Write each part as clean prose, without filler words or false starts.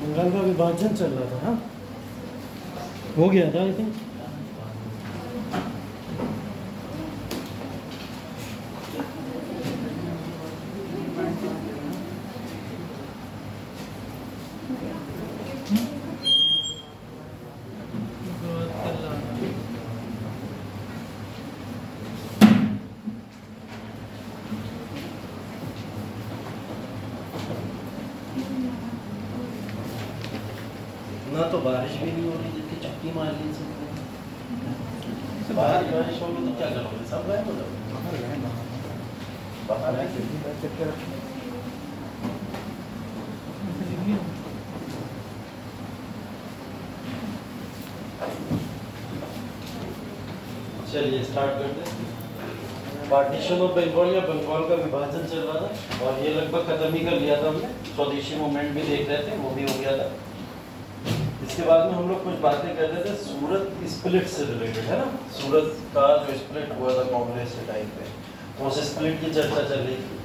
बंगाल का विभाजन चल रहा था। हाँ, हो गया था आई थिंक। ना तो बारिश भी नहीं हो रही जिसकी चक्की मार ली सबने। बारिश होगी तो क्या करोगे, सब गए हो बाहर चलिए स्टार्ट करते हैं। पार्टीशन ऑफ बंगाल या बंगाल का विभाजन चल रहा था और ये लगभग खत्म ही कर लिया था हमने। स्वदेशी मूवमेंट भी देख रहे थे, वो भी हो गया था। इसके बाद में हम लोग कुछ बातें कर रहे थे सूरत स्प्लिट से रिलेटेड, है ना। सूरत का जो स्प्लिट हुआ था कांग्रेस के टाइम पे, तो उस स्प्लिट की चर्चा चल रही थी।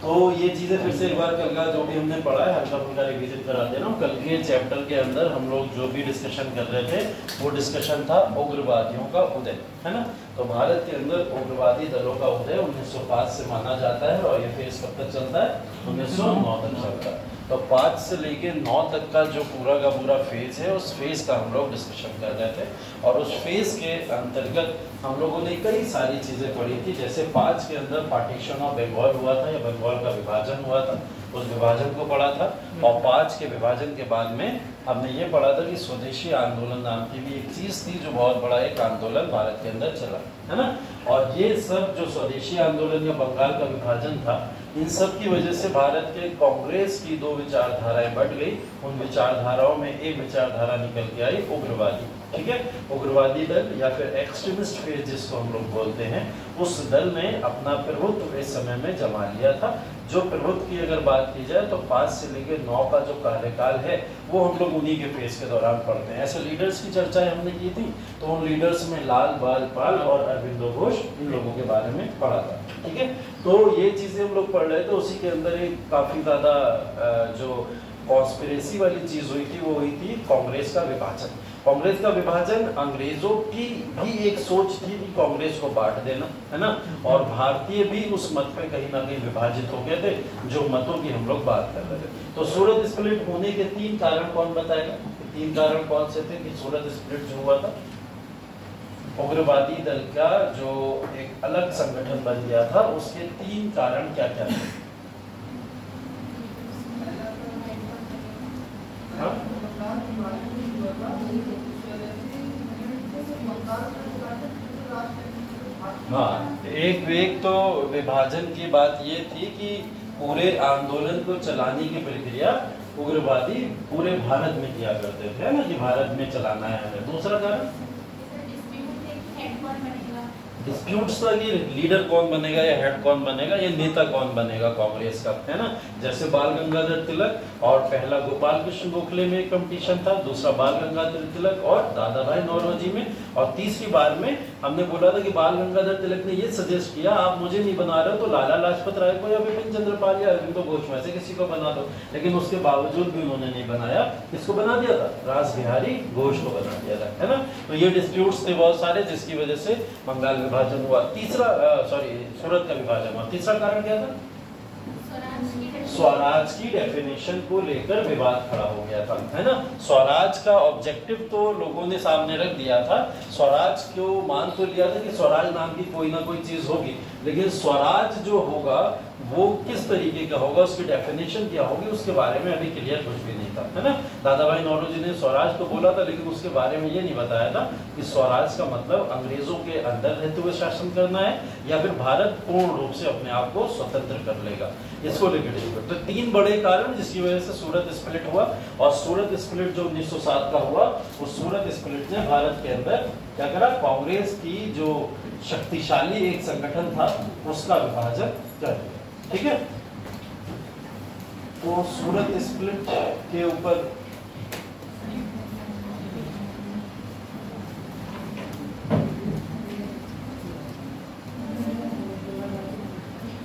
तो ये चीज़ें फिर से एक बार कल का जो भी हमने पढ़ा है हल्का फुल्का रिविजन करा देना। कल के चैप्टर के अंदर हम लोग जो भी डिस्कशन कर रहे थे वो डिस्कशन था उग्रवादियों का उदय, है ना। तो भारत के अंदर उग्रवादी दलों का उदय 1905 से माना जाता है और ये फेज कब तक चलता है, 1909 तक चलता है। तो 5 से लेके 9 तक का जो पूरा का पूरा फेज है उस फेज का हम लोग डिस्कशन कर रहे थे। और उस फेज के अंतर्गत हम लोगों ने कई सारी चीज़ें पढ़ी थी। जैसे 5 के अंदर पार्टीशन ऑफ बंगाल हुआ था या बंगाल का विभाजन हुआ था, उस विभाजन को पढ़ा था। और 5 के विभाजन के बाद में हमने ये पढ़ा था कि स्वदेशी आंदोलन नाम की भी एक चीज़ थी जो बहुत बड़ा एक आंदोलन भारत के अंदर चला, है ना। और ये सब जो स्वदेशी आंदोलन या बंगाल का विभाजन था, इन सब की वजह से भारत के कांग्रेस की 2 विचारधाराएं बढ़ गई। उन विचारधाराओं में एक विचारधारा निकल के आई उग्रवादी, ठीक है। उग्रवादी दल या फिर एक्सट्रीमिस्ट फेज जिसको हम लोग बोलते हैं, उस दल ने अपना प्रभुत्व इस समय में जमा लिया था। जो प्रभुत्व की अगर बात की जाए तो 5 से लेकर 9 का जो कार्यकाल है वो हम लोग उन्हीं के फेज के दौरान पढ़ते हैं। ऐसे लीडर्स की चर्चाएं हमने की थी, तो उन लीडर्स में लाल बाल पाल और अरविंदो घोष, इन लोगों के बारे में पढ़ा था, ठीक है। तो ये चीज़ें हम लोग पढ़ रहे थे। उसी के अंदर एक काफ़ी ज़्यादा जो कॉन्स्पिरेसी वाली चीज़ हुई थी वो हुई थी कांग्रेस का विभाजन। कांग्रेस का विभाजन अंग्रेजों की भी एक सोच थी कि कांग्रेस को बांट देना, है ना। और भारतीय भी उस मत पे कहीं ना कहीं विभाजित हो गए थे, जो मतों की हम लोग बात कर रहे थे। तो सूरत स्प्लिट होने के 3 कारण कौन बताएगा? 3 कारण कौन से थे कि सूरत स्प्लिट जो हुआ था? उग्रवादी दल का जो एक अलग संगठन बन गया था, उसके 3 कारण क्या क्या थे? हाँ? हाँ, एक तो विभाजन की बात ये थी कि पूरे आंदोलन को चलाने की प्रक्रिया उग्रवादी पूरे भारत में किया करते थे ना, कि भारत में चलाना है हमें। दूसरा कारण डिस्प्यूट्स था कि लीडर कौन बनेगा या हेड कौन बनेगा या नेता कौन बनेगा कांग्रेस का, है ना। जैसे बाल गंगाधर तिलक और पहला गोपाल कृष्ण गोखले में एक कंपटीशन था, दूसरा बाल गंगाधर तिलक और दादा भाई नौरोजी में, और तीसरी बार में हमने बोला था कि बाल गंगाधर तिलक ने ये सजेस्ट किया आप मुझे नहीं बना रहे हो तो लाला लाजपत राय को या विपिन चंद्र पाल या अरविंदो घोष में से किसी को बना दो। लेकिन उसके बावजूद भी उन्होंने नहीं बनाया। किसको बना दिया था? रास बिहारी घोष को बना दिया था, है ना। तो ये डिस्प्यूट्स थे बहुत सारे, जिसकी वजह से बंगाल विभाजन हुआ। सूरत का विभाजन हुआ। तीसरा कारण क्या था? स्वराज की डेफिनेशन को लेकर विवाद खड़ा हो गया था, है ना। स्वराज का ऑब्जेक्टिव तो लोगों ने सामने रख दिया था। स्वराज को मान तो लिया था कि स्वराज नाम की कोई ना कोई चीज होगी, लेकिन स्वराज जो होगा वो किस तरीके का होगा, उसकी डेफिनेशन क्या होगी, उसके बारे में अभी क्लियर कुछ भी नहीं था, है ना। दादा भाई नौरोजी ने स्वराज तो बोला था, लेकिन उसके बारे में ये नहीं बताया था कि स्वराज का मतलब अंग्रेजों के अंदर रहते हुए शासन करना है या फिर भारत पूर्ण रूप से अपने आप को स्वतंत्र कर लेगा, इसको लेकर। तो 3 बड़े कारण जिसकी वजह से सूरत स्प्लिट हुआ। और सूरत स्प्लिट जो 1907 का हुआ, उस सूरत स्प्लिट ने भारत के अंदर क्या करा? कांग्रेस की जो शक्तिशाली एक संगठन था उसका विभाजन कर दिया, ठीक है। तो सूरत स्प्लिट के ऊपर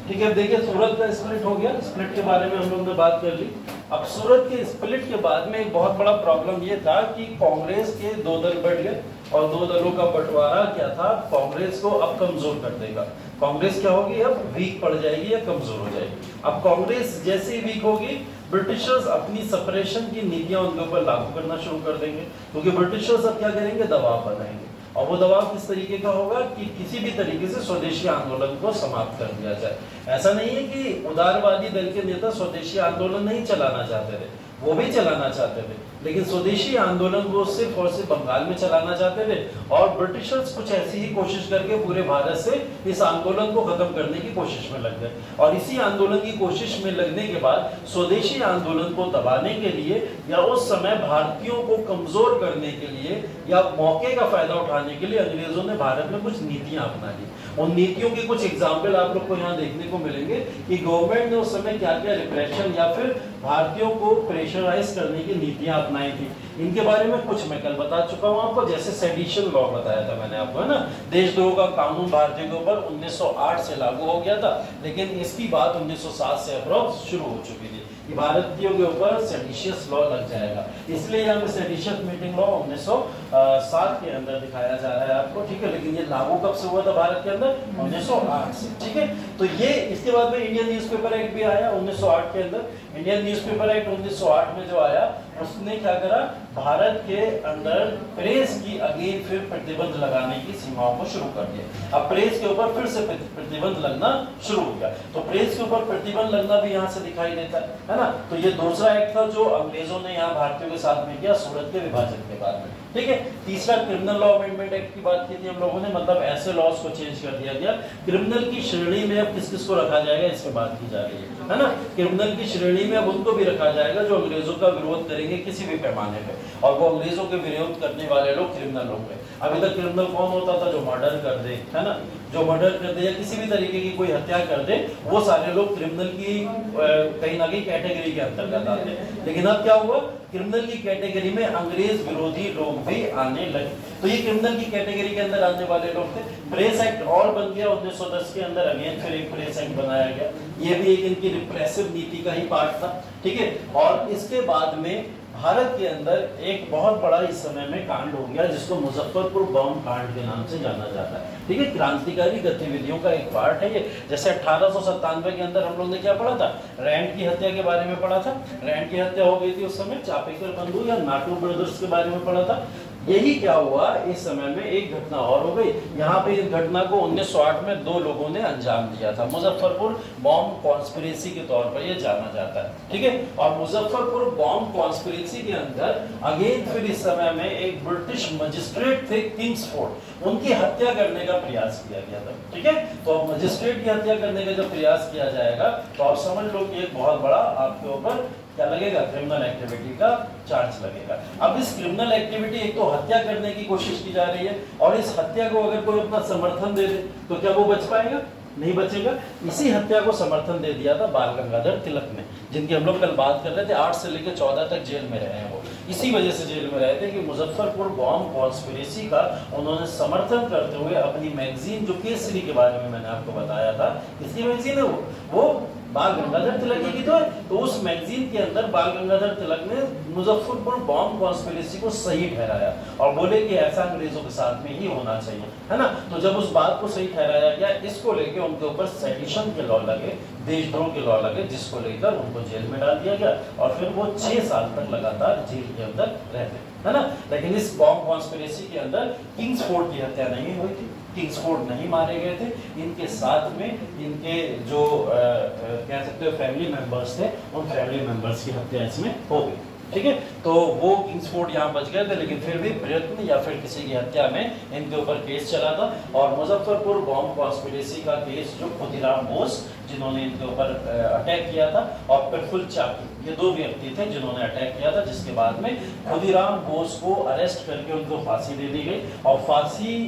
ठीक है। देखिए सूरत का स्प्लिट हो गया, स्प्लिट के बारे में हम लोग ने बात कर ली। अब सूरत के स्प्लिट के बाद में एक बहुत बड़ा प्रॉब्लम ये था कि कांग्रेस के दो दल बढ़ गए और दो दलों का बंटवारा क्या था, कांग्रेस को अब कमजोर कर देगा। कांग्रेस क्या होगी, अब वीक पड़ जाएगी या कमजोर हो जाएगी। अब कांग्रेस जैसे ही वीक होगी, ब्रिटिशर्स अपनी सेपरेशन की नीतियां उनके ऊपर लागू करना शुरू कर देंगे, क्योंकि ब्रिटिशर्स अब क्या करेंगे, दबाव बनाएंगे। और वो दबाव किस तरीके का होगा कि किसी भी तरीके से स्वदेशी आंदोलन को समाप्त कर दिया जाए। ऐसा नहीं है कि उदारवादी दल के नेता स्वदेशी आंदोलन नहीं चलाना चाहते थे, वो भी चलाना चाहते थे, लेकिन स्वदेशी आंदोलन वो सिर्फ और सिर्फ बंगाल में चलाना चाहते थे। और ब्रिटिशर्स कुछ ऐसी ही कोशिश करके पूरे भारत से इस आंदोलन को खत्म करने की कोशिश में लग गए। और इसी आंदोलन की कोशिश में लगने के बाद स्वदेशी आंदोलन को दबाने के लिए या उस समय भारतीयों को कमजोर करने के लिए या मौके का फायदा उठाने के लिए अंग्रेजों ने भारत में कुछ नीतियां अपना ली। उन नीतियों के कुछ एग्जाम्पल आप लोग को यहाँ देखने को मिलेंगे कि गवर्नमेंट ने उस समय क्या क्या रिप्रेशन या फिर भारतीयों को प्रेशराइज करने की नीतियां अपनाई थी। इनके बारे में कुछ मैं कल बता चुका हूं आपको, जैसे सेडिशन लॉ बताया था मैंने आपको, है ना। देशद्रोह का कानून भारतीयों के ऊपर 1908 से लागू हो गया था, लेकिन इसकी बात 1907 से अप्रोक्स शुरू हो चुकी थी कि भारतीयों के ऊपर सेडिशियस लॉ लग जाएगा। इसलिए यहाँ पे सेडिशियस मीटिंग लॉ 1907 के अंदर दिखाया जा रहा है आपको, ठीक है। लेकिन ये लागू कब से हुआ था भारत के अंदर, 1908 से, ठीक है। तो ये इसके बाद में इंडियन न्यूज़पेपर एक्ट भी आया 1908 के अंदर। इंडियन न्यूज़पेपर एक्ट 1908 में जो आया, उसने क्या करा, भारत के अंदर प्रेस की अगेन फिर प्रतिबंध लगाने की सीमाओं को शुरू कर दिया। अब प्रेस के ऊपर फिर से प्रतिबंध लगना शुरू हो गया। तो प्रेस के ऊपर प्रतिबंध लगना भी यहाँ से दिखाई देता है ना। तो ये दूसरा एक्ट था जो अंग्रेजों ने यहाँ भारतीयों के साथ में किया सूरत के विभाजन के बाद में, ठीक है। तीसरा क्रिमिनल लॉ अमेंडमेंट एक्ट की बात की थी हम लोगों ने, मतलब ऐसे लॉज को चेंज कर दिया गया। क्रिमिनल की श्रेणी में अब किस किस को रखा जाएगा, इस पे बात की जा रही है ना। क्रिमिनल की श्रेणी में अब उनको भी रखा जाएगा जो अंग्रेजों का विरोध करेंगे किसी भी पैमाने पे, और वो अंग्रेजों के विरोध करने वाले लोग क्रिमिनल होंगे। अभी तक क्रिमिनल कौन होता था, जो मर्डर कर दे, है ना, जो मर्डर कर दे या किसी भी तरीके की कोई हत्या कर दे, वो सारे लोग क्रिमिनल की कहीं ना कहीं कैटेगरी के अंतर्गत आते हैं। लेकिन अब क्या हुआ, क्रिमिनल की कैटेगरी में अंग्रेज विरोधी लोग भी आने लगे। तो ये क्रिमिनल की कैटेगरी के अंदर आने वाले लोग थे। प्रेस एक्ट और बन गया 1910 के अंदर, अगेन फिर एक प्रेस एक्ट बनाया गया। ये भी एक इनकी रिप्रेसिव नीति का ही पार्ट था, ठीक है। और इसके बाद में भारत के अंदर एक बहुत बड़ा इस समय में कांड हो गया जिसको मुजफ्फरपुर बम कांड के नाम से जाना जाता है, ठीक है। क्रांतिकारी गतिविधियों का एक पार्ट है ये। जैसे 1897 के अंदर हम लोग ने क्या पढ़ा था, रैंड की हत्या के बारे में पढ़ा था। रैंड की हत्या हो गई थी उस समय, चापेकर बंधु या नाटू ब्रदर्स के बारे में पढ़ा था। यही क्या हुआ, इस समय में एक घटना और हो गई। यहाँ पे इस घटना को 1908 में दो लोगों ने अंजाम दिया था। मुजफ्फरपुर बॉम्ब कॉन्स्पिरेसी के तौर पर यह जाना जाता है, ठीक है। और मुजफ्फरपुर बॉम्ब कॉन्स्पिरेसी के अंदर अगेन फिर इस समय में एक ब्रिटिश मजिस्ट्रेट थे किंग्सफोर्ड, उनकी हत्या करने का प्रयास किया गया था, ठीक है। तो अब मजिस्ट्रेट की हत्या करने का जब प्रयास किया जाएगा तो आप समझ लो कि एक बहुत बड़ा आपके ऊपर क्या लगेगा, क्रिमिनल एक्टिविटी का चार्ज लगेगा। अब इस क्रिमिनल एक्टिविटी, एक तो हत्या करने की कोशिश की जा रही है, और इस हत्या को अगर कोई अपना समर्थन दे दे तो क्या वो बच पाएगा, नहीं बचेगा। इसी हत्या को समर्थन दे दिया था बाल गंगाधर तिलक ने, जिनकी हम लोग कल बात कर रहे थे। 8 से लेकर 14 तक जेल में रहे हैं वो, इसी वजह से जेल में रहे थे कि मुजफ्फरपुर बॉम्ब कॉन्स्पिरेसी का उन्होंने समर्थन करते हुए अपनी मैगजीन, जो केसरी के बारे में मैंने आपको बताया था, किसकी मैगजीन है वो बाल गंगाधर तिलक की तो उस मैगजीन के अंदर बाल गंगाधर तिलक ने मुजफ्फरपुर बॉम्ब कॉन्स्पिरेसी को सही ठहराया और बोले कि ऐसा अंग्रेजों के साथ में ही होना चाहिए, है ना। तो जब उस बात को सही ठहराया गया, इसको लेके उनके ऊपर सेडिशन के लॉ लगे, देशद्रोह के लॉ लगे, जिसको लेकर उनको जेल में डाल दिया गया और फिर वो 6 साल तक लगातार जेल के अंदर रहते, है ना। लेकिन इस बॉम्ब कॉन्स्पिरेसी के अंदर किंग्सफोर्ड की हत्या नहीं हुई थी, किंग्सफोर्ड नहीं मारे गए थे। इनके साथ में इनके जो कह सकते हो फैमिली मेंबर्स थे, उन फैमिली मेंबर्स की हत्या इसमें हो गई, ठीक है। तो वो किंग्सफोर्ड यहाँ बच गए थे, लेकिन फिर भी प्रयत्न या फिर किसी की हत्या में इनके ऊपर केस चला था। और मुजफ्फरपुर बॉम्ब कॉन्स्पिरेसी का केस जो खुदीराम बोस, जिन्होंने इनके ऊपर अटैक किया था, और प्रफुल्ल चाकी, ये 2 व्यक्ति थे जिन्होंने अटैक किया था, जिसके बाद में खुदीराम बोस को अरेस्ट करके उनको फांसी दे दी गई। और फांसी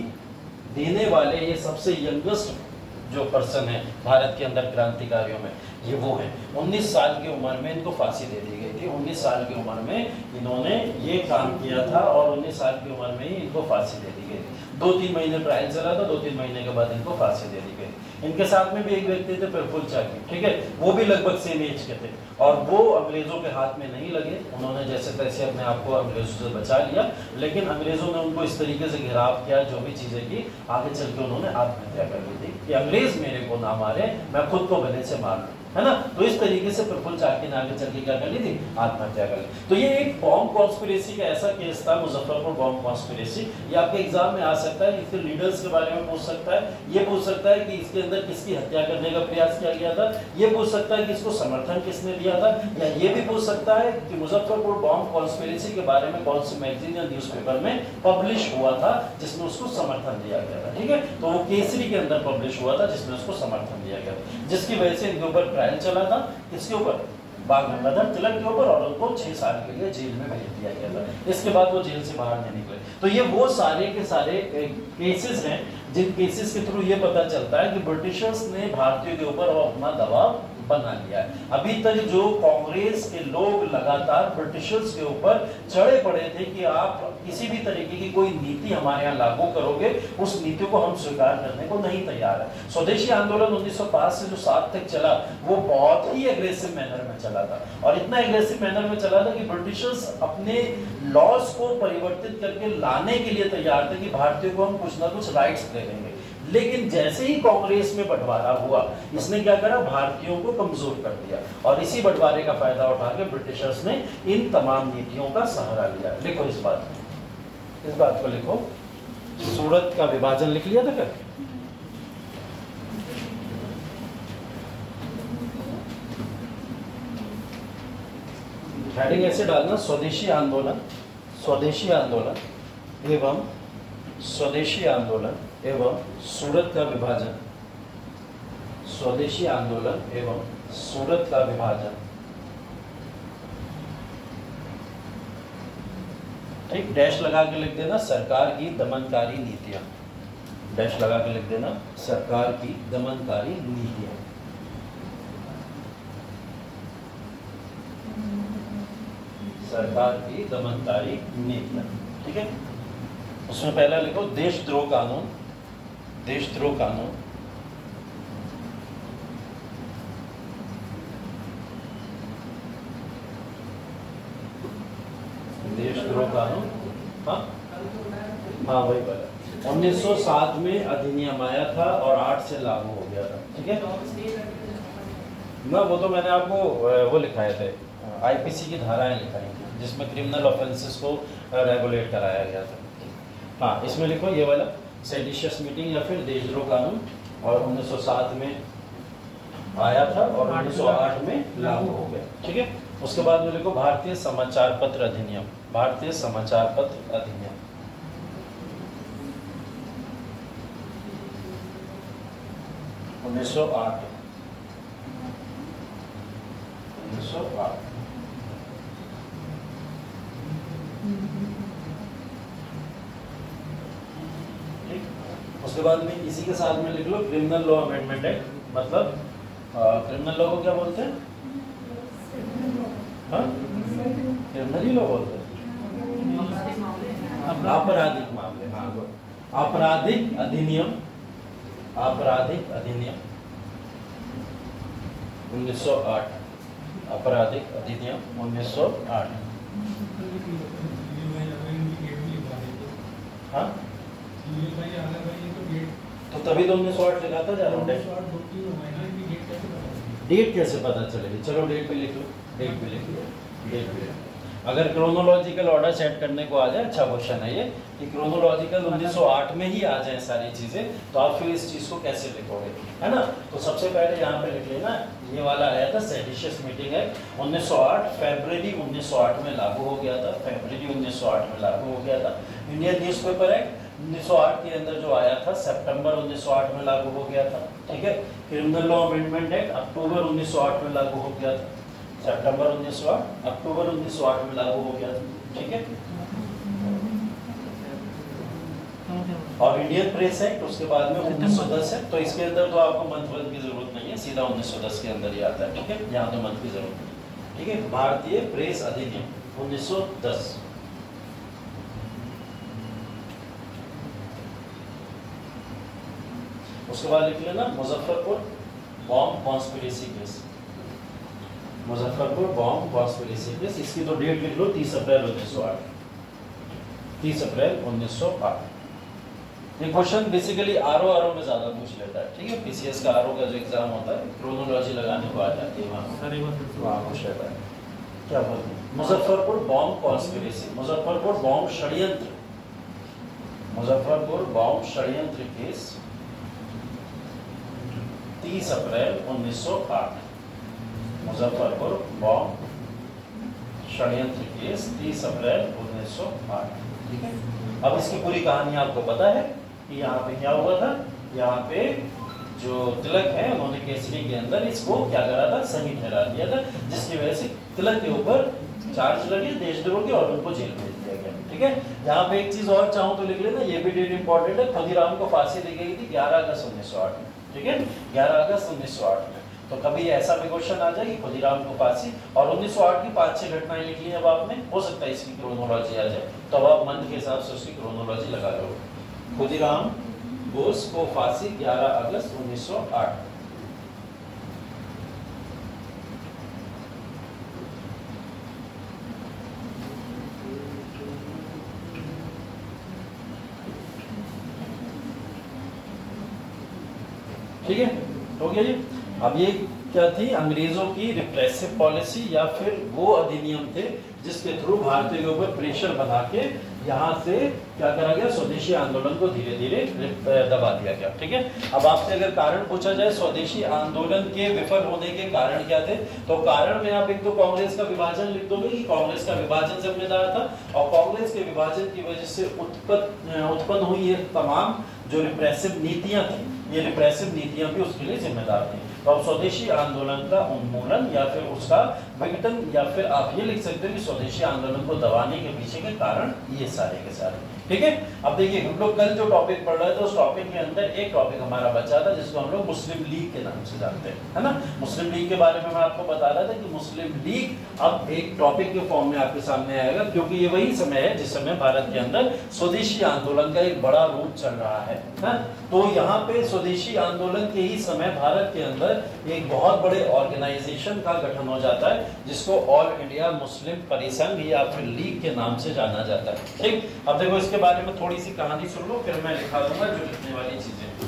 देने वाले ये सबसे यंगेस्ट जो पर्सन है भारत के अंदर क्रांतिकारियों में, ये वो है। 19 साल की उम्र में इनको फांसी दे दी गई थी। 19 साल की उम्र में इन्होंने ये काम किया था और 19 साल की उम्र में ही इनको फांसी दे दी गई थी। 2-3 महीने ट्रायल चला था, 2-3 महीने के बाद इनको फांसी दे दी गई। इनके साथ में भी एक व्यक्ति थे प्रफुल्ल चाकी, ठीक है, वो भी लगभग सेम एज के थे और वो अंग्रेजों के हाथ में नहीं लगे। उन्होंने जैसे तैसे अपने आप को अंग्रेजों से बचा लिया, लेकिन अंग्रेजों ने उनको इस तरीके से घेराव किया, जो भी चीजें की, आगे चल के उन्होंने आत्महत्या कर ली थी कि अंग्रेज मेरे को ना मारे, मैं खुद को गले से मार लूं, है ना। तो इस तरीके से प्रफुल्ल चाकी ने आगे चल के क्या कर ली थी, आत्महत्या कर ली। तो ये एक बॉम्ब कॉन्स्पिरेसी का ऐसा केस था, मुजफ्फरपुर बॉम्ब कॉन्स्पिरेसी। ये आपके एग्जाम में आ सकता है, इसके लीडर्स के बारे में पूछ सकता है, ये पूछ सकता है कि इसके अंदर किसकी हत्या करने का प्रयास किया गया था, ये पूछ सकता है कि इसको समर्थन किसने दिया था, या ये भी पूछ सकता है कि मुजफ्फरपुर बॉम्ब कॉन्स्पिरेसी के बारे में कौन सी मैगजीन या न्यूज़पेपर में पब्लिश हुआ था जिसमें उसको समर्थन दिया गया था, ठीक है। तो वो केसरी के अंदर पब्लिश हुआ था जिसमें उसको समर्थन दिया गया था, जिसकी वजह से इनके ऊपर ट्रायल चला था। किसके ऊपर, बाल गंगाधर तिलक के ऊपर, और उनको 6 साल के लिए जेल में भेज दिया गया था। इसके बाद वो जेल से बाहर नहीं निकले। तो ये वो सारे के सारे केसेस हैं जिन केसेस के थ्रू ये पता चलता है कि ब्रिटिशर्स ने भारतीयों के ऊपर अपना दबाव बना लिया है। अभी तक जो कांग्रेस के लोग लगातार ब्रिटिशर्स के ऊपर चढ़े पड़े थे कि आप किसी भी तरीके की कोई नीति हमारे यहाँ लागू करोगे, उस नीति को हम स्वीकार करने को नहीं तैयार है। स्वदेशी आंदोलन 1905 से जो 7 तक चला, वो बहुत ही एग्रेसिव मैनर में चला था, और इतना एग्रेसिव मैनर में चला था कि ब्रिटिशर्स अपने लॉज को परिवर्तित करके लाने के लिए तैयार थे कि भारतीयों को हम कुछ ना कुछ राइट्स दे देंगे। लेकिन जैसे ही कांग्रेस में बंटवारा हुआ, इसने क्या करा, भारतीयों को कमजोर कर दिया, और इसी बंटवारे का फायदा उठा के ब्रिटिशर्स ने इन तमाम नीतियों का सहारा लिया। लिखो इस बात को लिखो, सूरत का विभाजन लिख लिया था क्या? हेडिंग ऐसे डालना, स्वदेशी आंदोलन, स्वदेशी आंदोलन एवं स्वदेशी आंदोलन एवं सूरत का विभाजन, स्वदेशी आंदोलन एवं सूरत का विभाजन, ठीक। डैश लगा के लिख देना सरकार की दमनकारी नीतियां, डैश लगा के लिख देना सरकार की दमनकारी नीतियां। सरकार की दमनकारी नीतियां, ठीक है। उसमें पहला लिखो देशद्रोह कानून, देशद्रोह कानून, देशद्रोह कानून, हाँ हाँ वही वाला 1907 में अधिनियम आया था और 8 से लागू हो गया था, ठीक है ना। वो तो मैंने आपको वो लिखाए थे, आईपीसी की धाराएं लिखाई थी जिसमें क्रिमिनल ऑफेंसेस को रेगुलेट कराया गया था। हाँ, इसमें लिखो ये वाला सेडिशियस मीटिंग या फिर देशद्रोह कानून, और 1907 में आया था और 1908 में लागू हो गया, ठीक है। उसके बाद में लिखो भारतीय समाचार पत्र अधिनियम, भारतीय समाचार पत्र अधिनियम, 1908, 1908। उसके बाद में इसी के साथ में लिख लो क्रिमिनल लॉ अमेंडमेंट एक्ट, मतलब क्रिमिनल लॉ को क्या बोलते हैं, हाँ क्रिमिनल ही लॉ बोलते हैं, आपराधिक मामले, हाँ आपराधिक अधिनियम, आपराधिक अधिनियम 1908, आपराधिक अधिनियम 1908। हाँ तो तभी तो 1908 लिखा था जा रहा हूँ। डेट कैसे पता चलेगी, चलो डेट भी लिख लो, डेट भी लिख लो, डेट भी लिख लो। अगर क्रोनोलॉजिकल ऑर्डर सेट करने को आ जाए, अच्छा क्वेश्चन है ये कि क्रोनोलॉजिकल 1908 में ही आ जाए सारी चीजें, तो आप फिर इस चीज को कैसे लिखोगे, है ना। तो सबसे पहले यहाँ पे लिख लेना, ये वाला आया था सेडिशियस मीटिंग एक्ट 1908, फरवरी 1908 में लागू हो गया था, फरवरी 1908 में लागू हो गया था। इंडियन न्यूज़पेपर एक्ट 1908 के अंदर जो आया था, सितंबर 1908 में लागू हो गया था, ठीक है। क्रिमिनल लॉ अमेंडमेंट एक्ट अक्टूबर 1908 में लागू हो गया था, सितंबर 1908, अक्टूबर 1908 में लागू हो गया था, ठीक है। और इंडियन प्रेस एक्ट उसके बाद में 1910 है। तो इसके अंदर तो आपको मंथ वंथ की जरूरत नहीं है, सीधा 1910 के अंदर ही आता है। ठीक है, यहाँ तो मंथ की जरूरत नहीं। ठीक है, भारतीय प्रेस अधिनियम 1910। उसके बाद लिख लेना Muzaffarpur bomb conspiracy case, Muzaffarpur bomb conspiracy case. इसकी तो डेट लिख लो 30 अप्रैल 1908, 30 अप्रैल 1908। ये क्वेश्चन बेसिकली आरओ में ज्यादा पूछ लेता है। ठीक है, पीसीएस का आरओ का जो एग्जाम होता है क्रोनोलॉजी लगाने को आ जाती है वहाँ पूछ लेता है। क्या बोलते हैं, Muzaffarpur bomb conspiracy, Muzaffarpur bomb षड्यंत्र, मुजफ्फरपुर बॉम्ब षड्यंत्र केस 30 अप्रैल 1908, मुजफ्फरपुर बॉम्ब षड्यंत्र केस 30 अप्रैल 1908। ठीक है, अब इसकी पूरी कहानी आपको पता है कि यहाँ पे क्या हुआ था। यहाँ पे जो तिलक है उन्होंने केसरी के अंदर इसको क्या करा था, सही ठहरा दिया था, जिसकी वजह से तिलक के ऊपर चार्ज लगे देशद्रोह के और उनको जेल भेज दिया गया। ठीक है, यहाँ पे एक चीज और चाहूँ तो लिख लेना, ये भी डेट इंपॉर्टेंट है। खुदीराम को फांसी दी गई थी 11 अगस्त 1908 में। ठीक है, 11 अगस्त 1908 में। तो कभी ऐसा भी क्वेश्चन आ जाए कि खुदीराम को फांसी, और 1908 की 5-6 घटनाएं लिख ली अब आपने, हो सकता है इसकी क्रोनोलॉजी आ जाए, तो अब आप मंथ के हिसाब से उसकी क्रोनोलॉजी लगा लो। खुदीराम बोस को फांसी 11 अगस्त 1908। ठीक है, हो गया जी। अब ये क्या थी, अंग्रेजों की रिप्रेसिव पॉलिसी या फिर वो अधिनियम थे जिसके थ्रू भारतीय के ऊपर प्रेशर बना के यहाँ से क्या करा गया, स्वदेशी आंदोलन को धीरे धीरे दबा दिया गया। ठीक है, अब आपसे अगर कारण पूछा जाए स्वदेशी आंदोलन के विफल होने के कारण क्या थे, तो कारण में आप एक तो कांग्रेस का विभाजन लिख दोगे कि कांग्रेस का विभाजन जिम्मेदार था, और कांग्रेस के विभाजन की वजह से उत्पन्न हुई ये तमाम जो रिप्रेसिव नीतियां थी, ये रिप्रेसिव नीतियां भी उसके लिए जिम्मेदार थी। तो अब स्वदेशी आंदोलन का उन्मूलन या फिर उसका विघटन, या फिर आप ये लिख सकते हो कि स्वदेशी आंदोलन को दबाने के पीछे के कारण ये सारे के सारे। ठीक है, अब देखिए हम लोग कल जो टॉपिक पढ़ रहे थे उस टॉपिक के अंदर एक टॉपिक हमारा बचा था जिसको हम लोग मुस्लिम लीग के नाम से जानते हैं, है ना। मुस्लिम लीग के बारे में मैं आपको बता रहा था कि मुस्लिम लीग अब एक टॉपिक के फॉर्म में आपके सामने आएगा, क्योंकि ये वही समय है जिस समय भारत के अंदर स्वदेशी आंदोलन का एक बड़ा रूप चल रहा है। तो यहाँ पे स्वदेशी आंदोलन के ही समय भारत के अंदर एक बहुत बड़े ऑर्गेनाइजेशन का गठन हो जाता है जिसको ऑल इंडिया मुस्लिम परिसंघ या फिर लीग के नाम से जाना जाता है। ठीक, अब देखो इसके बारे में थोड़ी सी कहानी सुन लो, फिर मैं लिखा दूंगा जो लिखने वाली चीजें।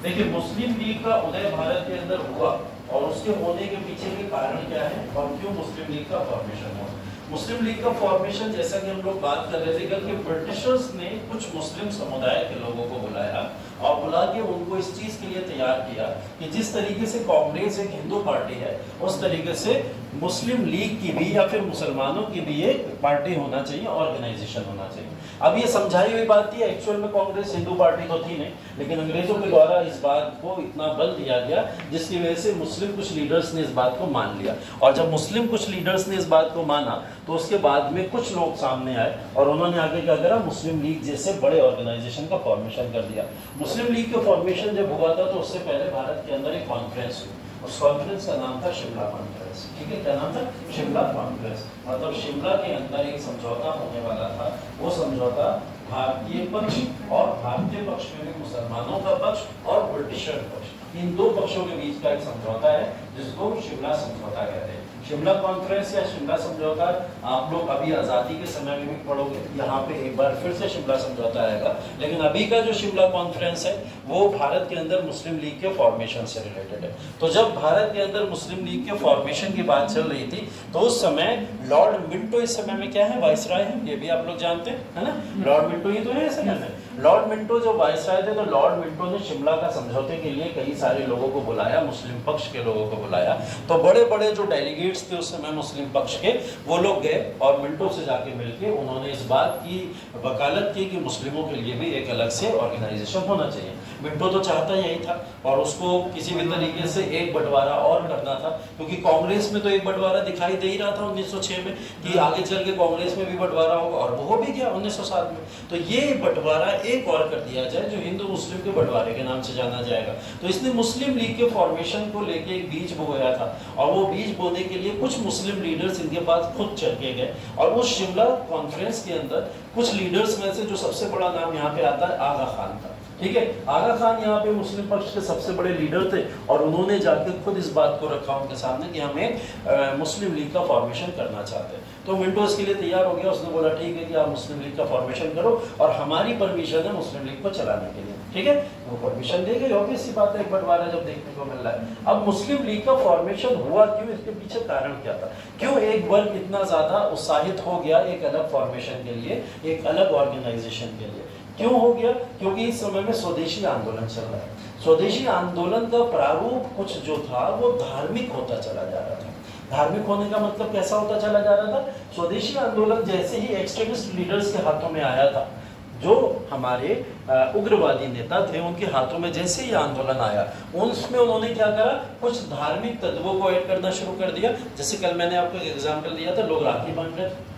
देखिए मुस्लिम लीग का उदय भारत के अंदर हुआ और उसके होने के पीछे के कारण क्या है और क्यों मुस्लिम लीग का फॉर्मेशन हुआ। मुस्लिम लीग का फॉर्मेशन, जैसा कि हम लोग बात कर रहे थे कल, कि ब्रिटिशर्स ने कुछ मुस्लिम समुदाय के लोगों को बुलाया और बुला के उनको इस चीज के लिए तैयार किया कि जिस तरीके से कांग्रेस एक हिंदू पार्टी है उस तरीके से मुस्लिम लीग की भी या फिर मुसलमानों की भी एक पार्टी होना चाहिए, ऑर्गेनाइजेशन होना चाहिए। अब ये समझाई हुई बात थी, एक्चुअल में कांग्रेस हिंदू पार्टी तो थी नहीं, लेकिन अंग्रेजों के द्वारा इस बात को इतना बल दिया गया जिसकी वजह से मुस्लिम कुछ लीडर्स ने इस बात को मान लिया। और जब मुस्लिम कुछ लीडर्स ने इस बात को माना तो उसके बाद में कुछ लोग सामने आए और उन्होंने आगे क्या करा, मुस्लिम लीग जैसे बड़े ऑर्गेनाइजेशन का फॉर्मेशन कर दिया। मुस्लिम लीग का फॉर्मेशन जब हुआ था तो उससे पहले भारत के अंदर एक कॉन्फ्रेंस हुई, उस कॉन्फ्रेंस का नाम था शिमला कॉन्फ्रेंस। ठीक है, क्या नाम था, शिमला कॉन्फ्रेंस। मतलब शिमला के अंदर एक समझौता होने वाला था, वो समझौता भारतीय पक्ष और भारतीय पक्ष में भी मुसलमानों का पक्ष और ब्रिटिशर पक्ष, इन दो पक्षों के बीच का एक समझौता है जिसको शिमला समझौता कहते हैं। शिमला कॉन्फ्रेंस या शिमला समझौता आप लोग अभी आज़ादी के समय में भी पढ़ोगे, यहाँ पे एक बार फिर से शिमला समझौता आएगा, लेकिन अभी का जो शिमला कॉन्फ्रेंस है वो भारत के अंदर मुस्लिम लीग के फॉर्मेशन से रिलेटेड है। तो जब भारत के अंदर मुस्लिम लीग के फॉर्मेशन की बात चल रही थी तो उस समय लॉर्ड मिंटो इस समय में क्या है, वाइसराय है, ये भी आप लोग जानते हैं, है ना। लॉर्ड मिंटो ही तो है इस समय में। लॉर्ड मिंटो जो वाइसराय थे तो लॉर्ड मिंटो ने शिमला का समझौते के लिए कई सारे लोगों को बुलाया, मुस्लिम पक्ष के लोगों को बुलाया। तो बड़े बड़े जो डेलीगेट्स थे उस समय मुस्लिम पक्ष के, वो लोग गए और मिंटो से जाके मिलके उन्होंने इस बात की वकालत की कि मुस्लिमों के लिए भी एक अलग से ऑर्गेनाइजेशन होना चाहिए। मिंटो तो चाहता यही था और उसको किसी भी तरीके से एक बंटवारा और करना था, क्योंकि कांग्रेस में तो एक बंटवारा दिखाई दे ही रहा था 1906 में कि आगे चल के कांग्रेस में भी बंटवारा होगा, और वो हो भी गया 1907 में। तो ये बंटवारा एक और कर दिया जाए जो हिंदू मुस्लिम के बंटवारे के नाम से जाना जाएगा। तो इसने मुस्लिम लीग के फॉर्मेशन को लेके एक बीज बोया था, और वो बीज बोने के लिए कुछ मुस्लिम लीडर्स इनके पास खुद चल के गए, और वो शिमला कॉन्फ्रेंस के अंदर कुछ लीडर्स में से जो सबसे बड़ा नाम यहाँ पे आता है आगा खान का। ठीक है, आगा खान यहाँ पे मुस्लिम पक्ष के सबसे बड़े लीडर थे, और उन्होंने जाके खुद इस बात को रखा उनके सामने कि हम एक मुस्लिम लीग का फॉर्मेशन करना चाहते हैं। तो मिंटो इसके लिए तैयार हो गया, उसने बोला ठीक है कि आप मुस्लिम लीग का फॉर्मेशन करो और हमारी परमिशन है मुस्लिम लीग को चलाने के लिए। ठीक है, वो परमिशन दे गई, ऑब्वियस सी बात है, एक बंटवारा जब देखने को मिल रहा है। अब मुस्लिम लीग का फॉर्मेशन हुआ क्यों, इसके पीछे कारण क्या था, क्यों एक वर्ग इतना ज्यादा उत्साहित हो गया एक अलग फॉर्मेशन के लिए, एक अलग ऑर्गेनाइजेशन के लिए, क्यों हो गया? क्योंकि इस समय में स्वदेशी आंदोलन चल रहा है। स्वदेशी आंदोलन का प्रारूप कुछ जो था वो धार्मिक होता चला जा रहा था। धार्मिक होने का मतलब कैसा होता चला जा रहा था? स्वदेशी आंदोलन जैसे ही एक्सट्रीमिस्ट लीडर्स के हाथों में आया था, जो हमारे उग्रवादी नेता थे उनके हाथों में जैसे ही आंदोलन आया, उसमें उन्होंने क्या करा, कुछ धार्मिक तत्वों को ऐड करना शुरू कर दिया। जैसे कल मैंने आपको एक एग्जाम्पल दिया था, लोग राखी बांध रहे थे,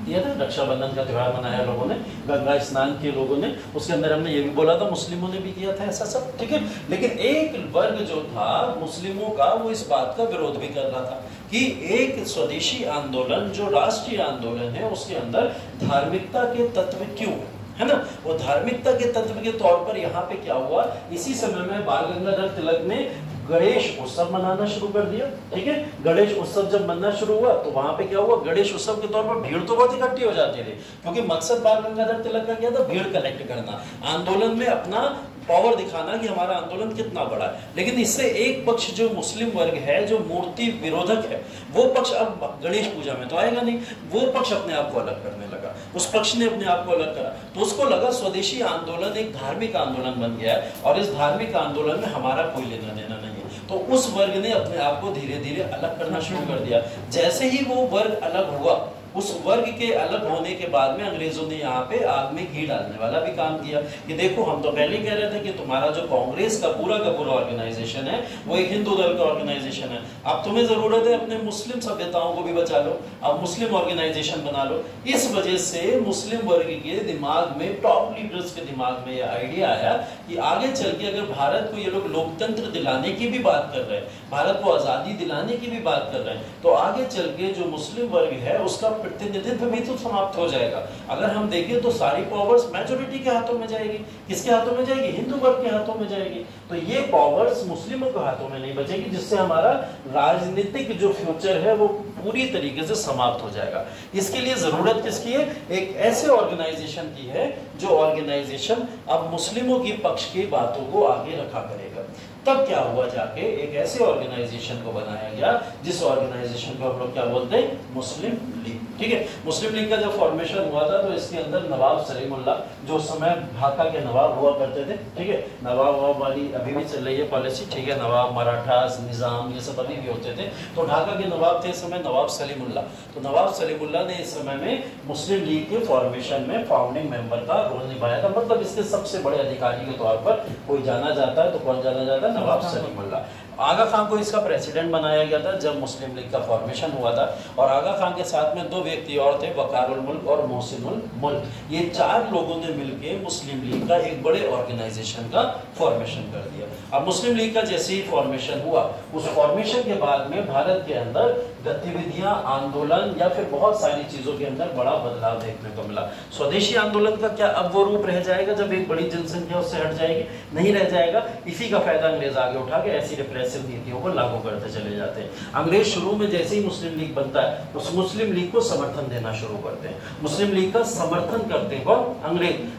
दिया था, रक्षाबंधन का त्यौहार मनाया लोगों ने, गंगा स्नान किए लोगों ने, उसके अंदर हमने ये भी बोला था मुस्लिमों ने भी किया था ऐसा सब। ठीक है, लेकिन एक वर्ग जो था मुस्लिमों का, वो इस बात का विरोध भी कर रहा था कि एक स्वदेशी आंदोलन जो राष्ट्रीय आंदोलन है उसके अंदर धार्मिकता के तत्व क्यों है ना। वो धार्मिकता के तत्व के तौर पर यहाँ पे क्या हुआ, इसी समय में बाल गंगाधर तिलक ने गणेश उत्सव मनाना शुरू कर दिया। ठीक है, गणेश उत्सव जब मनना शुरू हुआ तो वहां पे क्या हुआ, गणेश उत्सव के तौर पर भीड़ तो बहुत इकट्ठी हो जाती थी, क्योंकि मकसद बाल गंगाधर तिलक का क्या था, भीड़ कलेक्ट करना, आंदोलन में अपना पावर दिखाना कि हमारा आंदोलन कितना बड़ा है। लेकिन इससे एक पक्ष जो मुस्लिम वर्ग है, जो मूर्ति विरोधक है, वो पक्ष अब गणेश पूजा में तो आएगा नहीं, वो पक्ष अपने आप को अलग करने लगा, उस पक्ष ने अपने आप को अलग करा। तो उसको लगा स्वदेशी आंदोलन एक धार्मिक आंदोलन बन गया है और इस धार्मिक आंदोलन में हमारा कोई लेना देना नहीं है। तो उस वर्ग ने अपने आप को धीरे धीरे अलग करना शुरू कर दिया। जैसे ही वो वर्ग अलग हुआ, उस वर्ग के अलग होने के बाद में अंग्रेजों ने यहाँ पे आग में घी डालने वाला भी काम किया कि देखो, हम तो पहले कह रहे थे कि तुम्हारा जो कांग्रेस का पूरा ऑर्गेनाइजेशन है वो एक हिंदू दल का ऑर्गेनाइजेशन है, अब तुम्हें जरूरत है अपने मुस्लिम सभ्यताओं को भी बचा लो, अब मुस्लिम ऑर्गेनाइजेशन बना लो। इस वजह से मुस्लिम वर्ग के दिमाग में, टॉप लीडर्स के दिमाग में यह आइडिया आया कि आगे चल के अगर भारत को ये लोग लोकतंत्र दिलाने की भी बात कर रहे हैं, भारत को आजादी दिलाने की भी बात कर रहे हैं, तो आगे चल के जो मुस्लिम वर्ग है उसका प्रतिनिधित्व भी तो समाप्त हो जाएगा। अगर हम देखें तो सारी पावर्स मेजॉरिटी के हाथों में जाएगी। किसके हाथों में जाएगी? हिंदू वर्ग के हाथों में जाएगी। तो ये पावर्स मुस्लिमों के हाथों में नहीं बचेगी, जिससे हमारा राजनीतिक जो फ्यूचर है वो पूरी तरीके से समाप्त हो जाएगा। इसके लिए जरूरत किसकी है? एक ऐसे ऑर्गेनाइजेशन की है जो ऑर्गेनाइजेशन अब मुस्लिमों की पक्ष की बातों को आगे रखा करेगा। तब क्या हुआ, जाके एक ऐसे ऑर्गेनाइजेशन को बनाया गया जिस ऑर्गेनाइजेशन को हम लोग क्या बोलते हैं, मुस्लिम लीग। ठीक है, मुस्लिम लीग का जब फॉर्मेशन हुआ था तो इसके अंदर नवाब सलीमुल्ला, जो समय ढाका के नवाब हुआ करते थे, ठीक है, नवाब वाली अभी भी चल रही है पॉलिसी, ठीक है, नवाब, मराठा, निजाम, ये सब अभी भी होते थे। तो ढाका के नवाब थे इस समय नवाब सलीमुल्ला। तो नवाब सलीमुल्ला ने इस समय में मुस्लिम लीग के फॉर्मेशन में फाउंडिंग मेंबर का रोल निभाया था। मतलब इसके सबसे बड़े अधिकारी के तौर पर कोई जाना जाता है तो कौन जाना जाता है? नवाब सलीमुल्ला। आगा खान को इसका प्रेसिडेंट बनाया गया था जब मुस्लिम लीग का फॉर्मेशन हुआ था, और आगा खान के साथ में दो व्यक्ति और थे, वकारुल मुल्क और मोहसिनुल मुल्क। ये चार लोगों ने मिलकर मुस्लिम लीग का एक बड़े ऑर्गेनाइजेशन का फॉर्मेशन कर दिया। अब मुस्लिम लीग का जैसे ही फॉर्मेशन हुआ, उस फॉर्मेशन के बाद में भारत के अंदर गतिविधियां, आंदोलन या फिर बहुत सारी चीजों के अंदर बड़ा बदलाव देखने को मिला। स्वदेशी आंदोलन का क्या अब वो रूप रह जाएगा जब एक बड़ी जनसंख्या उससे हट जाएगी? नहीं रह जाएगा। इसी का फायदा अंग्रेज आगे उठा के ऐसी रिप्रेसिव नीतियों को लागू करते चले जाते हैं। अंग्रेज शुरू में जैसे ही मुस्लिम लीग बनता है, उस मुस्लिम लीग को समर्थन देना शुरू करते हैं। मुस्लिम लीग का समर्थन करते हैं कौन?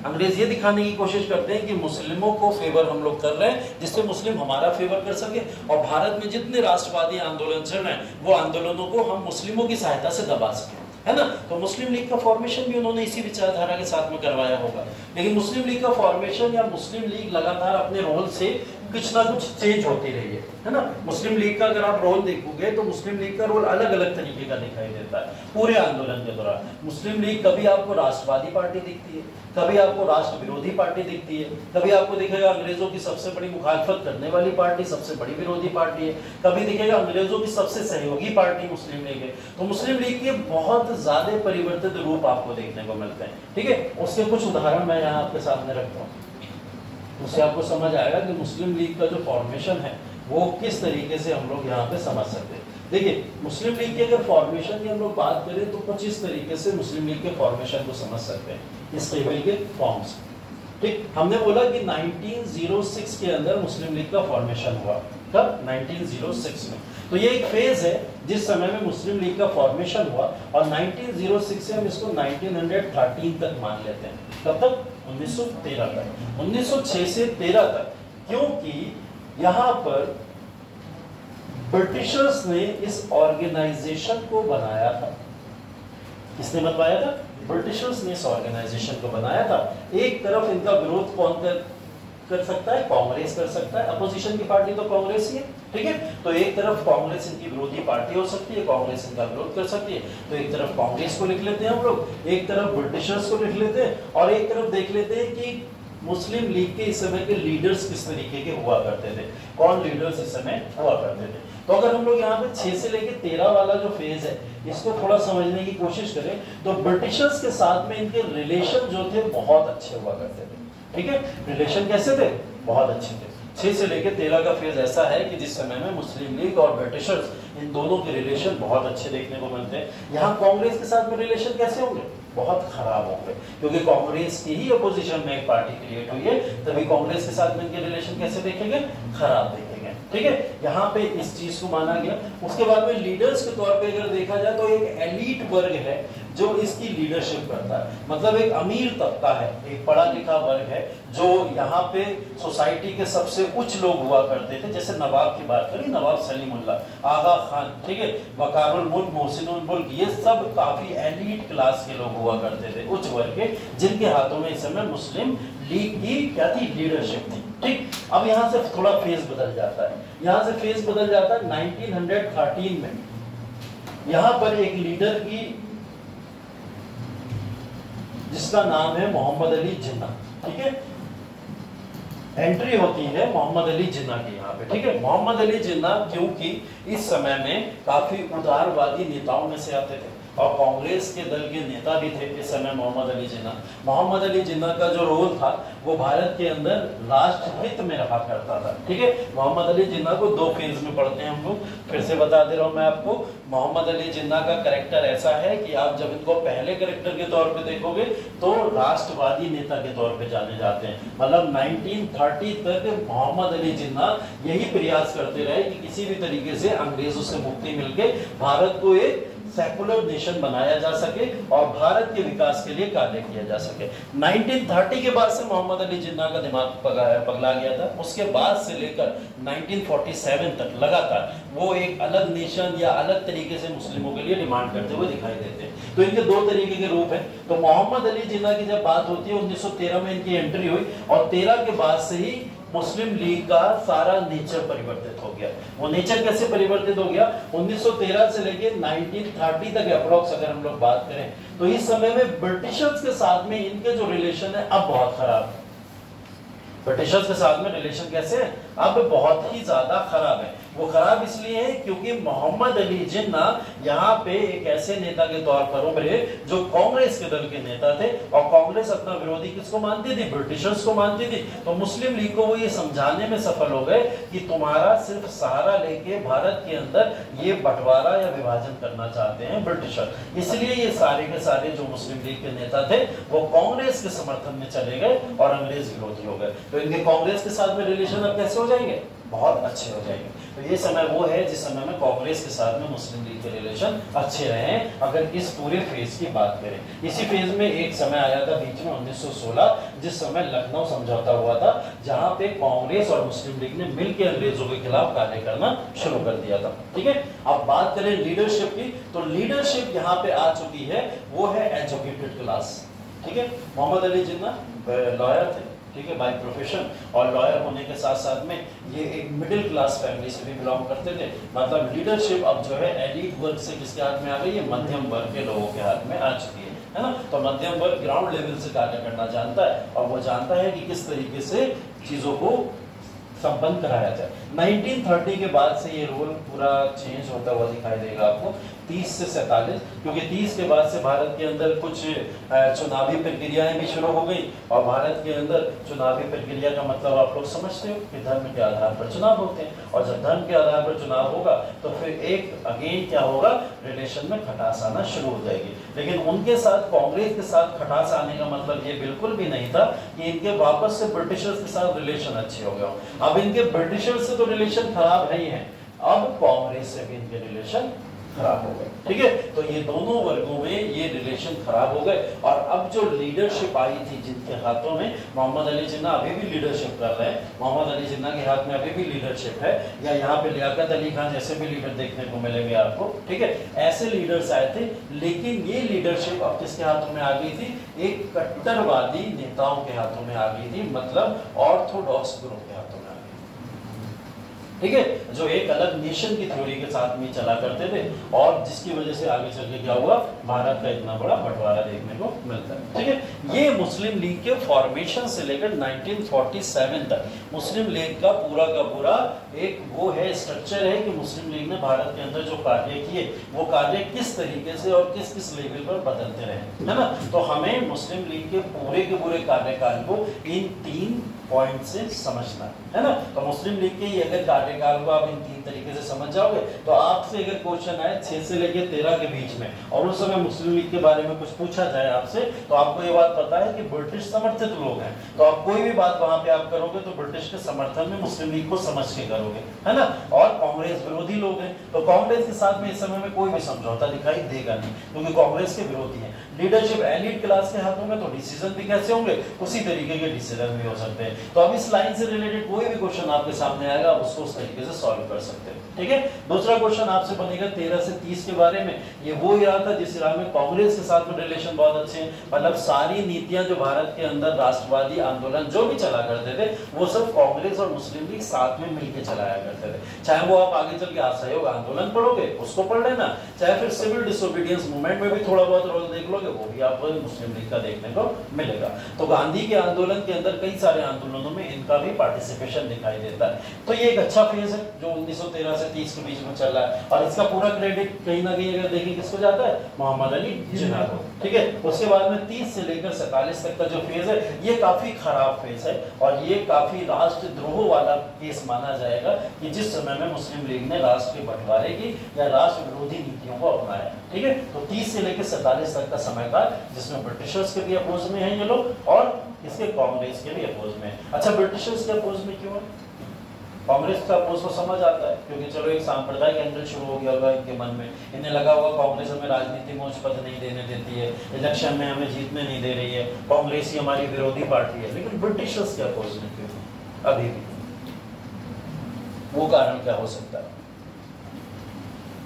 अंग्रेज ये दिखाने की कोशिश करते हैं कि मुस्लिमों को फेवर हम लोग कर रहे हैं, जिससे मुस्लिम हमारा फेवर कर सके, और भारत में जितने राष्ट्रवादी आंदोलन चल रहे हैं वो आंदोलनों को हम मुस्लिमों की सहायता से दबा सके, है ना। तो मुस्लिम लीग का फॉर्मेशन भी उन्होंने इसी विचारधारा के साथ में करवाया होगा। लेकिन मुस्लिम लीग का फॉर्मेशन या मुस्लिम लीग लगातार अपने रोल से कुछ ना कुछ चेंज होती रही है ना। मुस्लिम लीग का अगर आप रोल देखोगे तो मुस्लिम लीग का रोल अलग अलग तरीके का दिखाई देता है पूरे आंदोलन के दौरान। मुस्लिम लीग कभी आपको राष्ट्रवादी पार्टी दिखती है, कभी आपको राष्ट्र विरोधी पार्टी दिखती है, कभी आपको दिखेगा अंग्रेजों की सबसे बड़ी मुखालफत करने वाली पार्टी, सबसे बड़ी विरोधी पार्टी है, कभी दिखेगा अंग्रेजों की सबसे सहयोगी पार्टी मुस्लिम लीग है। तो मुस्लिम लीग के बहुत ज्यादा परिवर्तित रूप आपको देखने को मिलते हैं, ठीक है। उसके कुछ उदाहरण मैं यहाँ आपके सामने रखता हूँ, उससे आपको समझ आएगा कि मुस्लिम लीग का जो फॉर्मेशन है वो किस तरीके से हम लोग यहाँ पे समझ सकते हैं। देखिए मुस्लिम लीग की अगर फॉर्मेशन की हम लोग बात करें तो कुछ इस तरीके से मुस्लिम लीग के फॉर्मेशन को समझ सकते हैं इस टेबल के फॉर्म्स। ठीक, हमने बोला कि 1906 के अंदर मुस्लिम लीग का फॉर्मेशन हुआ। कब? 1906 में। तो ये एक फेज है जिस समय में मुस्लिम लीग का फॉर्मेशन हुआ, और 1906 से हम इसको 1913 तक मान लेते हैं। कब तक? 1913 तक। 1906 से 13 तक, क्योंकि यहाँ पर ब्रिटिशर्स ने इस ऑर्गेनाइजेशन को बनाया था। किसने बनवाया था? ब्रिटिशर्स ने इस ऑर्गेनाइजेशन को बनाया था। एक तरफ इनका विरोध कौन कर सकता है? कांग्रेस कर सकता है। अपोजिशन की पार्टी तो कांग्रेस ही है, ठीक है। तो एक तरफ कांग्रेस इनकी विरोधी पार्टी हो सकती है, कांग्रेस इनका विरोध कर सकती है। तो एक तरफ कांग्रेस को लिख लेते हैं हम लोग, एक तरफ ब्रिटिशर्स को लिख लेते हैं, और एक तरफ देख लेते हैं कि मुस्लिम लीग के इस समय के लीडर्स किस तरीके के हुआ करते थे, कौन लीडर्स इस समय हुआ करते थे। तो अगर हम लोग यहाँ पे 6 से लेके 13 वाला जो फेज है इसको थोड़ा समझने की कोशिश करें तो ब्रिटिशर्स के साथ में इनके रिलेशन जो थे बहुत अच्छे हुआ करते थे, ठीक है। रिलेशन कैसे थे? बहुत अच्छे थे। 6 से लेके 13 का फेज ऐसा है कि जिस समय में मुस्लिम लीग और ब्रिटिशर्स इन दोनों के रिलेशन बहुत अच्छे देखने को मिलते हैं। यहाँ कांग्रेस के साथ में रिलेशन कैसे होंगे? बहुत खराब होंगे, क्योंकि कांग्रेस की ही अपोजिशन में एक पार्टी क्रिएट हुई है, तभी कांग्रेस के साथ में इनके रिलेशन कैसे देखेंगे? खराब देखेंगे, ठीक है। यहाँ पे इस चीज को माना गया। उसके बाद में लीडर्स के तौर पे अगर देखा जाए तो एक एलीट वर्ग है जो इसकी लीडरशिप करता है, मतलब एक अमीर तबका है, एक पढ़ा लिखा वर्ग है जो यहाँ पे सोसाइटी के सबसे उच्च लोग हुआ करते थे। जैसे नवाब की बात करें, नवाब सलीमुल्लाह, आगा खान, ठीक है, वकारुल मुल्क, मोहसिनुल मुल्क, ये सब काफी एलीट क्लास के लोग हुआ करते थे, उच्च वर्ग के, जिनके हाथों में इस समय मुस्लिम लीग की क्या थी? लीडरशिप थी, ठीक। अब यहाँ से थोड़ा फेज बदल जाता है, यहाँ से फेज बदल जाता है 1913 में। यहाँ पर एक लीडर की जिसका नाम है मोहम्मद अली जिन्ना, ठीक है, एंट्री होती है मोहम्मद अली जिन्ना की यहाँ पे, ठीक है। मोहम्मद अली जिन्ना क्योंकि इस समय में काफी उदारवादी नेताओं में से आते थे और कांग्रेस के दल के नेता भी थे इस समय मोहम्मद अली जिन्ना। मोहम्मद अली जिन्ना का जो रोल था वो भारत के अंदर राष्ट्रहित में रहा करता था, ठीक है। मोहम्मद अली जिन्ना को 2 फेज में पढ़ते हैं हम लोग, फिर से बता दे रहा हूं मैं आपको। मोहम्मद अली जिन्ना का कैरेक्टर ऐसा है कि आप जब इनको पहले कैरेक्टर के तौर पे देखोगे तो राष्ट्रवादी नेता के तौर पे जाने जाते हैं। मतलब 1930 तक मोहम्मद अली जिन्ना यही प्रयास करते रहे कि किसी भी तरीके से अंग्रेजों से मुक्ति मिलके भारत को एक सेकुलर नेशन बनाया जा सके और भारत के विकास के लिए कार्य किया जा सके। 1930 के बाद से मोहम्मद अली जिन्ना का दिमाग पगला गया था। उसके बाद से लेकर 1947 तक लगातार वो एक अलग नेशन या अलग तरीके से मुस्लिमों के लिए डिमांड करते हुए दिखाई देते हैं। तो इनके 2 तरीके के रूप हैं। तो मोहम्मद अली जिन्ना की जब बात होती है 1913 में इनकी एंट्री हुई और 13 के बाद से ही मुस्लिम लीग का सारा नेचर परिवर्तित हो गया। वो नेचर कैसे परिवर्तित हो गया? 1913 से लेके 1930 तक अप्रोक्स अगर हम लोग बात करें तो इस समय में ब्रिटिशर्स के साथ में इनके जो रिलेशन है अब बहुत खराब है। ब्रिटिशर्स के साथ में रिलेशन कैसे है? अब बहुत ही ज्यादा खराब है। वो खराब इसलिए है क्योंकि मोहम्मद अली जिन्ना यहाँ पे एक ऐसे नेता के तौर पर उभरे जो कांग्रेस के दल के नेता थे और कांग्रेस अपना विरोधी किसको मानती थी? ब्रिटिशर्स को मानती थी। तो मुस्लिम लीग को वो ये समझाने में सफल हो गए कि तुम्हारा सिर्फ सहारा लेके भारत के अंदर ये बंटवारा या विभाजन करना चाहते हैं ब्रिटिशर। इसलिए ये सारे के सारे जो मुस्लिम लीग के नेता थे वो कांग्रेस के समर्थन में चले गए और अंग्रेज विरोधी हो गए। तो इनके कांग्रेस के साथ में रिलेशन अब कैसे हो जाएंगे? बहुत अच्छे हो जाएंगे। तो ये समय वो है जिस समय में कांग्रेस के साथ में मुस्लिम लीग के रिलेशन अच्छे रहे हैं अगर इस पूरे फेज की बात करें। इसी फेज में एक समय आया था बीच में 1916 जिस समय लखनऊ समझौता हुआ था जहां पे कांग्रेस और मुस्लिम लीग ने मिलकर अंग्रेजों के खिलाफ कार्य करना शुरू कर दिया था, ठीक है। अब बात करें लीडरशिप की तो लीडरशिप यहाँ पे आ चुकी है, वो है एजुकेटेड क्लास, ठीक है। मोहम्मद अली जिन्ना लॉयर थे, ठीक है, बाय प्रोफेशन, और लॉयर होने के साथ साथ में ये एक मिडिल क्लास फैमिली से भी बिलोंग करते थे। मतलब लीडरशिप अब जो है एलीट वर्ग से किसके हाथ में आ गई है, मध्यम वर्ग के लोगों के हाथ में आ चुकी है ना। तो मध्यम वर्ग ग्राउंड लेवल से कार्य करना जानता है और वो जानता है कि किस तरीके से चीजों को संपन्न कराया जाए। 1930 के बाद से ये रोल पूरा चेंज होता हुआ दिखाई देगा आपको 30 से 47, क्योंकि 30 के बाद से भारत के अंदर कुछ चुनावी प्रक्रियाएं भी शुरू हो गई। और भारत के अंदर चुनावी प्रक्रिया का मतलब आप लोग समझते हो कि धर्म के आधार पर चुनाव होते हैं, और जब धर्म के आधार पर चुनाव होगा तो फिर एक अगेन क्या होगा, रिलेशन में खटास आना शुरू हो जाएगी। लेकिन उनके साथ, कांग्रेस के साथ खटास आने का मतलब ये बिल्कुल भी नहीं था कि इनके वापस से ब्रिटिशर्स के साथ रिलेशन अच्छे हो गए। अब इनके ब्रिटिशर्स से तो रिलेशन खराब है ही है, अब कांग्रेस से भी इनके रिलेशन खराब हो गए। ठीक है, तो ये दोनों वर्गों में ये रिलेशन खराब हो गए। और अब जो लीडरशिप आई थी जिनके हाथों में, मोहम्मद अली जिन्ना अभी भी लीडरशिप कर रहे हैं, मोहम्मद अली जिन्ना के हाथ में अभी भी लीडरशिप है, या यहाँ पे लियाकत अली खान जैसे भी लीडर देखने को मिलेंगे आपको। ठीक है, ऐसे लीडर्स आए थे, लेकिन ये लीडरशिप अब किसके हाथों में आ गई थी, एक कट्टरवादी नेताओं के हाथों में आ गई थी, मतलब ऑर्थोडॉक्स ग्रुप के हाथों में। ठीक है, जो एक अलग नेशन की थ्योरी के साथ में चला करते थे, और जिसकी वजह से आगे चल के क्या हुआ, भारत का इतना बड़ा बंटवारा देखने को मिलता है। ठीक है, ये मुस्लिम लीग के फॉर्मेशन से लेकर 1947 तक मुस्लिम लीग का पूरा एक वो है, स्ट्रक्चर है कि मुस्लिम लीग ने भारत के अंदर जो कार्य किए वो कार्य किस तरीके से और किस किस लेवल पर बदलते रहे, है ना। तो हमें मुस्लिम लीग के पूरे कार्यकाल को इन 3 पॉइंट से समझना है ना। तो मुस्लिम लीग के अगर कार्यकाल को आप इन 3 तरीके से समझ जाओगे, तो आपसे अगर क्वेश्चन आए 6 से लेकर 13 के बीच में, और उस समय मुस्लिम लीग के बारे में कुछ पूछा जाए आपसे, तो आपको ये बात पता है कि ब्रिटिश समर्थित लोग हैं, तो आप कोई भी बात वहां पे आप करोगे तो ब्रिटिश के समर्थन में मुस्लिम लीग को समझ के करोगे, है ना। और कांग्रेस विरोधी लोग हैं, तो कांग्रेस के साथ में इस समय में कोई भी समझौता दिखाई देगा नहीं, क्योंकि कांग्रेस के विरोधी है। लीडरशिप एलीट क्लास के हाथों में, तो डिसीजन भी कैसे होंगे, उसी तरीके के डिसीजन भी हो सकते हैं। तो अब इस लाइन से रिलेटेड कोई भी क्वेश्चन आपके सामने आएगा, उसको उस तरीके से सॉल्व कर सकते हैं। ठीक है, दूसरा क्वेश्चन आपसे बनेगा 13 से 30 के बारे में। ये वो इरा था जिस इरा में कांग्रेस के साथ में रिलेशन बहुत अच्छे हैं, मतलब सारी नीतियां जो भारत के अंदर राष्ट्रवादी आंदोलन जो भी चला करते थे, वो सब कांग्रेस और मुस्लिम लीग साथ में मिलकर चलाया करते थे। चाहे वो आप आगे चल के असहयोग आंदोलन पढ़ोगे, उसको पढ़ लेना, चाहे फिर सिविल डिसोबीडियंस मूवमेंट में भी थोड़ा बहुत रोल देख लोगे, वो भी आपको मुस्लिम लीग का देखने को मिलेगा। तो गांधी के आंदोलन के अंदर कई सारे आंदोलनों में इनका भी पार्टिसिपेशन दिखाई देता है। तो ये एक अच्छा फेज है जो 1913 से 30 के बीच में चल रहा है, और इसका पूरा क्रेडिट कहीं ना कहीं अगर देखें किसको जाता है, मोहम्मद अली जिन्ना को। ठीक है, उसके बाद में 30 से लेकर 47 तक का जो फेज है, ये काफी खराब फेज है, और ये काफी राष्ट्रद्रोह वाला केस माना जाएगा कि जिस समय में मुस्लिम लीग ने राष्ट्र के बंटवारे की या राष्ट्र विरोधी नीतियों को अपनाया। ठीक है, तो 30 से लेकर 47 तक का समयकाल जिसमें ब्रिटिशर्स के भी अपोज में हैं ये लोग, और इसके कांग्रेस के भी अपोज में। अच्छा, ब्रिटिशर्स के अपोज में क्यों है? कांग्रेस का अपोज को समझ आता है, क्योंकि चलो एक सांप्रदायिक एंगल शुरू हो गया होगा इनके मन में, इन्हें लगा होगा कांग्रेस हमें राजनीति में उच्च पद नहीं देने देती है, इलेक्शन में हमें जीतने नहीं दे रही है, कांग्रेस ही हमारी विरोधी पार्टी है। लेकिन ब्रिटिशर्स के अपोज में क्यों अभी भी, वो कारण क्या हो सकता है?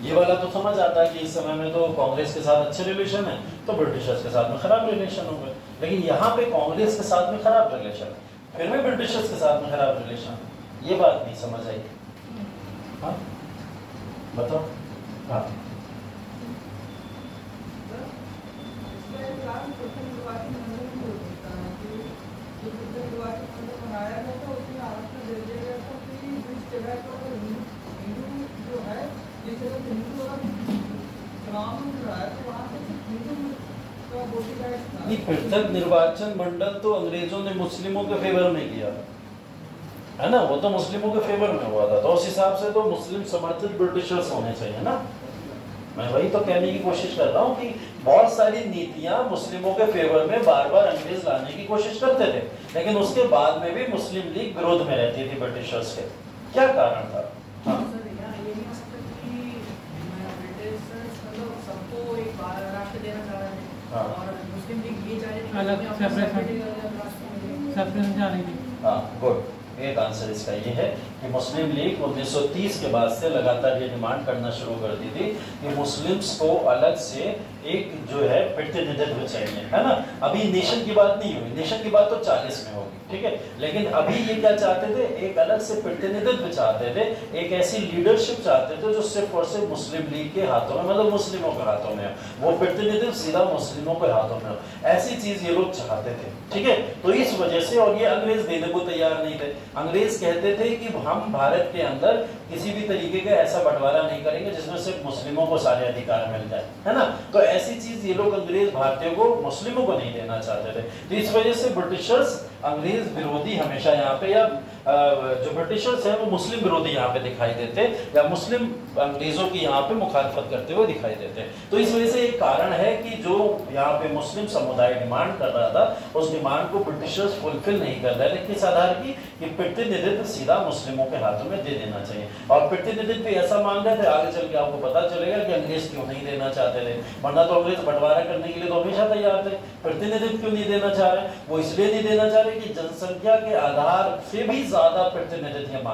ये वाला तो समझ आता है कि इस समय में तो कांग्रेस के साथ अच्छे रिलेशन है, तो ब्रिटिशर्स के साथ में खराब रिलेशन हो गए। लेकिन यहाँ पे कांग्रेस के साथ में खराब रिलेशन, फिर भी ब्रिटिशर्स के साथ में खराब रिलेशन, ये बात नहीं समझ आई। हाँ बताओ। हाँ पृथक निर्वाचन मंडल तो अंग्रेजों ने मुस्लिमों के फेवर में किया है ना, वो तो मुस्लिमों के फेवर में हुआ था, तो उस हिसाब से तो मुस्लिम समर्थित ब्रिटिशर्स होने चाहिए ना। मैं वही तो कहने की कोशिश कर रहा हूँ कि बहुत सारी नीतियां मुस्लिमों के फेवर में बार बार अंग्रेज लाने की कोशिश करते थे, लेकिन उसके बाद में भी मुस्लिम लीग विरोध में रहती थी ब्रिटिशर्स के। क्या कारण था? हाँ? हाँ गुड, एक आंसर इसका ये है कि मुस्लिम लीग 1930 के बाद से लगातार ये डिमांड करना शुरू कर दी थी कि मुस्लिम्स को अलग से एक जो है प्रतिनिधित्व चाहिए, है ना। अभी नेशन की बात नहीं हुई, नेशन की बात तो 40 में होगी, ठीक है। लेकिन अभी ये क्या चाहते थे, एक अलग से प्रतिनिधित्व चाहते थे, एक ऐसी लीडरशिप चाहते थे जो सिर्फ और सिर्फ मुस्लिम लीग के हाथों में, मतलब मुस्लिमों के हाथों में हो, वो प्रतिनिधित्व सीधा मुस्लिमों के हाथों में हो, ऐसी चीज ये लोग चाहते थे, ठीक है। तो इस वजह से, और ये अंग्रेज देने को तैयार नहीं थे। अंग्रेज कहते थे कि हम भारत के अंदर किसी भी तरीके का ऐसा बंटवारा नहीं करेंगे जिसमें सिर्फ मुस्लिमों को सारे अधिकार मिल जाए, है ना। तो ऐसी चीज ये लोग अंग्रेज भारतीयों को, मुस्लिमों को नहीं देना चाहते थे। तो इस वजह से ब्रिटिशर्स अंग्रेज विरोधी हमेशा यहाँ पे, या जो ब्रिटिशर्स हैं वो मुस्लिम विरोधी यहाँ पे दिखाई देते, या मुस्लिम अंग्रेजों की यहाँ पे मुखालफत करते हुए दिखाई देते। तो इस वजह से एक कारण है कि जो यहाँ पे मुस्लिम समुदाय डिमांड कर रहा था, उस डिमांड को ब्रिटिशर्स फुलफिल नहीं कर रहे थे। किस आधार की, कि प्रतिनिधित्व सीधा मुस्लिमों के हाथों में दे देना चाहिए। और प्रतिनिधित्व ऐसा मान रहे थे, आगे चल के आपको पता चलेगा कि अंग्रेज क्यों नहीं देना चाहते थे, वरना तो अंग्रेज बंटवारा करने के लिए तो हमेशा तैयार थे। प्रतिनिधित्व क्यों नहीं देना चाह रहे, वो इसलिए नहीं देना चाह रहे कि जनसंख्या के आधार से भी ज्यादा प्रतिनिधित्व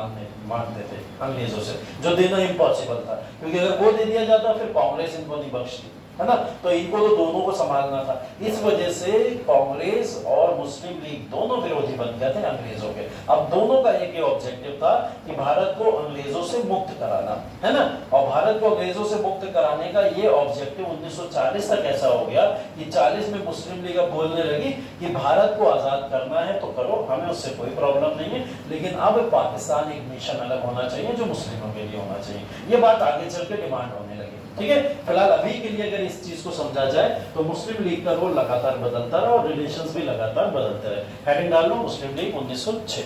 मांगते थे अंग्रेजों से, जो देना इम्पॉसिबल था, क्योंकि अगर वो दे दिया जाता फिर कांग्रेस इनको नहीं बख्शती, है ना। तो इनको तो दोनों को संभालना था। इस वजह से कांग्रेस और मुस्लिम लीग दोनों विरोधी बन गए थे अंग्रेजों के। अब दोनों का एक ही ऑब्जेक्टिव था कि भारत को अंग्रेजों से मुक्त कराना, है ना। और भारत को अंग्रेजों से मुक्त कराने का ये ऑब्जेक्टिव 1940 तक ऐसा हो गया कि 40 में मुस्लिम लीग अब बोलने लगी कि भारत को आजाद करना है तो करो, हमें उससे कोई प्रॉब्लम नहीं है, लेकिन अब पाकिस्तान एक नेशन अलग होना चाहिए जो मुस्लिमों के लिए होना चाहिए। ये बात आगे चल के डिमांड होने लगी, ठीक है। फिलहाल अभी के लिए अगर इस चीज को समझा जाए तो मुस्लिम लीग का रोल लगातार बदलता रहा और रिलेशंस भी लगातार बदलते रहे। हेडिंग डाल लो, मुस्लिम लीग 1906,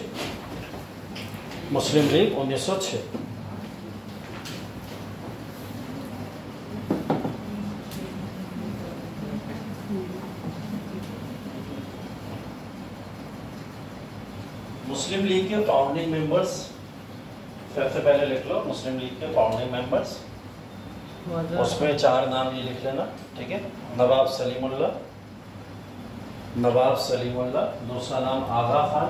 मुस्लिम लीग 1906। मुस्लिम लीग के फाउंडिंग मेंबर्स, सबसे पहले लिख लो मुस्लिम लीग के फाउंडिंग मेंबर्स, उसमें 4 नाम ये लिख लेना, ठीक है। नवाब सलीमुल्ला, नवाब सलीमुल्ला, दूसरा नाम आगा खान,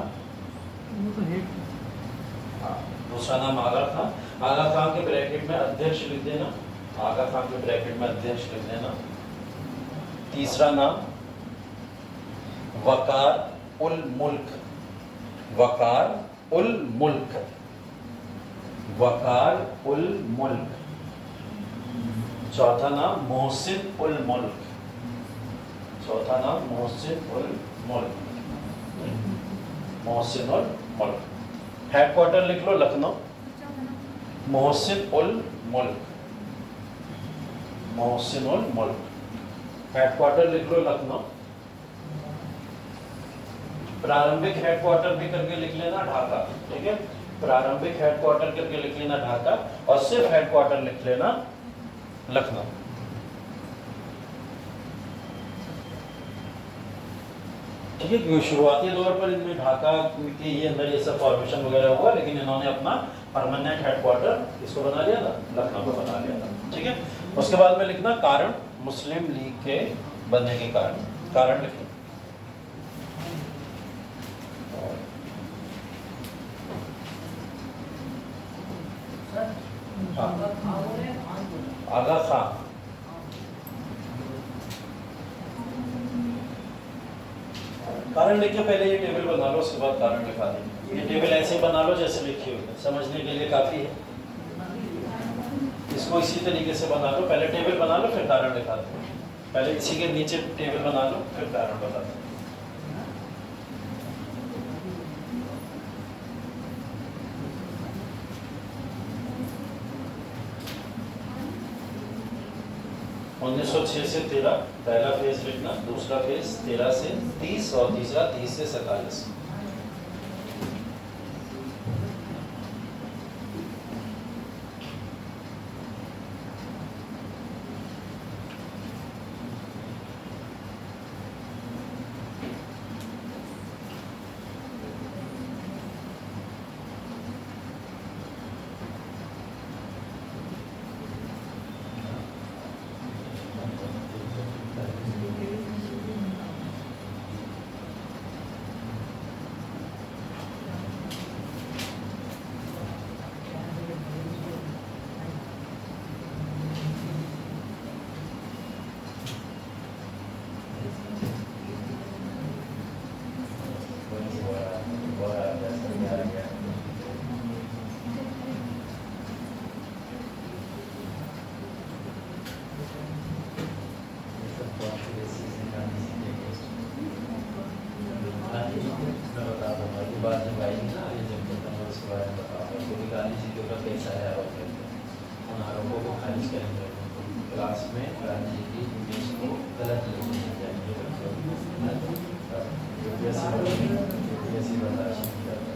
दूसरा नाम आगा खान, आगा खान के ब्रैकेट में अध्यक्ष लिख देना, आगा खान के ब्रैकेट में अध्यक्ष लिख देना। तीसरा नाम वकार उल मुल्क, वकार उल मुल्क, वकार उल मुल्क। चौथा नाम मोहसिन उल मुल्क, चौथा नाम मोहसिन उल मुल्क, मोहसिन उल मुल्क। हेडक्वार्टर लिख लो लखनऊ, मोहसिन उल मुल्क, मोहसिन उल मुल्क। हेडक्वार्टर लिख लो लखनऊ। प्रारंभिक हेडक्वार्टर भी करके लिख लेना ढाका, ठीक है। प्रारंभिक हेडक्वार्टर करके लिख लेना ढाका, और सिर्फ हेडक्वार्टर लिख लेना लखनऊ। ठीक है, क्योंकि शुरुआती दौर पर इनमें ढाका के ये अंदर ये सब फॉर्मेशन वगैरह हुआ, लेकिन इन्होंने अपना परमानेंट हेडक्वार्टर इसको बना लिया था, लखनऊ को बना लिया था, ठीक है। उसके बाद में लिखना कारण, मुस्लिम लीग के बनने के कारण, कारण लिखना। आगा खान, कारण लिख के पहले ये टेबल बना लो, उसके बाद कारण लिखा दें। ये टेबल ऐसे ही बना लो जैसे लिखी हुई है, समझने के लिए काफी है। इसको इसी तरीके से बना लो, पहले टेबल बना लो फिर कारण लिखा दो, पहले इसी के नीचे टेबल बना लो फिर कारण बता दो। उन्नीस सौ 6 से 13 पहला फेज लिखना, दूसरा फेज 13 से 30 और तीसरा 30 से 47। पास में गांधी की इमेज को गलत लेके जाएंगे, ऐसी बर्दाश्त नहीं करता।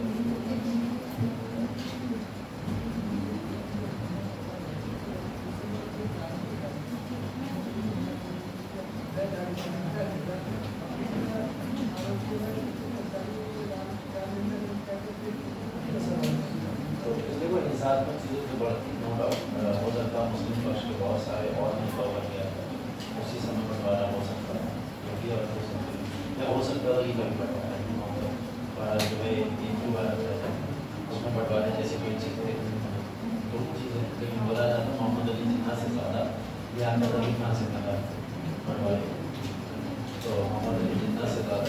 देखो हिंसात्मक चीज़ें तो बढ़ती नो डाउट हो सकता है, मुस्लिम पक्ष के बहुत सारे और मुद्दा बन गया था, उसी समय बंटवारा हो सकता है, क्योंकि और हो सकता था कि कभी बंटवारा नहीं होता, जो है हिंदू भारत रहता है उसमें बंटवारे जैसी कोई चीज़ थी तो चीज़ें, लेकिन बोला जाता है मोहम्मद अली जिन्ना से ज़्यादा लियाकत अली खान से ज़्यादा बंटवारे, तो मोहम्मद अली जिन्ना से ज़्यादा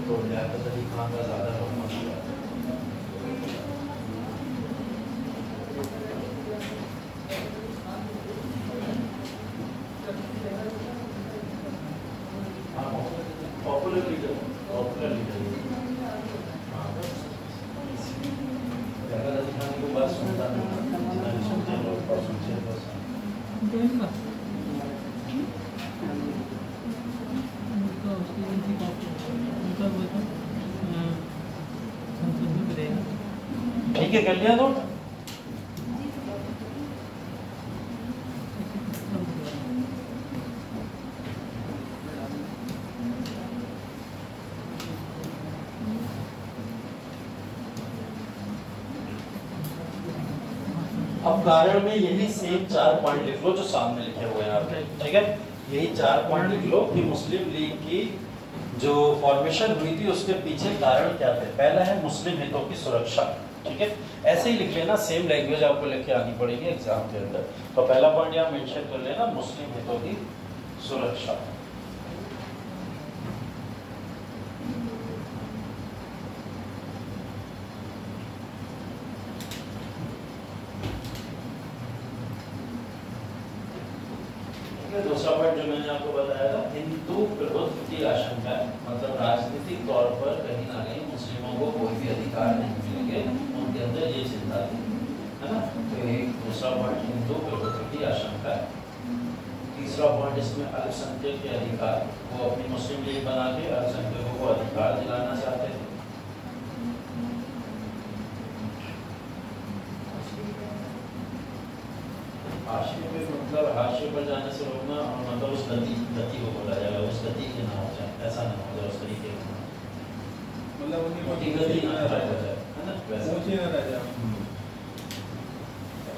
तो लियाकत अली खान का ज़्यादा हुक्म हुआ। पॉपुलर लीडर हाँ, लियाकत अली खान की बात सुनता नहीं, जितना भी सुनते हैं लोग और सुनते हैं बस। ठीक है, कर लिया नोट। अब कारण में यही सेम 4 पॉइंट लिख लो जो सामने लिखे हुए हैं आपके, ठीक है, यही 4 पॉइंट लिख लो कि मुस्लिम लीग की जो फॉर्मेशन हुई थी उसके पीछे कारण क्या थे। पहला है मुस्लिम हितों की सुरक्षा, ठीक है, ऐसे ही लिख लेना, सेम लैंग्वेज आपको लेके आनी पड़ेगी एग्जाम के अंदर। तो पहला पॉइंट यहाँ मेंशन कर लेना, मुस्लिम हितों की सुरक्षा। दूसरा पॉइंट जो मैंने आपको बताया था, हिंदू प्रभुत्व की आशंका, मतलब राजनीतिक तौर पर कहीं ना कहीं मुस्लिमों को कोई भी अधिकार नहीं मिलेंगे, उनके अंदर ये चिंता थी, है ना। तो एक दूसरा पॉइंट हिंदू प्रभुत्व की आशंका है। तीसरा पॉइंट इसमें अल्पसंख्यक के अधिकार, वो अपनी मुस्लिम लीग बना के अल्पसंख्यकों को अधिकार दिलाना चाहते थे। हाशिए पे मतलब हाशिए पर जाने से रोकना, और मतलब उस गति को बोला जाएगा, उस गति के ना हो जाए, ऐसा ना हो जाए, उस तरीके का मतलब उनकी गति ना रह जाए, है ना, वैसे ना रह जाए।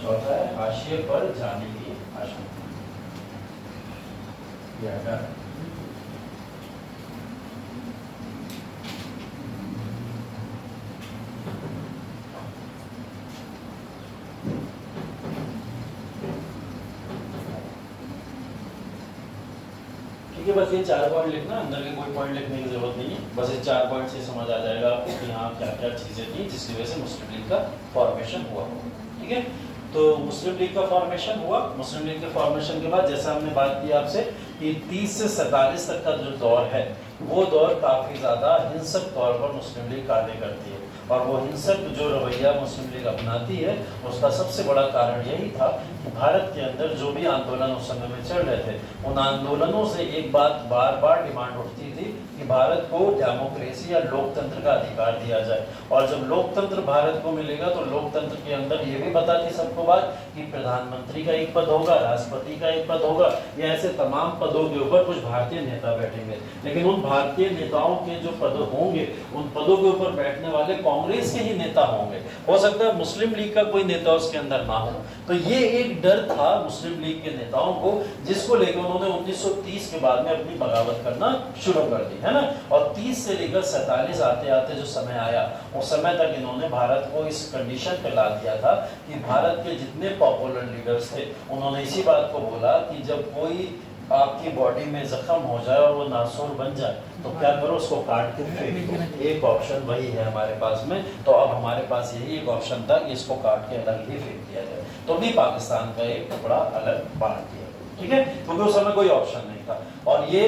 चौथा है हाशिए पर जाने की आशंका। बस ये 4 पॉइंट लिखना, अंदर के कोई पॉइंट लिखने की जरूरत नहीं है, बस ये 4 पॉइंट से समझ आ जाएगा आपको कि हाँ क्या क्या चीजें थी जिसकी वजह से मुस्लिम लीग का फॉर्मेशन हुआ, ठीक है। तो मुस्लिम लीग का फॉर्मेशन हुआ, मुस्लिम लीग के फॉर्मेशन के बाद जैसा हमने बात की आपसे कि 30 से 47 तक का जो दौर है वो दौर काफी ज्यादा हिंसक तौर पर मुस्लिम लीग कार्य करती है, और वो हिंसक जो रवैया मुस्लिम लीग अपनाती है उसका सबसे बड़ा कारण यही था कि भारत के अंदर जो भी आंदोलन उस समय में चल रहे थे, उन आंदोलनों से एक बात बार बार डिमांड उठती थी कि भारत को डेमोक्रेसी या लोकतंत्र का अधिकार दिया जाए, और जब लोकतंत्र भारत को मिलेगा तो लोकतंत्र के अंदर ये भी पता थी सबको बात कि प्रधानमंत्री का एक पद होगा, राष्ट्रपति का एक पद होगा, या ऐसे तमाम पदों के ऊपर कुछ भारतीय नेता बैठेंगे, लेकिन उन भारतीय नेताओं के जो पद होंगे उन पदों के ऊपर बैठने वाले कांग्रेस के ही नेता होंगे, हो सकता है मुस्लिम लीग का कोई नेता उसके अंदर ना हो। तो ये एक डर था मुस्लिम लीग के नेताओं को, जिसको लेकर उन्होंने 1930 के बाद में अपनी बगावत करना शुरू कर दी, है ना। और 30 से लेकर 47 आते आते जो समय आया उस समय तक इन्होंने भारत को इस कंडीशन पे ला दिया था कि भारत के जितने पॉपुलर लीडर्स थे उन्होंने इसी बात को बोला कि जब कोई आपकी बॉडी में जख्म हो जाए और वो नासूर बन जाए तो क्या करो, उसको काट के फेंक दो। एक ऑप्शन वही है हमारे पास में, तो अब हमारे पास यही एक ऑप्शन था कि इसको काट के अलग ही फेंक दिया जाए, तो भी पाकिस्तान का एक टुकड़ा अलग बांट दिया, ठीक है, क्योंकि उस समय कोई ऑप्शन नहीं था। और ये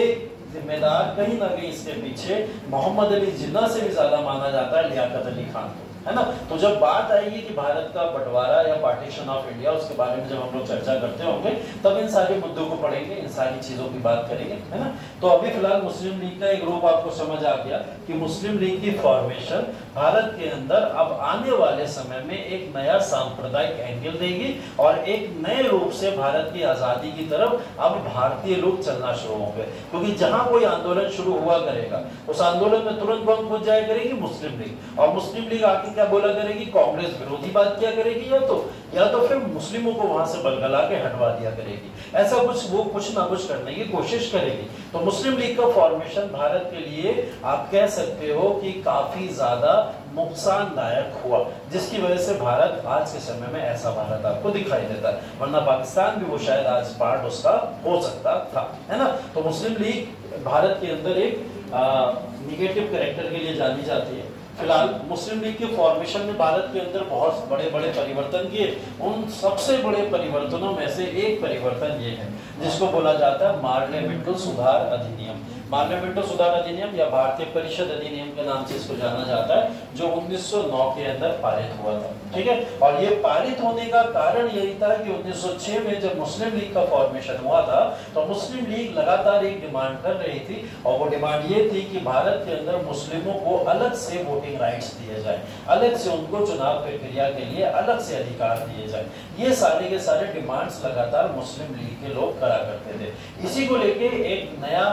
जिम्मेदार कहीं ना कहीं इसके पीछे मोहम्मद अली जिन्ना से भी ज्यादा माना जाता है लियाकत अली खान को, है ना। तो जब बात आएगी कि भारत का बंटवारा या पार्टीशन ऑफ इंडिया, उसके बारे में जब हम लोग चर्चा करते होंगे तब इन सारे मुद्दों को पढ़ेंगे, इन सारी चीजों की बात करेंगे, है ना। तो अभी फिलहाल मुस्लिम लीग का एक ग्रुप आपको समझ आ गया कि मुस्लिम लीग की फॉर्मेशन भारत के अंदर अब आने वाले समय में एक नया सांप्रदायिक एंगल देगी और एक नए रूप से भारत की आजादी की तरफ अब भारतीय लोग चलना शुरू होंगे। क्योंकि जहां कोई आंदोलन शुरू हुआ करेगा उस आंदोलन में तुरंत कौन पहुंच जाया करेगी? मुस्लिम लीग। और मुस्लिम लीग आके क्या बोला करेगी? कांग्रेस विरोधी बात क्या करेगी, या तो फिर मुस्लिमों को वहां से बलगला के हटवा दिया करेगी। ऐसा कुछ ना कुछ करने की कोशिश करेगी। तो मुस्लिम लीग का फॉर्मेशन भारत के लिए आप कह सकते हो कि काफी ज्यादा नुकसानदायक हुआ, जिसकी वजह से भारत आज के समय में ऐसा भारत आपको दिखाई देता है, वरना पाकिस्तान भी वो शायद आज पार्ट उसका हो सकता था, है ना। तो मुस्लिम लीग भारत के अंदर एक निगेटिव कैरेक्टर के लिए जानी जाती है। फिलहाल मुस्लिम लीग के फॉर्मेशन में भारत के अंदर बहुत बड़े बड़े परिवर्तन किए। उन सबसे बड़े परिवर्तनों में से एक परिवर्तन ये है जिसको बोला जाता है पार्लियामेंटल सुधार अधिनियम। पार्लियामेंटल सुधार अधिनियम या भारतीय परिषद अधिनियम के नाम से इसको जाना जाता है, जो 1909 के अंदर पारित हुआ था, ठीक है। और ये पारित होने का कारण यही था कि 1906 में जब मुस्लिम लीग का फॉर्मेशन हुआ था तो मुस्लिम लीग लगातार एक डिमांड कर रही थी, और वो डिमांड ये थी कि भारत के अंदर मुस्लिमों को अलग से वोटिंग राइट्स दिए जाए, अलग से उनको चुनाव प्रक्रिया के लिए अलग से अधिकार दिए जाए। ये सारे के सारे डिमांड्स लगातार मुस्लिम लीग के लोग करा करते थे। इसी को लेके एक नया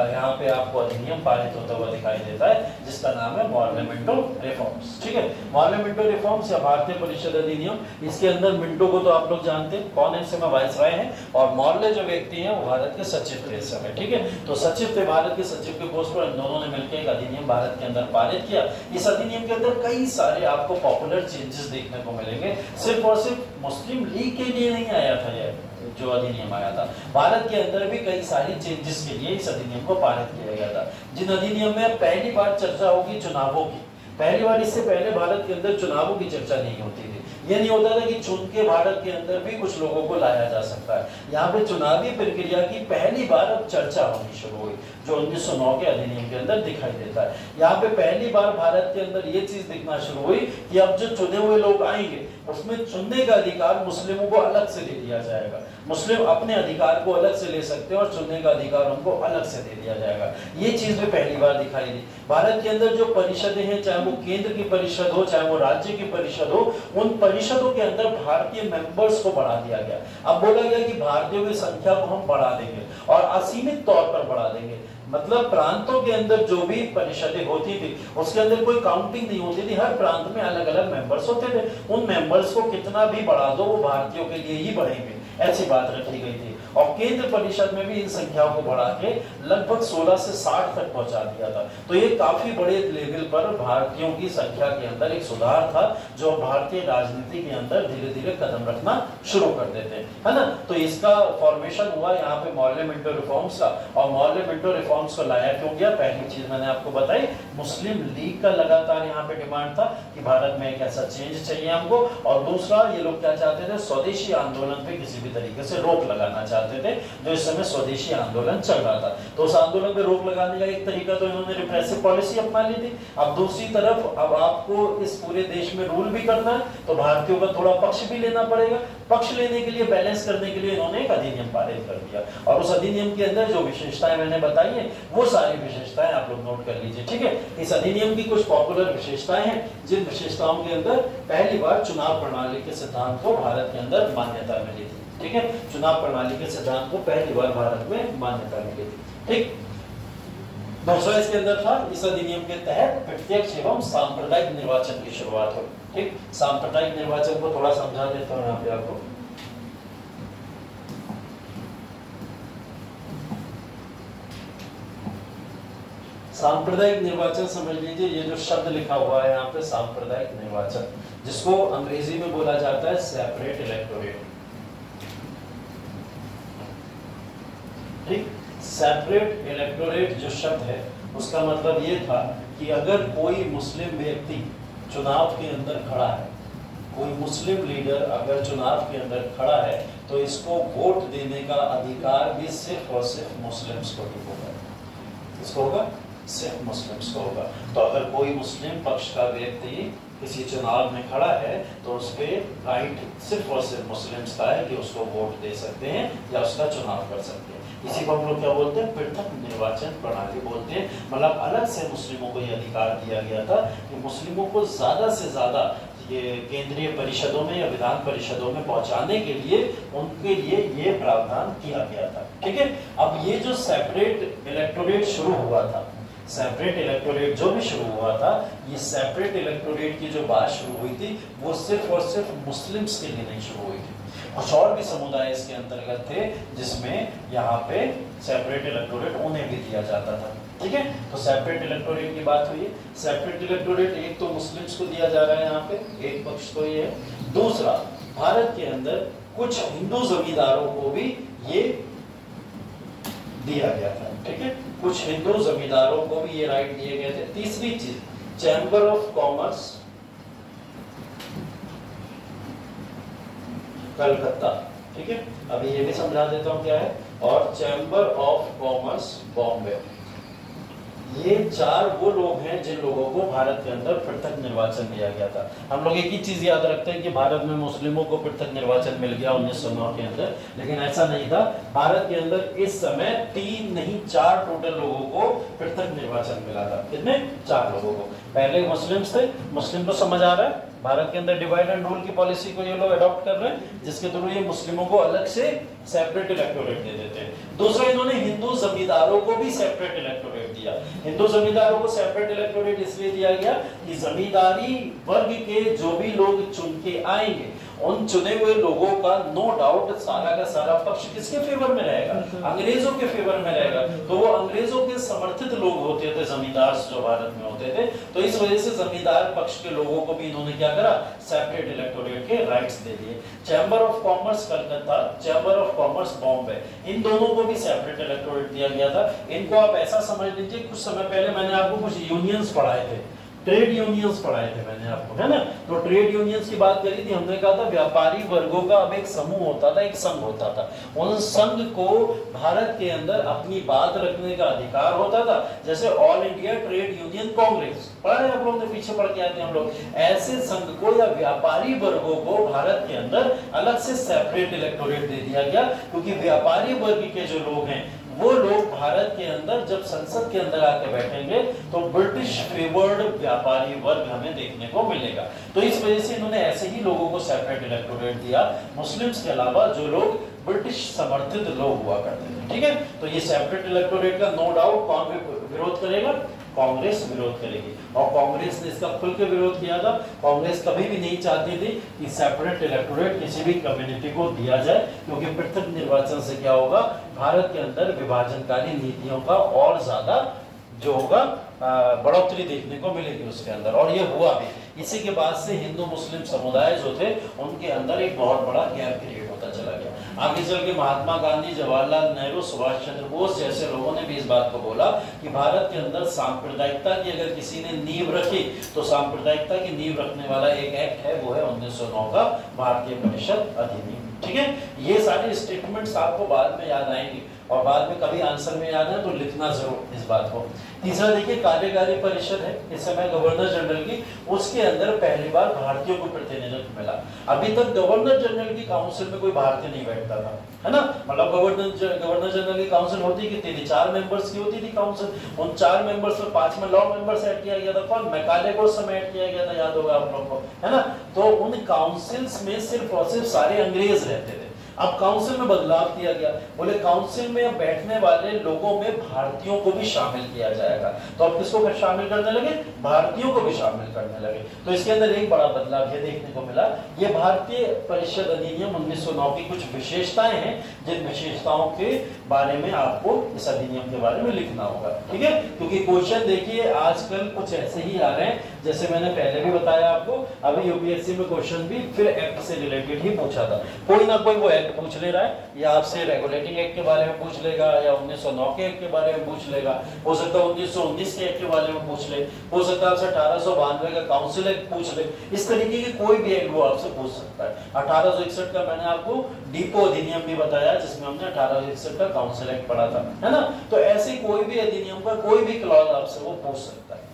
यहाँ पे आपको अधिनियम पारित होता हुआ दिखाई देता है जिसका नाम है मॉर्लेमेंटो रिफॉर्म्स, ठीक है। मॉर्लेमेंटो रिफॉर्म्स या भारतीय परिषद अधिनियम, इसके अंदर मिंटो को तो आप लोग जानते हैं कौन है, इस समय वाइसराय हैं, और मॉर्ले जो व्यक्ति हैं वो भारत के सचिव थे इस समय, ठीक है। तो सचिव थे, भारत के सचिव के पोस्ट पर इन दोनों ने मिलकर एक अधिनियम भारत के अंदर पारित किया। इस अधिनियम के अंदर कई सारे आपको पॉपुलर चेंजेस देखने को मिलेंगे। सिर्फ और सिर्फ मुस्लिम लीग के लिए नहीं आया था यह जो अधिनियम आया था, भारत के अंदर भी कई सारी चेंजेस के लिए इस अधिनियम को पारित किया गया था। जिन अधिनियम में पहली बार चर्चा होगी चुनावों की, पहली बार इससे पहले भारत के अंदर चुनावों की चर्चा नहीं होती थी। ये नहीं होता था कि चुन के भारत के अंदर भी कुछ लोगों को लाया जा सकता है। यहाँ पे चुनावी प्रक्रिया की पहली बार अब चर्चा होनी शुरू हुई, जो 1909 के अधिनियम के अंदर दिखाई देता है। यहाँ पे पहली बार भारत के अंदर ये चीज दिखना शुरू हुई कि अब जो चुने हुए लोग आएंगे उसमें चुनने का अधिकार मुस्लिमों को अलग से दे दिया जाएगा। मुस्लिम अपने अधिकार को अलग से ले सकते हैं और चुनने का अधिकार उनको अलग से दे दिया जाएगा। ये चीज भी पहली बार दिखाई दी। भारत के अंदर जो परिषदें हैं, चाहे वो केंद्र की परिषद हो चाहे वो राज्य की परिषद हो, उन परिषदों के अंदर भारतीय मेंबर्स को बढ़ा दिया गया। अब बोला गया कि भारतीयों की संख्या को हम बढ़ा देंगे और असीमित तौर पर बढ़ा देंगे। मतलब प्रांतों के अंदर जो भी परिषदें होती थी उसके अंदर कोई काउंटिंग नहीं होती थी, हर प्रांत में अलग अलग मेंबर्स होते थे। उन मेंबर्स को कितना भी बढ़ा दो वो भारतीयों के लिए ही बढ़ेंगे, ऐसी बात रखी गई थी। और केंद्र परिषद में भी इन संख्याओं को बढ़ा के लगभग 16 से 60 तक पहुंचा दिया था। तो ये काफी बड़े लेवल पर भारतीयों की संख्या के अंदर एक सुधार था, जो भारतीय राजनीति के अंदर धीरे धीरे कदम रखना शुरू कर देते हैं, है ना। तो इसका फॉर्मेशन हुआ यहाँ पे मॉर्लेमेंटो रिफॉर्म्स का। और मॉर्लेमेंटो रिफॉर्म्स को लाया क्यों गया? पहली चीज मैंने आपको बताई, मुस्लिम लीग का लगातार यहाँ पे डिमांड था कि भारत में एक ऐसा चेंज चाहिए हमको। और दूसरा, ये लोग क्या चाहते थे? स्वदेशी आंदोलन पे किसी भी तरीके से रोक लगाना चाहते थे, जो इस समय स्वदेशी आंदोलन चल रहा था। तो उस आंदोलन पे रोक लगाने का एक तरीका तो इन्होंने रिप्रेसिव पॉलिसी अपना ली थी। अब दूसरी तरफ अब आपको इस पूरे देश में रूल भी करना है, तो भारतीयों का थोड़ा पक्ष भी लेना पड़ेगा। पक्ष लेने के लिए, बैलेंस करने के लिए इन्होंने एक अधिनियम पारित कर दिया। और उस अधिनियम के अंदर जो विशेषताएं मैंने बताई है वो सारी विशेषताएं आप लोग नोट कर लीजिए, ठीक है। इस अधिनियम की कुछ पॉपुलर विशेषताएं हैं, जिन विशेषताओं के अंदर पहली बार चुनाव प्रणाली के सिद्धांत को भारत के अंदर मान्यता मिली थी, ठीक है। चुनाव प्रणाली के सिद्धांत को पहली बार भारत में मान्यता मिली थी, ठीक। दूसरा इसके अंदर था, इस अधिनियम के तहत प्रत्यक्ष एवं सांप्रदायिक निर्वाचन की शुरुआत हुई, ठीक। सांप्रदायिक निर्वाचन को थोड़ा समझा देता हूं यहाँ पे आपको। सांप्रदायिक निर्वाचन समझ लीजिए, ये जो शब्द लिखा हुआ है यहाँ पे सांप्रदायिक निर्वाचन, जिसको अंग्रेजी में बोला जाता है सेपरेट इलेक्टोरेट, ठीक। सेपरेट इलेक्टोरेट जो शब्द है उसका मतलब ये था कि अगर कोई मुस्लिम व्यक्ति चुनाव के अंदर खड़ा है, कोई मुस्लिम लीडर अगर चुनाव के अंदर खड़ा है, तो इसको वोट देने का अधिकार भी सिर्फ और सिर्फ मुस्लिम्स को ही होगा। इसको होगा, सिर्फ मुस्लिम्स को होगा। तो अगर कोई मुस्लिम पक्ष का व्यक्ति किसी चुनाव में खड़ा है तो उस पर राइट सिर्फ और सिर्फ मुस्लिम्स का है कि उसको वोट दे सकते हैं या उसका चुनाव कर सकते हैं। इसी को हम लोग क्या बोलते हैं, पृथक निर्वाचन प्रणाली बोलते हैं। मतलब अलग से मुस्लिमों को ये अधिकार दिया गया था कि मुस्लिमों को ज्यादा से ज्यादा ये केंद्रीय परिषदों में या विधान परिषदों में पहुंचाने के लिए उनके लिए ये प्रावधान किया गया था। ठीक है, अब ये जो सेपरेट इलेक्टोरेट शुरू हुआ था, सेपरेट इलेक्टोरेट जो भी शुरू हुआ था, ये सेपरेट इलेक्टोरेट की जो बात शुरू हुई थी वो सिर्फ और सिर्फ मुस्लिम्स के लिए नहीं शुरू हुई थी। कुछ और भी समुदाय इसके अंतर्गत थे जिसमें यहाँ पे सेपरेट इलेक्टोरेट उन्हें भी दिया जाता था। ठीक है, तो सेपरेट इलेक्टोरेट की बात हुई है। सेपरेट इलेक्टोरेट एक तो मुस्लिम्स को दिया जा रहा है यहाँ पे, एक पक्ष तो ये है। दूसरा, भारत के अंदर कुछ हिंदू जमींदारों को भी ये दिया गया था। ठीक है, कुछ हिंदू जमींदारों को भी ये राइट दिए गए थे। तीसरी चीज, चैम्बर ऑफ कॉमर्स कलकत्ता। ठीक है, अभी ये भी समझा देता हूं क्या है, और चैम्बर ऑफ कॉमर्स बॉम्बे। ये चार वो लोग हैं जिन लोगों को भारत के अंदर पृथक निर्वाचन दिया गया था। हम लोग एक ही चीज याद रखते हैं कि भारत में मुस्लिमों को पृथक निर्वाचन मिल गया 1909 के अंदर, लेकिन ऐसा नहीं था। भारत के अंदर इस समय 3 नहीं 4 टोटल लोगों को पृथक निर्वाचन मिला था। कितने? 4 लोगों को। पहले मुस्लिम्स थे, मुस्लिम तो समझ आ रहा है, भारत के अंदर डिवाइड एंड रूल की पॉलिसी को ये लोग अडॉप्ट कर रहे हैं, जिसके थ्रू ये मुस्लिमों को अलग से सेपरेट इलेक्टोरेट दे देते हैं। दूसरा, इन्होंने हिंदू जमींदारों को भी सेपरेट इलेक्टोरेट दिया। हिंदू जमींदारों को सेपरेट इलेक्टोरेट इसलिए दिया गया कि जमींदारी वर्ग के जो भी लोग चुन के आएंगे, उन चुने हुए लोगों का नो डाउट सारा का सारा पक्ष किसके फेवर में रहेगा? अंग्रेजों के फेवर में रहेगा। तो वो अंग्रेजों के समर्थित लोग होते थे जमींदार जो भारत में होते थे। तो इस वजह से जमींदार पक्ष के लोगों को भी इन्होंने क्या करा, सेपरेट इलेक्टोरेट के राइट्स दे दिए। Chamber of commerce Calcutta, chamber of commerce Bombay, इन दोनों को भी सेपरेट इलेक्टोरेट दिया गया था। इनको आप ऐसा समझ लीजिए, कुछ समय पहले मैंने आपको कुछ यूनियंस पढ़ाए थे, ट्रेड यूनियंस पढ़ाए थे मैंने आपको, है ना। तो ट्रेड यूनियंस की बात करी थी, हमने कहा था व्यापारी वर्गों का अब एक समूह होता था, एक संघ होता था। उन संघ को भारत के अंदर अपनी बात रखने का अधिकार होता था। जैसे all India trade union Congress पढ़ा है आप लोगों ने, पीछे पढ़ के आते हैं हम लोग। ऐसे संघ को या व्यापारी वर्गों को भारत के अंदर अलग से सेपरेट इलेक्टोरेट दे दिया गया, क्योंकि व्यापारी वर्ग के जो लोग हैं वो लोग भारत के अंदर जब संसद के अंदर आके बैठेंगे तो ब्रिटिश फेवर्ड व्यापारी वर्ग हमें देखने को मिलेगा। तो इस वजह से इन्होंने ऐसे ही लोगों को सेपरेट इलेक्टोरेट दिया, मुस्लिम्स के अलावा जो लोग ब्रिटिश समर्थित लोग हुआ करते थे। ठीक है, तो ये सेपरेट इलेक्टोरेट का नो डाउट कौन विरोध करेगा? कांग्रेस विरोध करेगी, और कांग्रेस ने इसका खुल के विरोध किया था। कांग्रेस कभी भी नहीं चाहती थी कि सेपरेट इलेक्टोरेट किसी भी कम्युनिटी को दिया जाए, क्योंकि पृथक निर्वाचन से क्या होगा, भारत के अंदर विभाजनकारी नीतियों का और ज्यादा जो होगा बढ़ोतरी देखने को मिलेगी उसके अंदर, और ये हुआ भी। इसी के बाद से हिंदू मुस्लिम समुदाय जो थे उनके अंदर एक बहुत बड़ा गैप क्रिएट होता चला गया। आगे चल के महात्मा गांधी, जवाहरलाल नेहरू, सुभाष चंद्र बोस जैसे लोगों ने भी इस बात को बोला कि भारत के अंदर सांप्रदायिकता की अगर किसी ने नींव रखी तो सांप्रदायिकता की नींव रखने वाला एक एक्ट है, वो है 1909 का भारतीय परिषद अधिनियम। ठीक है, ये सारे स्टेटमेंट्स आपको बाद में याद आएंगे, और बाद में कभी आंसर में याद है तो लिखना जरूर इस बात को। तीसरा देखिए, कार्यकारी परिषद है इस समय गवर्नर जनरल की, उसके अंदर पहली बार भारतीयों को प्रतिनिधित्व मिला। अभी तक गवर्नर जनरल की काउंसिल में कोई भारतीय नहीं बैठता था, है ना। मतलब गवर्नर जनरल की काउंसिल होती कितनी थी? 4 मेंबर्स की होती थी काउंसिल। उन 4 मेंबर्स में 5 में लॉ मेंबर्स ऐड किया गया था। कौन? मैकाले को उस समय ऐड किया गया था, याद होगा आप लोग को, है ना। तो उन काउंसिल्स में सिर्फ और सिर्फ सारे अंग्रेज रहते थे। अब काउंसिल में बदलाव किया गया, बोले काउंसिल में बैठने वाले लोगों में भारतीयों को भी शामिल किया जाएगा। तो अब किसको शामिल करने लगे? भारतीयों को भी शामिल करने लगे। तो इसके अंदर एक बड़ा बदलाव ये देखने को मिला। ये भारतीय परिषद अधिनियम 1909 की कुछ विशेषताएं हैं, जिन विशेषताओं के बारे में आपको इस अधिनियम के बारे में लिखना होगा। ठीक है, क्योंकि क्वेश्चन देखिए आजकल कुछ ऐसे ही आ रहे हैं जैसे मैंने पहले भी बताया आपको, अभी यूपीएससी में क्वेश्चन भी फिर एक्ट से रिलेटेड ही पूछा था। कोई ना कोई वो एक्ट पूछ ले रहा है, या आपसे रेगुलेटिंग एक्ट के बारे में पूछ लेगा, या 1909 के एक्ट के बारे में पूछ लेगा, हो सकता है 1919 के एक्ट के बारे में पूछ ले, हो सकता है आपसे 1892 का काउंसिल एक्ट पूछ ले। इस तरीके की कोई भी एक्ट वो आपसे पूछ सकता है। 1861 का मैंने आपको डिपो अधिनियम भी बताया, जिसमें हमने 1861 का काउंसिल एक्ट पढ़ा था, है ना। तो ऐसे कोई भी अधिनियम का कोई भी क्लॉज आपसे वो पूछ सकता है,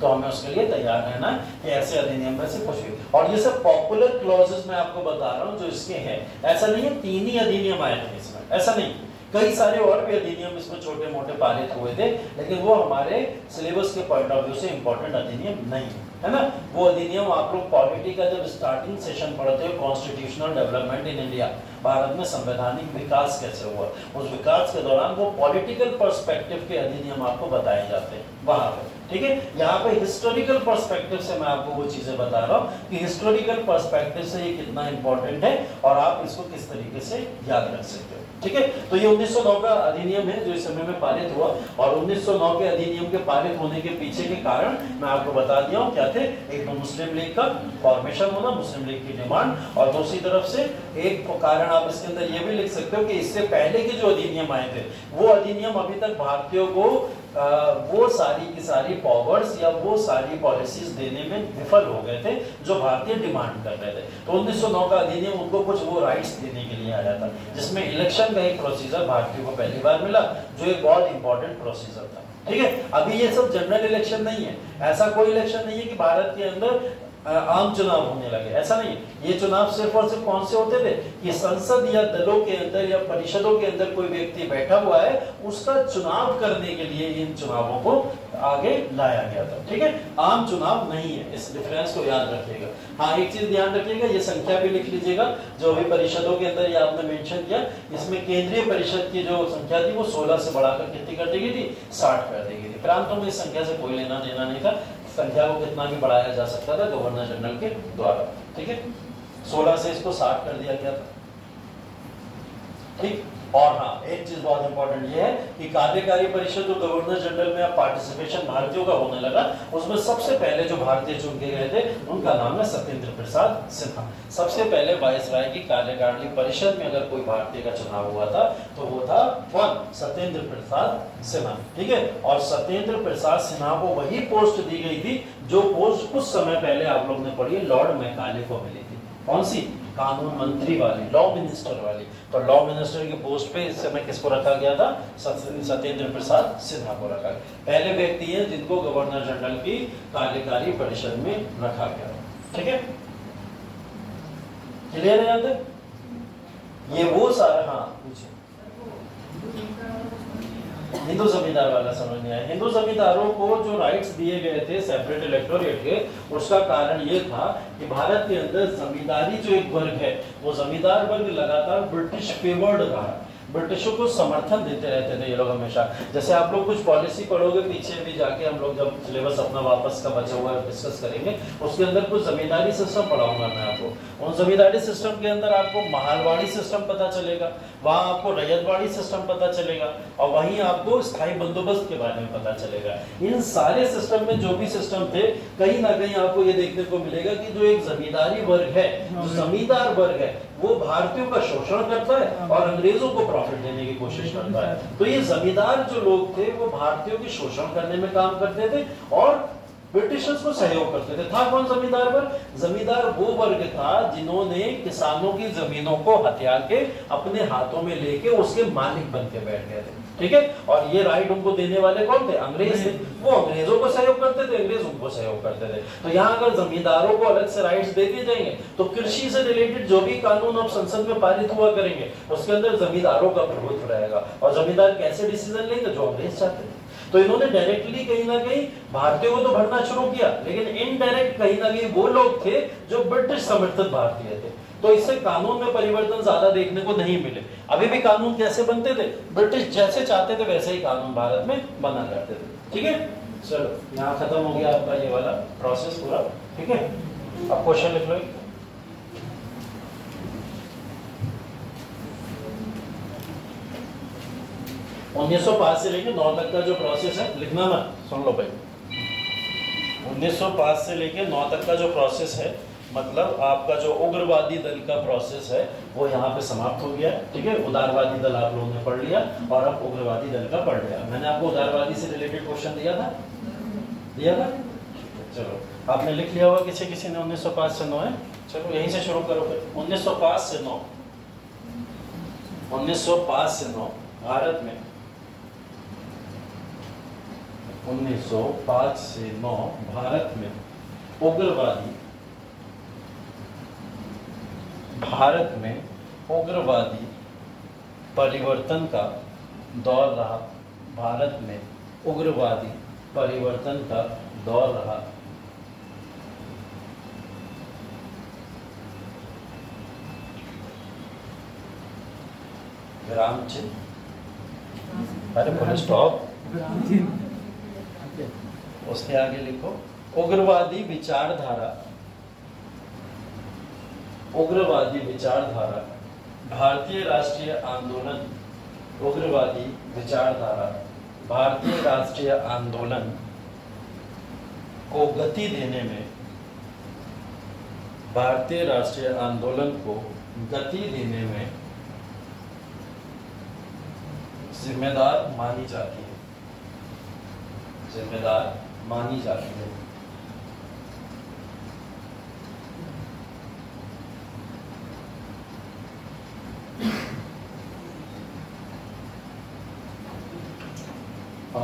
तो हमें उसके लिए तैयार रहना है कि ऐसे अधिनियम में से कुछ भी। और ये सब पॉपुलर क्लॉजेस मैं आपको बता रहा हूं जो इसके हैं। ऐसा नहीं है 3 ही अधिनियम आए थे इसमें, ऐसा नहीं, कई सारे और भी अधिनियम इसमें छोटे मोटे पारित हुए थे, लेकिन वो हमारे सिलेबस के पॉइंट ऑफ व्यू से इंपॉर्टेंट अधिनियम नहीं है ना। वो अधिनियम आप लोग पॉलिटी का जब स्टार्टिंग सेशन पढ़ते हो, constitutional development in India, Bharat में संवैधानिक विकास कैसे हुआ, उस विकास के दौरान वो पॉलिटिकल पर्सपेक्टिव के अधिनियम आपको बताए जाते हैं वहां पे, ठीक है। यहाँ पे हिस्टोरिकल पर्सपेक्टिव से मैं आपको वो चीजें बता रहा हूँ कि हिस्टोरिकल पर्सपेक्टिव से ये कितना इंपॉर्टेंट है और आप इसको किस तरीके से याद रख सकते हो, ठीक है। तो ये 1909 का अधिनियम है जो इस समय में पारित हुआ, और 1909 के अधिनियम के पारित होने के पीछे के कारण मैं आपको बता दिया हूँ क्या थे। एक तो मुस्लिम लीग का फॉर्मेशन होना, मुस्लिम लीग की डिमांड, और दूसरी तरफ से एक कारण आप इसके अंदर ये भी लिख सकते हो कि इससे पहले के जो अधिनियम आए थे वो अधिनियम अभी तक भारतीयों को वो सारी की सारी पावर्स या वो सारी पॉलिसीज देने में विफल हो गए थे जो भारतीय डिमांड कर रहे थे। तो 1909 का अधिनियम उनको कुछ वो राइट्स देने के लिए आया था, जिसमें इलेक्शन का एक प्रोसीजर भारतीयों को पहली बार मिला, जो एक बहुत इंपॉर्टेंट प्रोसीजर था, ठीक है। अभी ये सब जनरल इलेक्शन नहीं है, ऐसा कोई इलेक्शन नहीं है कि भारत के अंदर आम चुनाव होने लगे, ऐसा नहीं। ये चुनाव सिर्फ और सिर्फ कौन से होते थे कि संसद या दलों के अंदर या परिषदों के अंदर कोई व्यक्ति बैठा हुआ है, उसका चुनाव करने के लिए इन चुनावों को आगे लाया गया था, ठीक है। आम चुनाव नहीं है, इस डिफरेंस को याद रखिएगा। हाँ, एक चीज ध्यान रखिएगा, ये संख्या भी लिख लीजिएगा जो अभी परिषदों के अंदर ये आपने मेंशन किया, इसमें केंद्रीय परिषद की जो संख्या थी वो 16 से बढ़ाकर कितनी कर दी गई थी, 60 कर दी गई थी। प्रांतों में इस संख्या से कोई लेना देना नहीं था, संख्या को कितना भी बढ़ाया जा सकता था गवर्नर जनरल के द्वारा, ठीक है। 16 से इसको 60 कर दिया गया था, ठीक। और हाँ, एक चीज बहुत इंपॉर्टेंट ये है कि कार्यकारी परिषद जो गवर्नर जनरल में अब पार्टिसिपेशन भारतीयों का होने लगा, उसमें सबसे पहले जो भारतीय चुन के गए थे उनका नाम है सत्येंद्र प्रसाद सिन्हा। सबसे पहले वायसराय की कार्यकारिणी परिषद में अगर कोई भारतीय का चुनाव हुआ था तो वो था कौन, सत्येंद्र प्रसाद सिन्हा, ठीक है। और सत्येंद्र प्रसाद सिन्हा को वही पोस्ट दी गई थी जो पोस्ट कुछ समय पहले आप लोग ने पढ़ी लॉर्ड मैकाले को मिली थी। कौन सी, कानून मंत्री वाली, लॉ मिनिस्टर वाली। तो लॉ मिनिस्टर की पोस्ट पे इस समय किसको रखा गया था, सत्येंद्र प्रसाद सिन्हा को रखा गया। पहले व्यक्ति है जिनको गवर्नर जनरल की कार्यकारी परिषद में रखा गया, ठीक है। क्लियर है यहाँ तक? ये वो सारा, हाँ पूछिए। हिंदू जमींदार वाला समझ नहीं आया। हिंदू जमींदारों को जो राइट्स दिए गए थे सेपरेट इलेक्टोरेट के, उसका कारण ये था कि भारत के अंदर जमींदारी जो एक वर्ग है, वो जमींदार वर्ग लगातार ब्रिटिश फेवर्ड रहा, ब्रिटिशों को समर्थन देते रहते थे ये लोग हमेशा। जैसे आप लोग कुछ पॉलिसी पढ़ोगे पीछे भी जाके, हम लोग जब सिलेबस अपना वापस का बचा हुआ डिस्कस करेंगे, उसके अंदर कुछ जमींदारी सिस्टम पढ़ाऊंगा मैं आपको। उन जमींदारी सिस्टम के अंदर आपको महालवाड़ी सिस्टम पता चलेगा, वहां आपको रैयतवाड़ी सिस्टम पता चलेगा, और वहीं आपको स्थायी बंदोबस्त के बारे में पता चलेगा। इन सारे सिस्टम में जो भी सिस्टम थे, कहीं ना कहीं आपको ये देखने को मिलेगा कि जो एक जमींदारी वर्ग है, जो जमींदार वर्ग है, वो भारतीयों का शोषण करता है और अंग्रेजों को प्रॉफिट देने की कोशिश करता है। तो ये जमींदार जो लोग थे वो भारतीयों के शोषण करने में काम करते थे और ब्रिटिशर्स को सहयोग करते थे। था कौन जमींदार वर्ग? जमींदार वो वर्ग था जिन्होंने किसानों की जमीनों को हथिया के अपने हाथों में लेके उसके मालिक बन के बैठ गए थे, ठीक है। और ये राइट उनको देने वाले कौन थे? अंग्रेज थे। वो अंग्रेजों को सहयोग करते थे, अंग्रेज उनको सहयोग करते थे। तो यहाँ अगर जमींदारों को अलग से राइट्स दे दिए जाएंगे तो कृषि से रिलेटेड जो भी कानून अब संसद में पारित हुआ करेंगे उसके अंदर जमींदारों का प्रभुत्व रहेगा। और जमींदार कैसे डिसीजन लेंगे? जो अंग्रेज चाहते थे। तो इन्होंने डायरेक्टली कहीं ना कहीं भारतीयों को तो भरना शुरू किया, लेकिन इनडायरेक्ट कहीं ना कहीं वो लोग थे जो ब्रिटिश समर्थित भारतीय थे। तो इससे कानून में परिवर्तन ज्यादा देखने को नहीं मिले। अभी भी कानून कैसे बनते थे? ब्रिटिश जैसे चाहते थे वैसे ही कानून भारत में बना करते थे, ठीक है। चलो यहाँ खत्म हो गया आपका ये वाला प्रोसेस पूरा, ठीक है। अब क्वेश्चन लिख लो। 1905 से लेकर 9 तक का जो प्रोसेस है लिखना मत, सुन लो भाई। 1905 से लेके 9 तक का जो प्रोसेस है, मतलब आपका जो उग्रवादी दल का प्रोसेस है वो यहाँ पे समाप्त हो गया है। ठीक है, उदारवादी दल आप लोगों ने पढ़ लिया और अब उग्रवादी दल का पढ़ लिया। मैंने आपको उदारवादी से रिलेटेड क्वेश्चन दिया था। चलो आपने लिख लिया होगा किसी किसी ने 1905 से 9 है। चलो यहीं से शुरू करो फिर। 1905 से 9, 1905 से 9 भारत में, 1905 से 9 भारत में उग्रवादी परिवर्तन का दौर रहा। भारत में उग्रवादी परिवर्तन का दौर रहा। विराम चिन्ह, अरे फुल स्टॉप, उसके आगे लिखो उग्रवादी विचारधारा। उग्रवादी विचारधारा भारतीय राष्ट्रीय आंदोलन, उग्रवादी विचारधारा भारतीय राष्ट्रीय आंदोलन को गति देने में, भारतीय राष्ट्रीय आंदोलन को गति देने में जिम्मेदार मानी जाती है, जिम्मेदार मानी जाती है।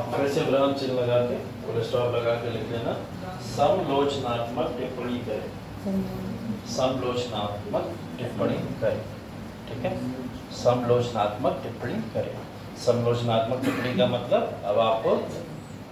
फिर से विराम चिन्ह लगा के फुल स्टॉप लगा के लिख लेना समालोचनात्मक टिप्पणी करें, समालोचनात्मक टिप्पणी करें। ठीक है, समालोचनात्मक टिप्पणी करें। समालोचनात्मक टिप्पणी का मतलब अब आपको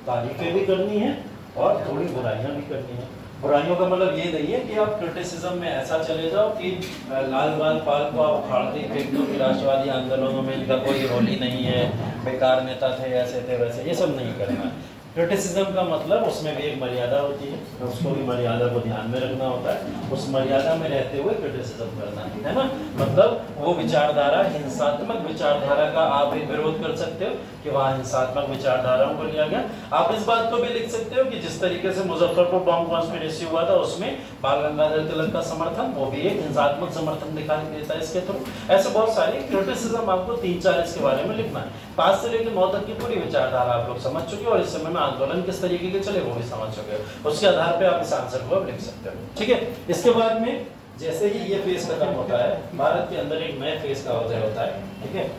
तारीफें भी करनी है और थोड़ी बुराइयां भी करनी है। बुराइयों का मतलब ये नहीं है कि आप क्रिटिसिज्म में ऐसा चले जाओ कि लाल बाल पाल को आप उखाड़ के फेंक दो कि राष्ट्रवादी आंदोलनों में इनका कोई रोल ही नहीं है, बेकार नेता थे, ऐसे थे वैसे, ये सब नहीं करना है। क्रिटिसिज्म का मतलब उसमें भी एक मर्यादा होती है, उसको भी मर्यादा को ध्यान में रखना होता है, उस मर्यादा में रहते हुए क्रिटिसिज्म करना है ना। मतलब वो विचारधारा, हिंसात्मक विचारधारा का आप एक विरोध कर सकते हो कि वहाँ हिंसात्मक विचारधाराओं को लिया गया। आप इस बात को भी लिख सकते हो कि जिस तरीके से मुजफ्फरपुर बॉम्ब कॉन्स्पिरेसी हुआ था उसमें बाल गंगाधर तिलक का समर्थन, वो भी एक हिंसात्मक समर्थन दिखाई देता है इसके थ्रू। ऐसे बहुत सारे क्रिटिसिज्म आपको 3-4 इसके बारे में लिखना है। 5 से लेकर 9 तक की पूरी विचारधारा आप लोग समझ चुके हो और इस समय में आंदोलन किस तरीके के चले वो भी समझ चुके हो। उसके आधार पे आप इस आंसर को अब लिख सकते हो। ठीक है, इसके बाद में जैसे ही ये फेज खत्म होता है, भारत के अंदर एक नए फेज का उदय होता है। ठीक है,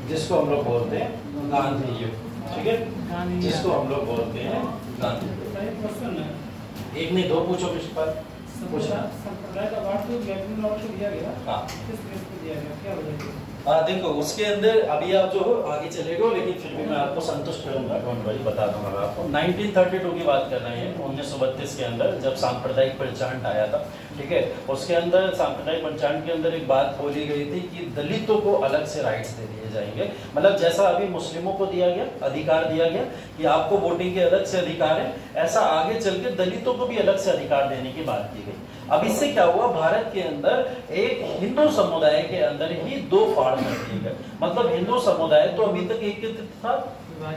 जिसको हम लोग बोलते हैं गांधी युग। ठीक है, जिसको हम लोग बोलते हैं गांधी युग। एक नहीं दो पूछो किस पर पूछना। संप्रदाय का बात तो गैबिन लॉ को दिया गया। हाँ, किस केस पे दिया गया, क्या वजह है? देखो उसके अंदर अभी आप जो हो आगे चले गए, लेकिन फिर भी मैं आपको संतुष्ट करूंगा, डोंट वरी, बता दूंगा मैं आपको। 1932 की बात कर रहे हैं, 1932 के अंदर जब सांप्रदायिक पंचांग आया था। ठीक है, उसके अंदर सांप्रदायिक पंचांग के अंदर एक बात बोली गई थी कि दलितों को अलग से राइट्स दे दिए जाएंगे। मतलब जैसा अभी मुस्लिमों को दिया गया, अधिकार दिया गया कि आपको वोटिंग के अलग से अधिकार है, ऐसा आगे चल के दलितों को भी अलग से अधिकार देने की बात की गई। अब इससे क्या हुआ, भारत के अंदर एक हिंदू समुदाय के अंदर ही 2 फाड़ कर दिए गए। मतलब हिंदू समुदाय तो अभी तक एक था,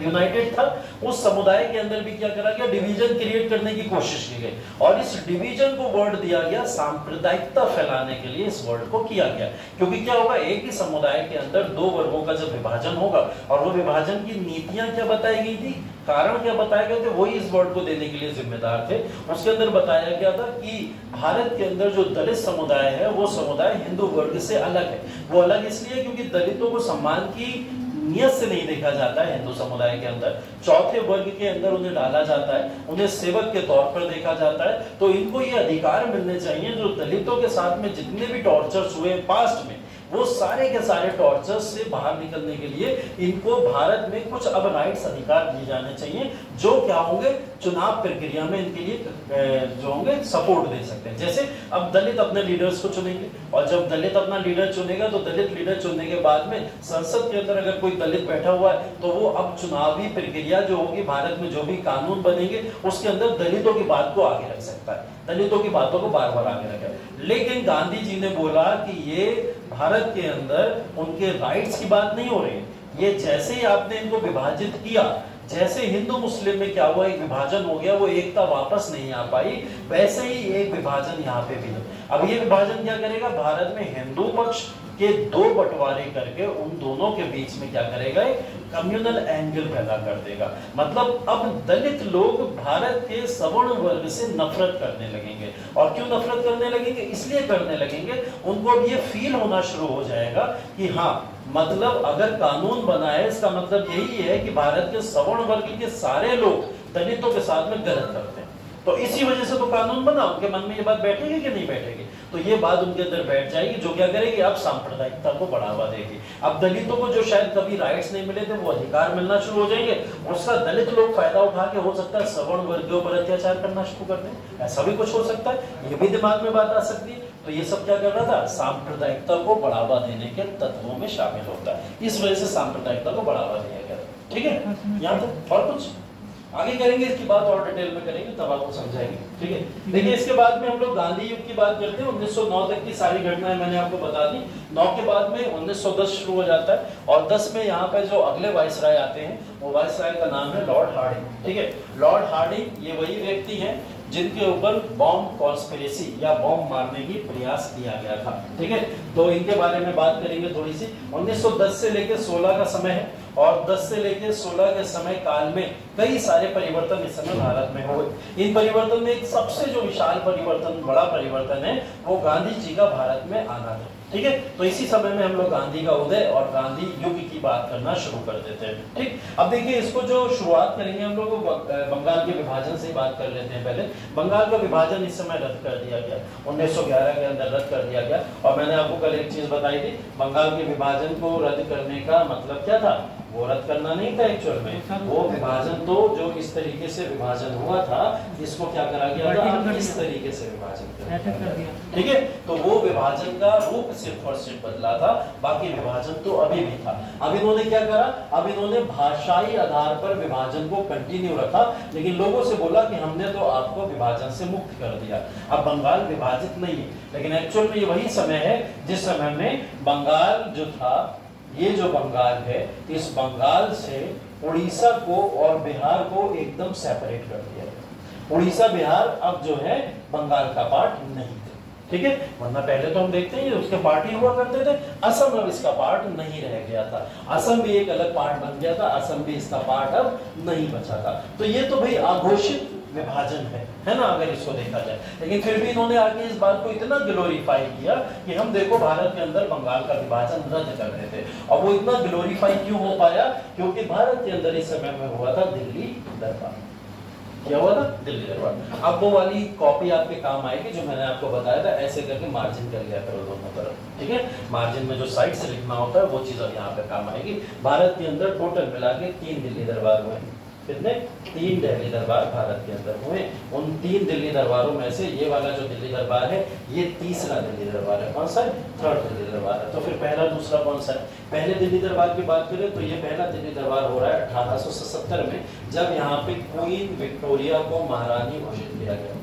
यूनाइटेड था, उस समुदाय के अंदर भी क्या करा गया, डिवीजन क्रिएट करने की कोशिश की गई और इस डिवीजन को वर्ड दिया गया सांप्रदायिकता फैलाने के लिए, इस वर्ड को किया गया। क्योंकि क्या होगा, एक ही समुदाय के अंदर 2 वर्गों का जब विभाजन होगा और वो विभाजन की नीतियां क्या बताई गई थी, कारण क्या बताए गए थे, वही इस वर्ड को देने के लिए जिम्मेदार थे। उसके अंदर बताया गया था कि भारत के अंदर जो दलित समुदाय है वो समुदाय हिंदू वर्ग से अलग है। वो अलग इसलिए क्योंकि दलितों को सम्मान की नियत से नहीं देखा जाता है हिंदू समुदाय के अंदर, चौथे वर्ग के अंदर उन्हें डाला जाता है, उन्हें सेवक के तौर पर देखा जाता है। तो इनको ये अधिकार मिलने चाहिए जो दलितों के साथ में जितने भी टॉर्चर्स हुए पास्ट में, वो सारे के सारे टॉर्चर्स से बाहर निकलने के लिए इनको भारत में कुछ अब राइट्स अधिकार दिए जाने चाहिए, जो क्या होंगे, चुनाव प्रक्रिया में इनके लिए जो होंगे सपोर्ट दे सकते हैं। जैसे अब दलित अपने लीडर्स को चुनेंगे और जब दलित अपना लीडर चुनेगा तो दलित लीडर चुनने के बाद में संसद के अंदर अगर कोई दलित बैठा हुआ है तो वो अब चुनावी प्रक्रिया जो होगी, भारत में जो भी कानून बनेंगे उसके अंदर दलितों की बात को आगे रख सकता है, दलितों की बातों को बार बार आगे रखा। लेकिन गांधी जी ने बोला कि ये भारत के अंदर उनके राइट्स की बात नहीं हो रही है, ये जैसे ही आपने इनको विभाजित किया, जैसे हिंदू मुस्लिम में क्या हुआ, एक विभाजन हो गया, वो एकता वापस नहीं आ पाई, वैसे ही एक विभाजन यहाँ पे भी है। अब ये विभाजन क्या करेगा, भारत में हिंदू पक्ष के दो बंटवारे करके उन दोनों के बीच में क्या करेगा, एक कम्युनल एंगल पैदा कर देगा। मतलब अब दलित लोग भारत के सवर्ण वर्ग से नफरत करने लगेंगे। और क्यों नफरत करने लगेंगे, इसलिए करने लगेंगे, उनको अब ये फील होना शुरू हो जाएगा कि हाँ, मतलब अगर कानून बना है इसका मतलब यही है कि भारत के सवर्ण वर्ग के सारे लोग दलितों के साथ में गलत करते हैं, तो इसी वजह से तो कानून बना। उनके मन में ये बात बैठेगी कि नहीं बैठेगी, तो ये बात उनके अंदर बैठ जाएगी, जो क्या करेगी, अब सांप्रदायिकता को बढ़ावा देगी। अब दलितों को जो शायद कभी राइट्स नहीं मिले थे वो अधिकार मिलना शुरू हो जाएंगे, उसका दलित लोग फायदा उठा के हो सकता है सवर्ण वर्गों पर अत्याचार करना शुरू कर दें, ऐसा भी कुछ हो सकता है, ये भी दिमाग में बात आ सकती है। तो ये सब क्या कर रहा था, सांप्रदायिकता को बढ़ावा देने के तत्वों में शामिल होता है, इस वजह से सांप्रदायिकता को बढ़ावा दिया गया। ठीक है, यहाँ तक। और कुछ आगे करेंगे, इसकी बात और डिटेल में करेंगे, तब आपको समझाएंगे। ठीक है, देखिए इसके बाद में हम लोग गांधी युग की बात करते हैं। 1909 तक की सारी घटनाएं मैंने आपको बता दी। 9 के बाद में 1910 शुरू हो जाता है, और 10 में यहाँ पे जो अगले वाइसराय आते हैं, वो वाइसराय का नाम है लॉर्ड हार्डिंग। ठीक है, लॉर्ड हार्डिंग ये वही व्यक्ति हैं जिनके ऊपर बॉम्ब कॉन्स्पिरेसी या बॉम्ब मारने की प्रयास किया गया था। ठीक है, तो इनके बारे में बात करेंगे थोड़ी सी। 1910 से लेकर 16 का समय है, और 10 से लेकर 16 के समय काल में कई सारे परिवर्तन इस समय भारत में हुए। इन परिवर्तन में एक सबसे जो विशाल परिवर्तन, बड़ा परिवर्तन है, वो गांधी जी का भारत में आना है। ठीक है, तो इसी समय में हम लोग गांधी का उदय और गांधी युग की बात करना शुरू कर देते हैं। ठीक, अब देखिए इसको जो शुरुआत करेंगे हम लोग बंगाल के विभाजन से बात कर लेते हैं। पहले बंगाल का विभाजन इस समय रद्द कर दिया गया, 1911 के अंदर रद्द कर दिया गया। और मैंने आपको कल एक चीज बताई थी, बंगाल के विभाजन को रद्द करने का मतलब क्या था, वो रद्द करना नहीं था एक्चुअल में, वो विभाजन तो जो इस तरीके से विभाजन हुआ था, इसको क्या करा गया था, इस तरीके से विभाजन कर दिया। ठीक है, तो वो विभाजन का रूप सिर्फ और सिर्फ बदला था, बाकी विभाजन तो अभी भी था। अब इन्होंने क्या करा, अब इन्होंने भाषाई आधार पर विभाजन को कंटिन्यू रखा, लेकिन लोगों से बोला कि हमने तो आपको विभाजन से मुक्त कर दिया, अब बंगाल विभाजित नहीं है। लेकिन एक्चुअल में ये वही समय है जिस समय में बंगाल जो था, ये जो बंगाल है, इस बंगाल से उड़ीसा को और बिहार को एकदम सेपरेट कर दिया गया। उड़ीसा बिहार अब जो है बंगाल का पार्ट नहीं थे। ठीक है, वरना पहले तो हम देखते हैं उसके पार्ट ही हुआ करते थे। असम अब इसका पार्ट नहीं रह गया था, असम भी एक अलग पार्ट बन गया था, असम भी इसका पार्ट अब नहीं बचा था। तो ये तो भाई अघोषित विभाजन है ना, अगर इसको देखा जाए। लेकिन फिर भी इन्होंने आगे इस बात को इतना ग्लोरीफाई किया कि हम देखो भारत के अंदर बंगाल का विभाजन रद्द कर रहे थे। और वो इतना ग्लोरीफाई क्यों हो पाया, क्योंकि भारत के अंदर इस समय में हुआ था दिल्ली दरबार। क्या हुआ था, दिल्ली दरबार। अब वो वाली कॉपी आपके काम आएगी जो मैंने आपको बताया था, ऐसे करके मार्जिन कर लिया करो दोनों तरफ। ठीक है, मार्जिन में जो साइड से लिखना होता है वो चीज अब यहाँ पे काम आएगी। भारत के अंदर टोटल मिला के 3 दिल्ली दरबार हुए। कितने, 3 दिल्ली दरबार भारत के अंदर हुए। उन 3 दिल्ली दरबारों में से ये वाला जो दिल्ली दरबार है, ये तीसरा दिल्ली दरबार है। कौन सा है, 3rd दिल्ली दरबार है। तो फिर पहला दूसरा कौन सा है, पहले दिल्ली दरबार की बात करें तो ये पहला दिल्ली दरबार हो रहा है 1877 में, जब यहाँ पे क्वीन विक्टोरिया को महारानी घोषित किया गया।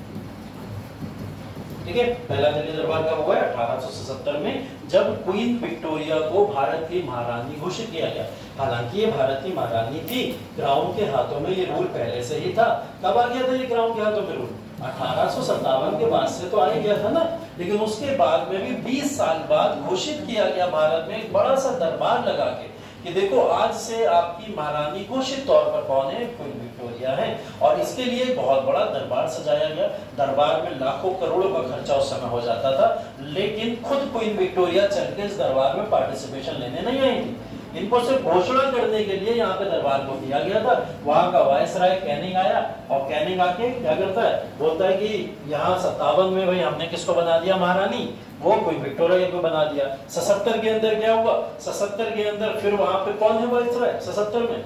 ठीक है, पहला दिल्ली दरबार कब हुआ है, 1877 में, जब क्वीन विक्टोरिया को भारत की महारानी घोषित किया गया। हालांकि ये भारत की महारानी थी, क्राउन के हाथों में ये रूल पहले से ही था। कब आ गया था ये क्राउन के हाथों में रूल, 1857 के बाद से तो आ ही गया था ना। लेकिन उसके बाद में भी 20 साल बाद घोषित किया गया भारत में एक बड़ा सा दरबार लगा के कि देखो आज से आपकी महारानी घोषित तौर पर कौन है, क्वीन विक्टोरिया है। और इसके लिए बहुत बड़ा दरबार सजाया गया। दरबार में लाखों करोड़ों का खर्चा उस समय हो जाता था, लेकिन खुद क्वीन विक्टोरिया चल के इस दरबार में पार्टिसिपेशन लेने नहीं आई थी। इनको सिर्फ घोषणा करने के लिए यहाँ पे दरबार को दिया गया था। वहां का वायसराय कैनिंग आया, और कैनिंग आके क्या करता है, बोलता है कि यहाँ 57 में भाई हमने किसको बना दिया महारानी, वो क्वीन विक्टोरिया को बना दिया। 77 के अंदर क्या हुआ, 77 के अंदर फिर वहां पे कौन है वायसराय, 77 में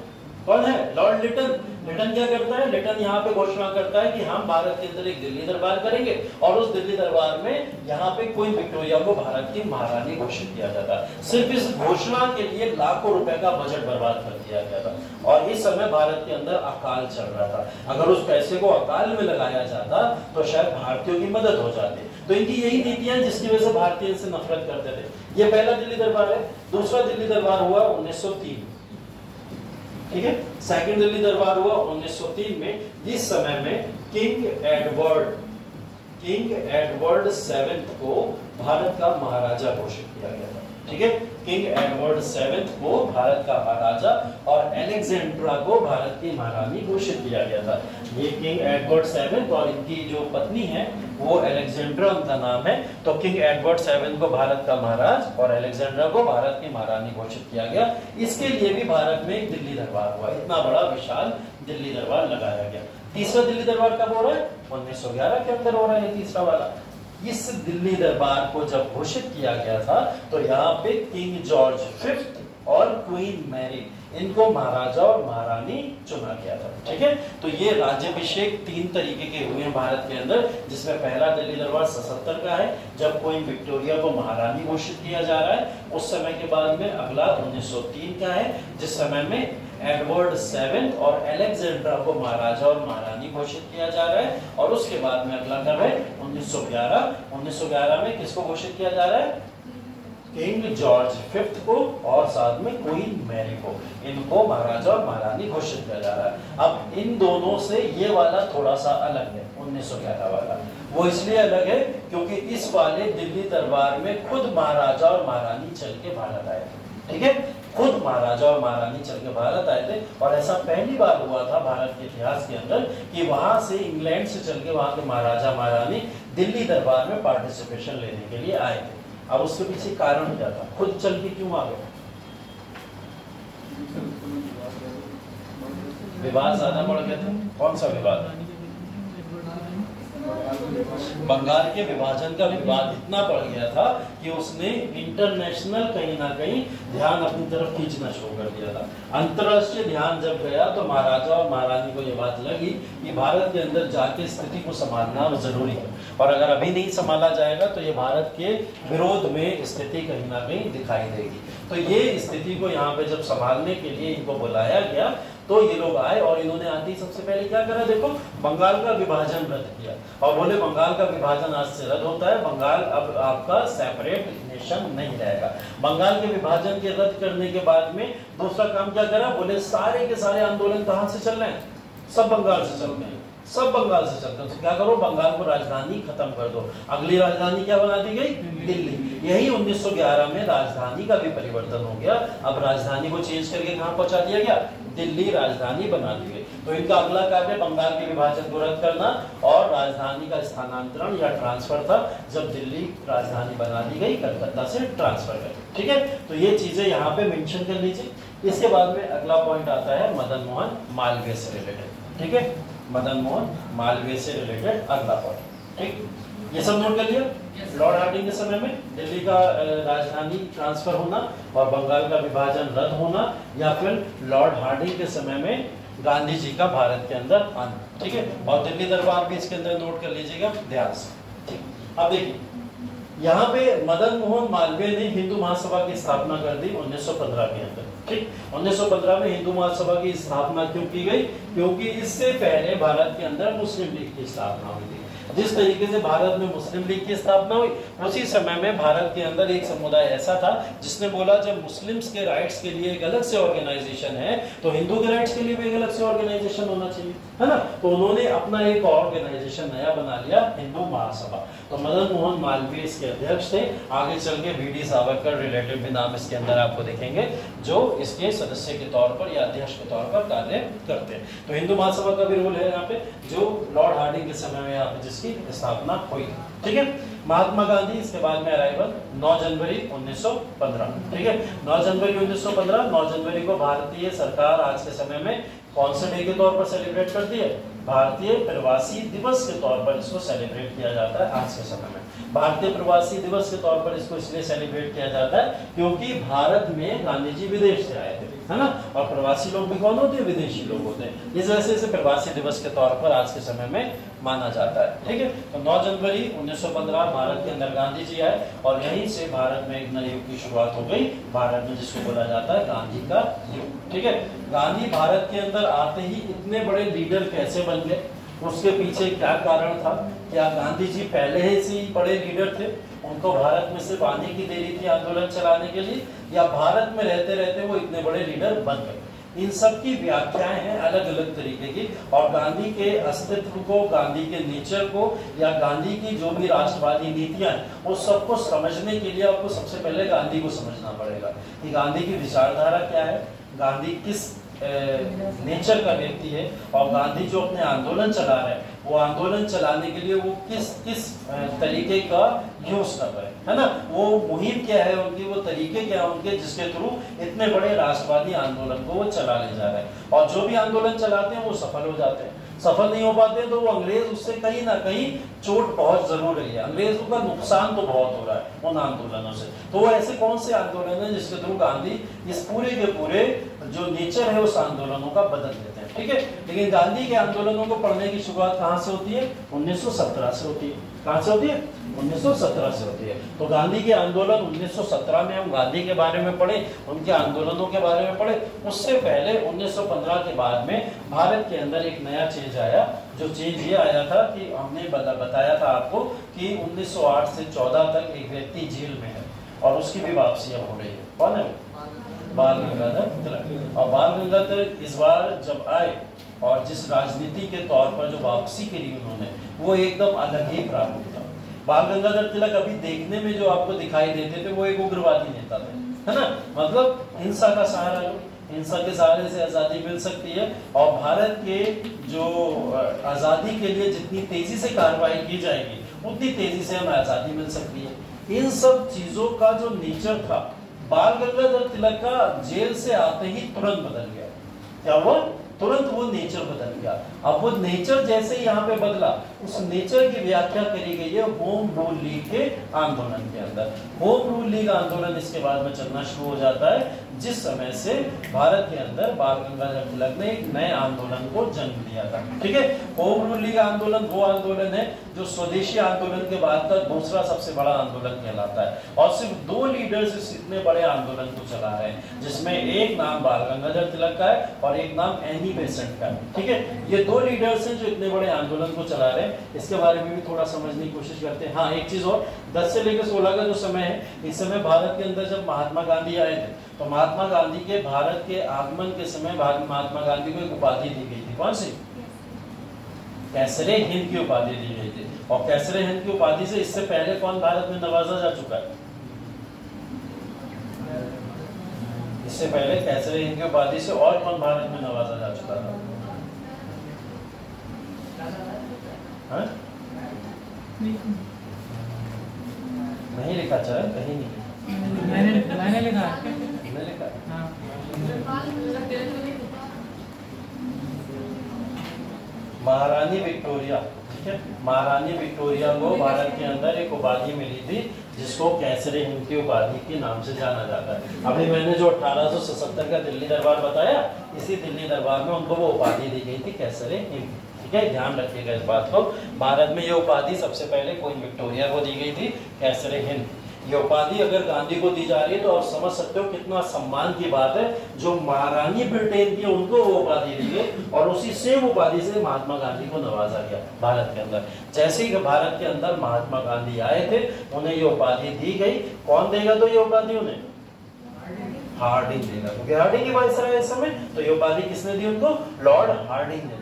कौन है, लॉर्ड लिटन। लिटन क्या करता है, लिटन यहाँ पे घोषणा करता है कि हम भारत के अंदर एक दिल्ली दरबार करेंगे, और उस दिल्ली दरबार में यहाँ पे क्वीन विक्टोरिया को भारत की महारानी घोषित किया जाता है। सिर्फ इस घोषणा के लिए लाखों रुपए का बजट बर्बाद कर दिया गया था। और इस समय भारत के अंदर अकाल चल रहा था। अगर उस पैसे को अकाल में लगाया जाता तो शायद भारतीयों की मदद हो जाती। तो इनकी यही नीतियां जिसकी वजह से भारतीय इनसे नफरत करते थे। ये पहला दिल्ली दरबार है। दूसरा दिल्ली दरबार हुआ 1903। ठीक है। सेकंड दिल्ली दरबार हुआ 1903 में, जिस समय में किंग एडवर्ड 7th को भारत का महाराजा घोषित किया गया था। ठीक है, किंग एडवर्ड 7th को भारत का महाराजा और एलेक्जेंड्रा को भारत की महारानी घोषित किया गया था। ये किंग एडवर्ड 7th और इनकी जो पत्नी है वो एलेक्जेंड्रा उनका नाम है। तो किंग एडवर्ड 7th को भारत का महाराज और एलेक्जेंड्रा को भारत की महारानी घोषित किया गया। इसके लिए भी भारत में एक दिल्ली दरबार हुआ, इतना बड़ा विशाल दिल्ली दरबार लगाया गया। तीसरा दिल्ली दरबार कब हो रहा है? 1911 के अंदर हो रहा है तीसरा वाला। इस दिल्ली दरबार को जब घोषित किया गया था तो यहाँ पे किंग जॉर्ज 5th और क्वीन मैरी इनको महाराजा और महारानी चुना गया था। ठीक है, तो ये राज्याभिषेक 3 तरीके के हुए हैं भारत के अंदर, जिसमें पहला दिल्ली दरबार 77 का है जब क्वीन विक्टोरिया को महारानी घोषित किया जा रहा है। उस समय के बाद में अगला 1903 का है जिस समय में एडवर्ड 7th और एलेक्जेंड्रा को महाराजा और महारानी घोषित किया जा रहा है। और उसके बाद में अगला कब है? 1911 में किसको घोषित किया जा रहा है? किंग जॉर्ज 5th को और साथ में क्वीन मैरी को, इनको महाराजा और महारानी घोषित किया जा रहा है। अब इन दोनों से ये वाला थोड़ा सा अलग है 1911 वाला। वो इसलिए अलग है क्योंकि इस वाले दिल्ली दरबार में खुद महाराजा और महारानी चल के भारत आए थे। ठीक है, खुद महाराजा और महारानी चल के भारत आए थे और ऐसा पहली बार हुआ था भारत के इतिहास के अंदर कि वहां से इंग्लैंड से चल के वहां के महाराजा महारानी दिल्ली दरबार में पार्टिसिपेशन लेने के लिए आए थे। अब उसके पीछे कारण क्या था? खुद चल के क्यों आ गए? विवाद ज्यादा बढ़ गए थे। कौन सा विवाद? बंगाल के विभाजन का विवाद इतना बढ़ गया था कि उसने इंटरनेशनल कहीं ना कहीं ध्यान अपनी तरफ खींचना शुरू कर दिया था। अंतरराष्ट्रीय ध्यान जब गया तो महाराजा और महारानी को यह बात लगी कि भारत के अंदर जाके स्थिति को संभालना जरूरी है और अगर अभी नहीं संभाला जाएगा तो ये भारत के विरोध में स्थिति कहीं ना कहीं दिखाई देगी। तो ये स्थिति को यहाँ पे जब संभालने के लिए इनको बुलाया गया तो ये लोग आए और इन्होंने आते ही सबसे पहले क्या करा? देखो, बंगाल का विभाजन रद्द किया और बोले बंगाल का विभाजन आज से रद्द होता है, बंगाल अब आपका सेपरेट नेशन नहीं रहेगा। बंगाल के विभाजन के रद्द करने के बाद में दूसरा काम क्या करा? बोले सारे के सारे आंदोलन कहाँ से चल रहे हैं? सब बंगाल से चल रहे हैं, सब बंगाल से चलते हैं। तो क्या करो? बंगाल को राजधानी खत्म कर दो। अगली राजधानी क्या बना दी गई? दिल्ली। यही 1911 में राजधानी का भी परिवर्तन हो गया। अब राजधानी को चेंज करके कहाँ पहुंचा दिया गया? दिल्ली राजधानी बना दी गई। तो इनका अगला कार्य बंगाल के विभाजन को रद्द करना और राजधानी का स्थानांतरण या ट्रांसफर था। जब दिल्ली राजधानी बना दी गई, कलकत्ता से ट्रांसफर कर। ठीक है, तो ये चीजें यहाँ पे मेंशन कर लीजिए। इसके बाद में अगला पॉइंट आता है मदन मोहन मालवीय से रिलेटेड। ठीक है, मदन मोहन मालवीय से रिलेटेड अगला पॉइंट। ठीक, ये सब नोट कर लिया। लॉर्ड हार्डिंग के समय में दिल्ली का राजधानी ट्रांसफर होना और बंगाल का विभाजन रद्द होना, या फिर लॉर्ड हार्डिंग के समय में गांधी जी का भारत के अंदर आना। ठीक है, और दिल्ली दरबार भी इसके अंदर नोट कर लीजिएगा ध्यान से। ठीक, अब देखिए यहाँ पे मदन मोहन मालवीय ने हिंदू महासभा की स्थापना कर दी 1915 के अंदर। ठीक, 1915 में हिंदू महासभा की स्थापना क्यों की गई? क्योंकि इससे पहले भारत के अंदर मुस्लिम लीग की स्थापना हुई थी। जिस तरीके से भारत में मुस्लिम लीग की स्थापना हुई, उसी समय में भारत के अंदर एक समुदाय ऐसा था जिसने बोला जब मुस्लिम्स के राइट्स के लिए एक अलग से ऑर्गेनाइजेशन है तो हिंदू के राइट्स के लिए भी एक अलग से ऑर्गेनाइजेशन होना चाहिए, है ना। तो उन्होंने अपना एक ऑर्गेनाइजेशन नया बना लिया, हिंदू महासभा। तो मदन मोहन मालवीय इसके अध्यक्ष थे। आगे चल के वी.डी. सावरकर रिलेटिव भी नाम इसके अंदर आपको दिखेंगे जो इसके सदस्य के तौर पर या अध्यक्ष के तौर पर कार्य करते हैं। तो हिंदू महासभा का भी रोल है यहाँ पे, जो लॉर्ड हार्डिंग के समय में यहाँ पे जिसकी स्थापना हुई। ठीक है, महात्मा गांधी इसके बाद में अराइवल 9 जनवरी 1915। ठीक है, 9 जनवरी 1915। 9 जनवरी को भारतीय सरकार आज के समय में कौन से डे के तौर पर सेलिब्रेट करती है? भारतीय प्रवासी दिवस के तौर पर इसको सेलिब्रेट किया जाता है। आज के समय में भारतीय प्रवासी दिवस के तौर पर इसको इसलिए सेलिब्रेट किया जाता है क्योंकि भारत में गांधी जी विदेश से आए थे, है ना, और प्रवासी लोग भी कौन होते हैं? विदेशी लोग होते हैं। इस वजह से इसे प्रवासी दिवस के तौर पर आज के समय में माना जाता है। ठीक है, तो 9 जनवरी 1915 भारत के अंदर गांधी जी आए और यहीं से भारत में एक नए युग की शुरुआत हो गई, भारत में जिसको बोला जाता है गांधी का युग। ठीक है, गांधी भारत के अंदर आते ही इतने बड़े लीडर कैसे बन गए? उसके पीछे क्या कारण था? क्या गांधी जी पहले से ही बड़े लीडर थे, उनको भारत में सिर्फ आने की देरी थी आंदोलन चलाने के लिए, या भारत में रहते रहते वो इतने बड़े लीडर बन गए? इन सब की व्याख्याएं हैं अलग अलग तरीके की, और गांधी के अस्तित्व को, गांधी के नेचर को, या गांधी की जो भी राष्ट्रवादी नीतियां हैं उस सबको समझने के लिए आपको सबसे पहले गांधी को समझना पड़ेगा कि गांधी की विचारधारा क्या है, गांधी किस नेचर का व्यक्ति है, और गांधी जो अपने आंदोलन चला रहे हैं वो आंदोलन चलाने के लिए वो किस किस तरीके का यूज कर रहे हैं, है ना, वो मुहिम क्या है उनकी, वो तरीके क्या है उनके, जिसके थ्रू इतने बड़े राष्ट्रवादी आंदोलन को वो चला ले जा रहे हैं। और जो भी आंदोलन चलाते हैं वो सफल हो जाते हैं, सफल नहीं हो पाते हैं तो वो अंग्रेज उससे कहीं ना कहीं चोट पहुंच जरूर रही है, अंग्रेजों का नुकसान तो बहुत हो रहा है उन आंदोलनों से। तो वो ऐसे कौन से आंदोलन है जिसके थ्रू गांधी इस पूरे के पूरे जो नेचर है उस आंदोलनों का बदल देते हैं, ठीक है। लेकिन गांधी के आंदोलनों को पढ़ने की शुरुआत कहां से होती है? 1917 से होती है। कहां से होती है? 1917 से होती है। तो गांधी के आंदोलन 1917 में हम गांधी के बारे में पढ़े, उनके आंदोलनों के बारे में पढ़े। उससे पहले 1915 के बाद में भारत के अंदर एक नया चेंज आया, जो चेंज ये आया था कि हमने बताया था आपको कि 1908 से 14 तक एक व्यक्ति जेल में है और उसकी भी वापसी अब हो रही है। कौन है? बाल गंगाधर तिलक। और बाल गंगाधर इस बार जब आए और जिस राजनीति के तौर पर जो वापसी करी उन्होंने, वो एकदम अलग ही प्रारूप था। बाल गंगाधर तिलक अभी देखने में जो आपको दिखाई देते थे वो एक उग्रवादी नेता थे, है ना, मतलब हिंसा का सहारा लो, हिंसा के सहारे से आजादी मिल सकती है, और भारत के जो आजादी के लिए जितनी तेजी से कार्रवाई की जाएगी उतनी तेजी से हमें आजादी मिल सकती है। इन सब चीजों का जो नेचर था बाल गंगाधर तिलक का जेल से आते ही तुरंत बदल गया। क्या हुआ? तुरंत वो नेचर बदल गया। अब वो नेचर जैसे ही यहाँ पे बदला, उस नेचर की व्याख्या करी गई है होम रूल लीग के आंदोलन के अंदर। होम रूल लीग आंदोलन इसके बाद में चलना शुरू हो जाता है, जिस समय से भारत के अंदर बाल गंगाधर तिलक ने एक नए आंदोलन को जन्म दिया था, ठीक है। होम रूल लीग आंदोलन वो आंदोलन है जो स्वदेशी आंदोलन के बाद का दूसरा सबसे बड़ा आंदोलन कहलाता है, और सिर्फ 2 लीडर्स इस इतने बड़े आंदोलन को चला रहे हैं, जिसमें एक नाम बाल गंगाधर तिलक का है और एक नाम एनी बेसेंट का है, ठीक है। ये 2 लीडर्स हैं जो इतने बड़े आंदोलन को चला रहे हैं। इसके बारे में भी थोड़ा समझने की कोशिश करते हैं। हाँ, एक चीज और, 10 से लेकर 16 का जो समय है, इस समय भारत के अंदर जब महात्मा गांधी आए थे तो महात्मा गांधी के भारत के आगमन के समय महात्मा गांधी को एक उपाधि दी गई थी। कौन सी? कैसरे हिंद की उपाधि दी गई थी। और कैसरे हिंद की उपाधि से इससे पहले कौन भारत में नवाजा जा चुका है? इससे पहले कैसरे हिंद की उपाधि से और कौन भारत में नवाजा जा चुका था? हाँ? नहीं लिखा, चाहे कहीं नहीं, मैंने लिखा। मैंने लिखा। हाँ। महारानी विक्टोरिया, ठीक है, महारानी विक्टोरिया को भारत के अंदर एक उपाधि मिली थी जिसको कैसरे हिंद की उपाधि के नाम से जाना जाता है। अभी मैंने जो 1877 का दिल्ली दरबार बताया, इसी दिल्ली दरबार में उनको वो उपाधि दी गई थी, कैसरे हिंद, ठीक है। ध्यान रखिएगा इस बात को। भारत में ये उपाधि सबसे पहले क्वीन विक्टोरिया को दी गई थी, कैसरे हिंद। ये उपाधि अगर गांधी को दी जा रही है तो आप समझ सकते हो कितना सम्मान की बात है। जो महारानी ब्रिटेन की उनको वो उपाधि दी गई और उसी सेम उपाधि से महात्मा गांधी को नवाजा गया भारत के अंदर। जैसे ही भारत के अंदर महात्मा गांधी आए थे, उन्हें ये उपाधि दी गई। कौन देगा तो ये उपाधि उन्हें? हार्डिंग देगा, क्योंकि हार्डिंग की वाइसराय इस समय, तो ये उपाधि किसने दी उनको? लॉर्ड हार्डिंग ने दी।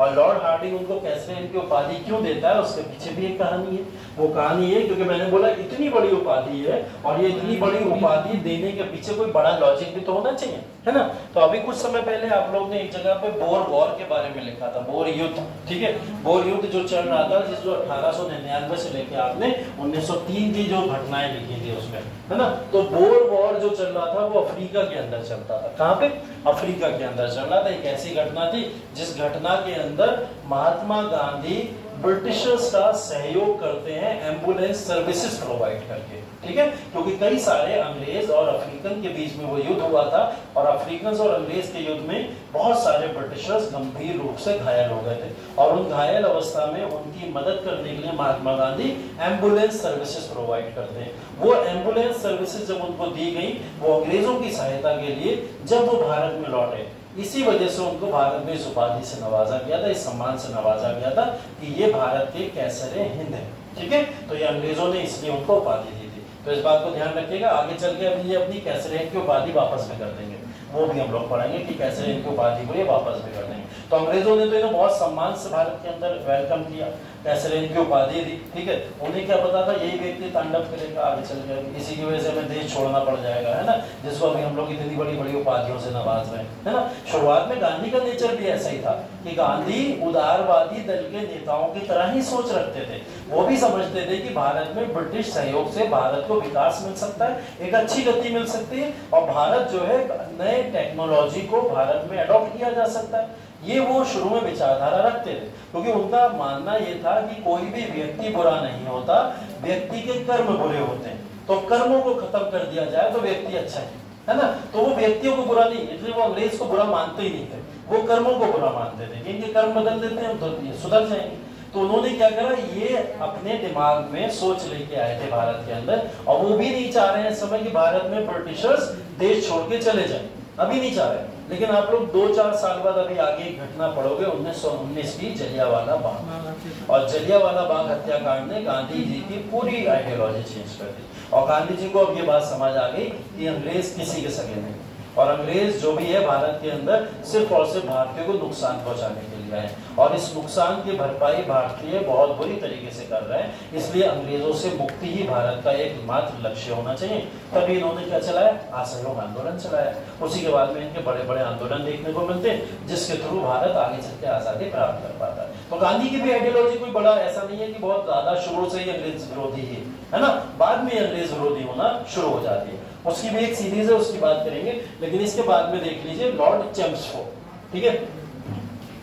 और लॉर्ड हार्डिंग उनको कैसरे हिंद की उपाधि क्यों देता है, उसके पीछे भी एक कहानी है। वो कहानी है क्योंकि मैंने बोला इतनी बड़ी उपाधि है, और ये इतनी बड़ी उपाधि देने के पीछे कोई बड़ा लॉजिक भी तो होना चाहिए, है ना। तो अभी कुछ समय पहले आप लोग ने एक जगह पे बोर वॉर के बारे में लिखा था, बोर युद्ध, ठीक है। बोर युद्ध जो चल रहा था, जिस जो 1899 से लेके आपने 1903 की जो घटनाएं लिखी थी उसमें, है ना। तो बोर वॉर जो चल रहा था वो अफ्रीका के अंदर चलता था। कहाँ पे? अफ्रीका के अंदर चल रहा था। एक ऐसी घटना थी जिस घटना के अंदर महात्मा गांधी ब्रिटिशर्स का सहयोग करते हैं एम्बुलेंस सर्विसेज प्रोवाइड करके, ठीक है। क्योंकि कई सारे अंग्रेज और अफ्रीकन के बीच में वो युद्ध हुआ था, और अफ्रीकन और अंग्रेज के युद्ध में बहुत सारे ब्रिटिशर्स गंभीर रूप से घायल हो गए थे, और उन घायल अवस्था में उनकी मदद करने के लिए Mahatma Gandhi ambulance services provide करते हैं। वो एम्बुलेंस सर्विसेज जब उनको दी गई, वो अंग्रेजों की सहायता के लिए जब वो भारत में लौटे, इसी वजह से उनको भारत में इस उपाधि से नवाजा गया था, इस सम्मान से नवाजा गया था कि ये भारत के कैसरे हिंद है, ठीक है। तो ये अंग्रेजों ने इसलिए उनको उपाधि दी थी। तो इस बात को ध्यान रखिएगा। आगे चल के अभी ये अपनी कैसरे हिंद की उपाधि वापस भी कर देंगे। वो भी हम लोग पढ़ेंगे कि कैसे इनकी उपाधि को ये वापस भी कर देंगे। तो अंग्रेजों ने तो इन्हें बहुत सम्मान से भारत के अंदर वेलकम किया, कैसे इनकी उपाधि दी, ठीक है। उन्हें क्या पता था यही व्यक्ति तांडव करेगा आगे चल कर, इसी की वजह से हमें देश छोड़ना पड़ जाएगा, है ना, जिसको अभी हम लोग इतनी बड़ी बड़ी उपाधियों से नवाज रहे हैं, है ना। शुरुआत में गांधी का नेचर भी ऐसा ही था कि गांधी उदारवादी दल के नेताओं की तरह ही सोच रखते थे। वो भी समझते थे कि भारत में ब्रिटिश सहयोग से भारत को विकास मिल सकता है, एक अच्छी गति मिल सकती है, और भारत जो है नए टेक्नोलॉजी को भारत में अडॉप्ट किया जा सकता है। ये वो शुरू में विचारधारा रखते थे, क्योंकि उनका मानना ये था कि कोई भी व्यक्ति बुरा नहीं होता, व्यक्ति के कर्म बुरे होते हैं। तो कर्मों को खत्म कर दिया जाए तो व्यक्ति अच्छा है ना। तो वो व्यक्तियों को बुरा नहीं, इसलिए वो अंग्रेज को बुरा मानते ही नहीं थे, वो कर्मों को बुरा मानते थे, इनके कर्म बदल देते हैं तो ये सुधर जाएंगे। तो उन्होंने क्या करा, ये अपने दिमाग में सोच लेके आए थे भारत के अंदर, और वो भी नहीं चाह रहे हैं इस समय कि भारत में ब्रिटिशर्स देश छोड़ के चले जाए, अभी नहीं चाह रहे। लेकिन आप लोग 2-4 साल बाद अभी आगे एक घटना पढ़ोगे 1919 की जलियांवाला बाग, और जलियांवाला बाग हत्याकांड ने गांधी जी की पूरी आइडियोलॉजी चेंज कर दी। और गांधी जी को अब ये बात समझ आ गई कि अंग्रेज किसी के सगे नहीं, और अंग्रेज जो भी है भारत के अंदर सिर्फ और सिर्फ भारतीयों को नुकसान पहुंचाने के लिए आए, और इस नुकसान की भरपाई भारतीय बहुत बुरी तरीके से कर रहे हैं। इसलिए अंग्रेजों से मुक्ति ही भारत का एकमात्र लक्ष्य होना चाहिए। तभी इन्होंने क्या चलाया, असहयोग आंदोलन चलाया। उसी के बाद में इनके बड़े बड़े आंदोलन देखने को मिलते हैं, जिसके थ्रू भारत आगे चल के आजादी प्राप्त कर पाता है। तो गांधी की भी आइडियोलॉजी कोई बड़ा ऐसा नहीं है कि बहुत ज्यादा शुरू से ही अंग्रेज विरोधी है ना, बाद में अंग्रेज विरोधी होना शुरू हो जाती है। उसकी भी एक सीरीज है, उसकी बात करेंगे। लेकिन इसके बाद में देख लीजिए लॉर्ड चेम्सफोर्ड, ठीक है।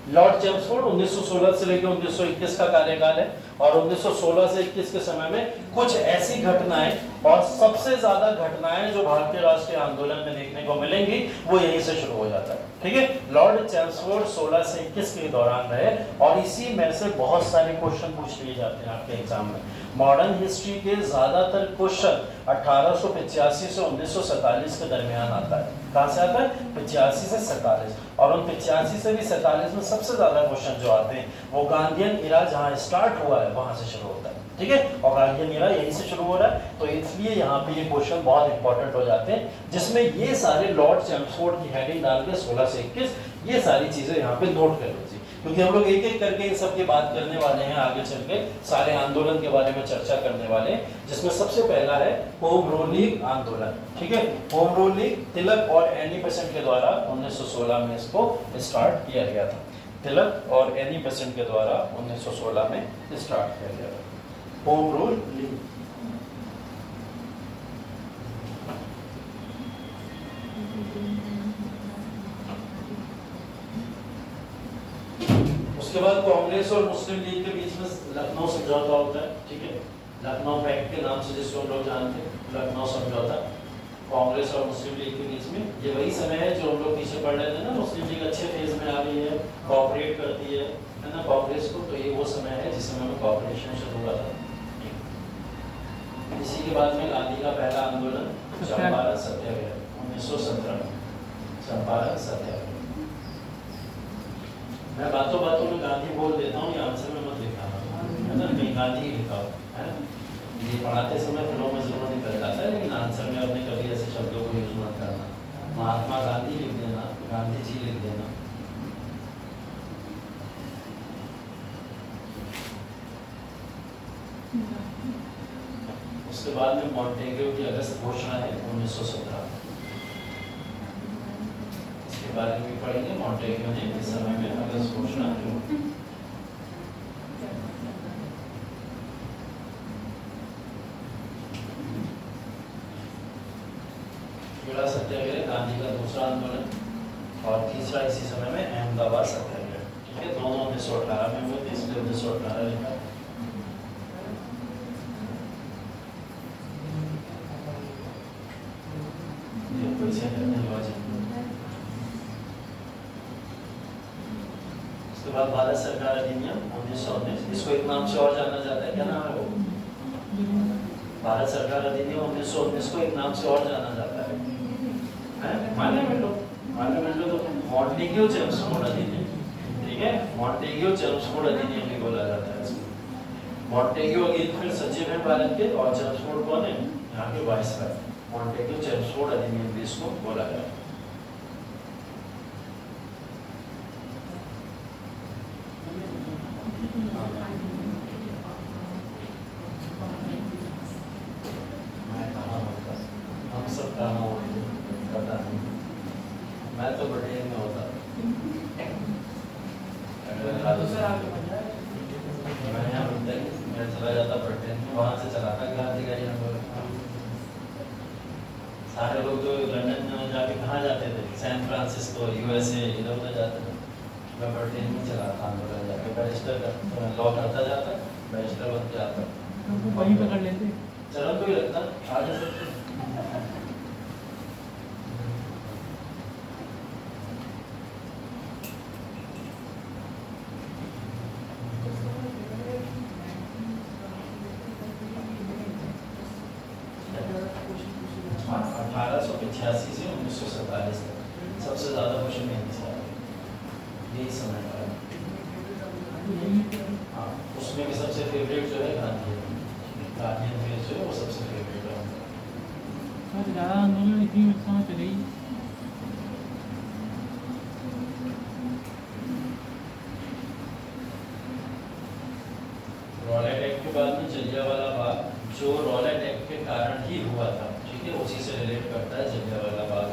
लॉर्ड चेम्सफोर्ड 1916 से लेकर 1921 का कार्यकाल है, और 1916 से 21 के समय में कुछ ऐसी घटनाएं, और सबसे ज्यादा घटनाएं जो भारतीय राष्ट्रीय आंदोलन में देखने को मिलेंगी, वो यहीं से शुरू हो जाता है, ठीक है। लॉर्ड चेम्सफोर्ड 16 से 21 के दौरान रहे, और इसी में से बहुत सारे क्वेश्चन पूछ लिए जाते हैं आपके एग्जाम में। मॉडर्न हिस्ट्री के ज्यादातर क्वेश्चन 1885 से 1947 के दरमियान आता है। कहां से आता है? 85 से 47, और उन 85 से भी 47 में सबसे ज्यादा क्वेश्चन जो आते हैं वो गांधीयन इरा जहां स्टार्ट हुआ है वहां से शुरू होता है, ठीक है। और गांधीयन इरा यहीं से शुरू हो रहा है, तो इसलिए यहाँ पे ये क्वेश्चन बहुत इंपॉर्टेंट हो जाते हैं, जिसमें ये सारे लॉर्ड चेम्सफोर्ड की हेडिंग डाल के 16 से 21 ये सारी चीजें यहाँ पे नोट कर लीजिए, क्योंकि हम लोग एक एक करके इन सब की बात करने वाले हैं। आगे चल के सारे आंदोलन के बारे में चर्चा करने वाले हैं, जिसमें सबसे पहला है होम रूल लीग आंदोलन, ठीक है। होम रूल लीग तिलक और एनी बेसेंट के द्वारा 1916 में इसको स्टार्ट किया गया था। तिलक और एनी बेसेंट के द्वारा 1916 में स्टार्ट किया गया था होम रूल लीग। उसके बाद कांग्रेस और मुस्लिम लीग के बीच में लखनऊ समझौता होता है, ठीक है। लखनऊ पैक्ट के नाम से जिसको हम लोग जानते हैं, लखनऊ समझौता कांग्रेस और मुस्लिम लीग के बीच में। ये वही समय है जो हम लोग पीछे पढ़ रहे थे ना, मुस्लिम लीग अच्छे फेज में आ रही है, कोऑपरेट करती है ना कांग्रेस को, तो ये वो समय है जिस समय में कोऑपरेशन शुरू हुआ था। इसी के बाद में गांधी का पहला आंदोलन चंपारण सत्याग्रह 1917, चंपारण सत्याग्रह। मैं बातों बातों में गांधी बोल देता हूँ, ये आंसर में मत लिखा है ना, कहीं गांधी ही लिखा हो, है ना। ये पढ़ाते समय फिल्मों में जरूर निकल जाता है, लेकिन आंसर में अपने कभी ऐसे शब्दों को यूज मत करना। महात्मा गांधी लिख देना, गांधी जी लिख देना। उसके बाद में मॉन्टेग्यू की अगस्त घोषणा है 1917, इसके बारे में भी पढ़ेंगे। मॉन्टेग्यू ने इस समय में अगस्त घोषणा की। बड़ा सत्याग्रह गांधी का दूसरा आंदोलन, और तीसरा इसी समय में अहमदाबाद सत्याग्रह, ठीक है। दोनों 1918 में हुए थे, इसलिए 1918 लिखा। उसके बाद भारत सरकार अधिनियम 1919, इसको एक नाम से और जाना जाता है, क्या नाम है वो? भारत सरकार अधिनियम 1919 को एक नाम से और जाना जाता है, मान्य तो मॉन्टेग्यू चेम्सफोर्ड अधिनियम, ठीक है। मॉन्टेग्यू चेम्सफोर्ड अधिनियम भी बोला जाता है इसको। मॉन्टेग्यू अगेन फिर सचिव है भारत के, और चेम्सफोर्ड कौन है? यहाँ के वाइसरॉय। मॉन्टेग्यू चेम्सफोर्ड अधिनियम भी इसको बोला जाता है। मैं कहाँ होता, हम सब कहाँ होते पता नहीं। मैं तो ब्रिटेन में होता, मैं यहाँ होता ही, मैं चला जाता ब्रिटेन, वहाँ से चलाता क्रांतिकारी आंदोलन। सारे लोग तो लंदन जाके कहाँ जाते थे, सैन फ्रांसिस्को, यूएसए, इधर उधर जाते थे। मैं ब्रिटेन में चलाता आंदोलन जाके, बैरिस्टर का लॉ करता जाता, बैरिस्टर बन के आता, वहीं पकड़ लेते। चरण तो ही लगता आगे से। अठारह से 1947 तक सबसे ज्यादा क्वेश्चन यही से आए, यही समय का। हाँ, उसमें भी सबसे फेवरेट जो है गांधी है, गांधी फेज जो है वो सबसे फेवरेट है। तो ज़्यादा आंदोलन इसी समय चले ही। रॉलेट एक्ट के बाद में जलियांवाला बाग, जो रॉलेट एक्ट के कारण ही हुआ था, ठीक है, उसी से रिलेट करता है जलियांवाला बाग।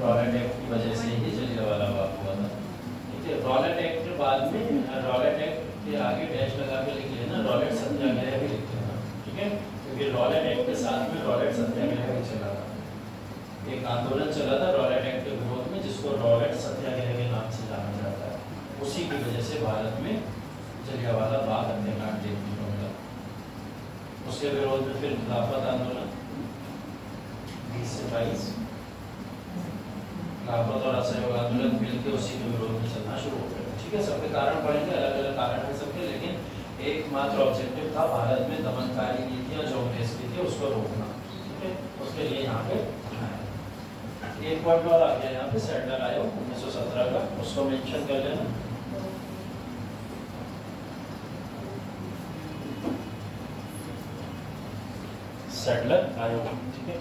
रॉलेट एक्ट की वजह से ही जलियांवाला बाग हुआ था, ठीक है। रॉलेट एक्ट के बाद में, रॉलेट एक्ट के आगे डैश लगा के लिख लेना, रॉलेट सत्याग्रह भी लिख लेना, ठीक है, क्योंकि रॉलेट एक्ट के साथ में रॉलेट सत्याग्रह भी चला था। एक आंदोलन चला था रॉलेट एक्ट के विरोध में, जिसको रॉलेट सत्याग्रह के नाम से जाना जाता है। उसी की वजह से भारत में जलियांवाला बाग हत्याकांड देखने को मिला। उसके विरोध में फिर खिलाफत आंदोलन 20 से 22, खिलाफत और असहयोग आंदोलन मिलकर उसी के विरोध में चलना शुरू हो गया, ठीक है। सबके कारण पढ़ेंगे, अलग अलग कारण है सबके, लेकिन एकमात्र ऑब्जेक्टिव था भारत में दमनकारी नीतियां जो अंग्रेज की थी उसको रोकना, ठीक है। उसके लिए यहाँ पे एक पॉइंट और आ गया यहाँ पे, सैडलर आयोग 1917 का, उसको मेंशन कर लेना। सैडलर आयोग, ठीक है।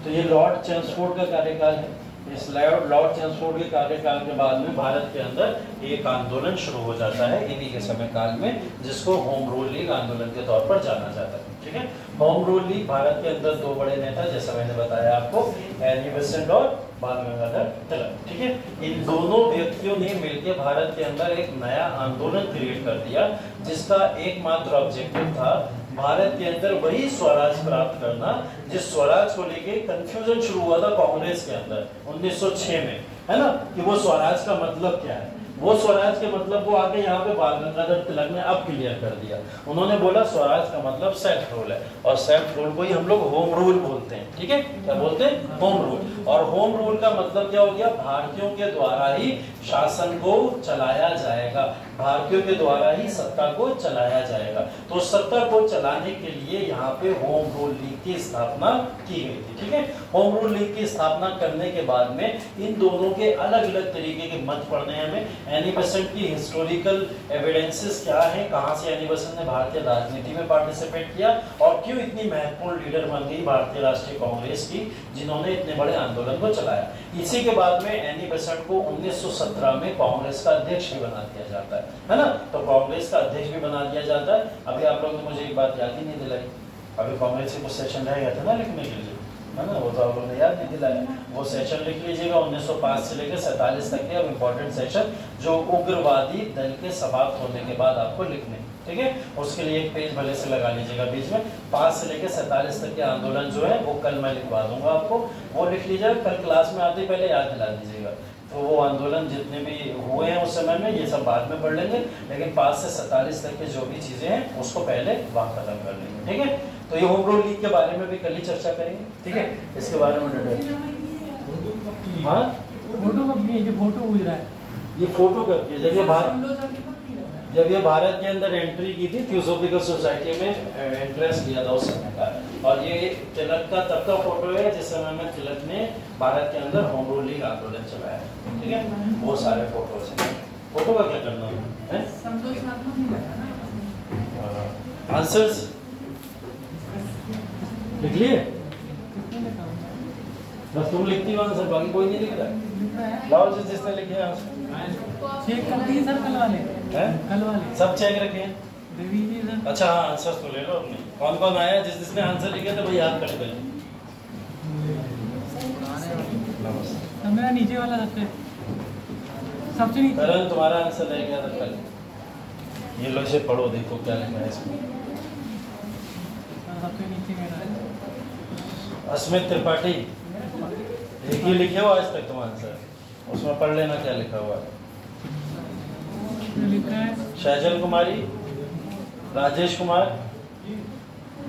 तो ये लॉर्ड चेम्सफोर्ड का कार्यकाल है। इस लॉर्ड चेम्सफोर्ड के कार्यकाल के बाद में भारत के अंदर एक आंदोलन शुरू हो जाता है इन्हीं के समय काल में, जिसको होम रूल लीग आंदोलन के तौर पर जाना जाता है, ठीक है। होम रूल लीग भारत के अंदर दो बड़े नेता, जैसा मैंने बताया आपको, एनी बेसेंट और बाल गंगाधर तिलक, ठीक है। इन दोनों व्यक्तियों ने मिलकर भारत के अंदर एक नया आंदोलन क्रिएट कर दिया, जिसका एकमात्र ऑब्जेक्टिव था भारत के अंदर वही स्वराज प्राप्त करना जिस स्वराज को लेके कंफ्यूजन शुरू हुआ था कांग्रेस के अंदर 1906 में, है ना, कि वो स्वराज का मतलब क्या है। वो स्वराज के मतलब को आके यहाँ पे बाल गंगाधर तिलक ने अब क्लियर कर दिया। उन्होंने बोला स्वराज का मतलब सेल्फ रूल है, और सेल्फ रूल को ही हम लोग होम रूल बोलते हैं, ठीक है। क्या बोलते हैं? Home rule. और होम रूल का मतलब क्या हो गया? भारतीयों के द्वारा ही शासन को चलाया जाएगा, भारतीयों के द्वारा ही सत्ता को चलाया जाएगा। तो सत्ता को चलाने के लिए यहाँ पे होम रूल लीग की स्थापना की गई थी, ठीक है। होम रूल लीग की स्थापना करने के बाद में इन दोनों के अलग अलग तरीके के मत पढ़ने हमें। एनी बेसेंट की हिस्टोरिकल एविडेंसेस क्या है, कहां से एनी बेसेंट ने भारतीय राजनीति में पार्टिसिपेट किया और क्यों इतनी महत्वपूर्ण लीडर बन गई भारतीय राष्ट्रीय कांग्रेस की, जिन्होंने इतने बड़े आंदोलन को चलाया। इसी के बाद में एनी बेसेंट को 1917 में कांग्रेस का अध्यक्ष भी बना दिया जाता है ना। तो कांग्रेस का अध्यक्ष भी बना दिया जाता है। अभी आप लोग ने मुझे एक बात याद ही नहीं दिलाई, अभी कांग्रेस के कुछ सेशन रह गया था ना लिखने के लिए, है ना, वो तो आप लोगों ने याद नहीं दिलाया। वो सेशन लिख लीजिएगा 1905 से लेकर 47 तक के अब इम्पोर्टेंट सेशन, जो उग्रवादी दल के समाप्त होने के बाद आपको लिखने, ठीक है। उसके लिए एक पेज भले से लगा लीजिएगा बीच में। 5 से लेकर 47 तक के आंदोलन जो है वो कल मैं लिखवा दूंगा आपको, वो लिख लीजिएगा। कल क्लास में आते पहले याद दिला दीजिएगा। तो वो आंदोलन जितने भी हुए हैं उस समय में, ये सब बाद में पढ़ लेंगे, लेकिन 5 से 47 तक के जो भी चीजें हैं उसको पहले वहाँ खत्म कर लेंगे, ठीक है। तो ये होम रूल लीग के बारे में भी कल ही चर्चा करेंगे, ठीक है, इसके बारे में डिटेल। हाँ, फोटो कब की है? जो फोटो उड़ रहा है, ये फोटो कब की? जब ये भारत के अंदर एंट्री की थी, थियोसॉफिकल सोसाइटी में एंट्रेंस लिया था उस समय का। और ये तिलक का तब का फोटो है जिस समय में तिलक ने भारत के अंदर होम रूल लीग आंदोलन चलाया, ठीक है। वो सारे फोटोज हैं। फोटो का क्या करना है? आंसर्स लिख लिए? बस तुम लिखती हो आंसर, बाकी कोई नहीं लिख रहा है। लिख रहा है। लाओ जिसने लिखे आंसर। चेक कर दिए सर कल वाले। हैं? कल वाले। सब चेक रखे हैं। Revision sir. अच्छा हाँ, आंसर तो ले लो अपने। कौन कौन आया जिसने आंसर लिखे थे वही हाथ कर दे। सर मेरा नीचे वाला सबसे नीचे। करण तुम्हारा आंसर रह गया था कल। ये लो इसे पढ़ो, देखो क्या लिखा है इसमें। सबसे नीचे मेरा है। अस्मित त्रिपाठी, एक ही लिखे हो आज तक तुम आंसर, उसमें पढ़ लेना क्या लिखा हुआ है। लिखा है शैजल कुमारी, राजेश कुमार,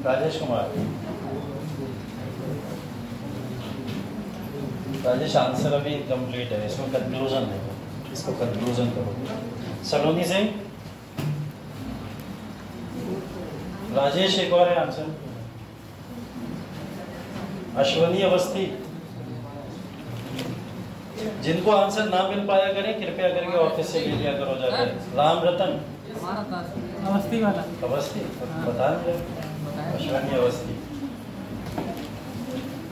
राजेश कुमार, राजेश आंसर अभी कंप्लीट है, इसमें कंक्लूजन है, इसको कंक्लूजन करो। सलोनी सिंह, राजेश एक और है आंसर। अश्वनी अवस्थी, जिनको आंसर ना मिल पाया करें कृपया करके ऑफिस से ले लिया करो जाकर। राम रतन अवस्थी वाला। अवस्थी बता दे। अश्वनी अवस्थी,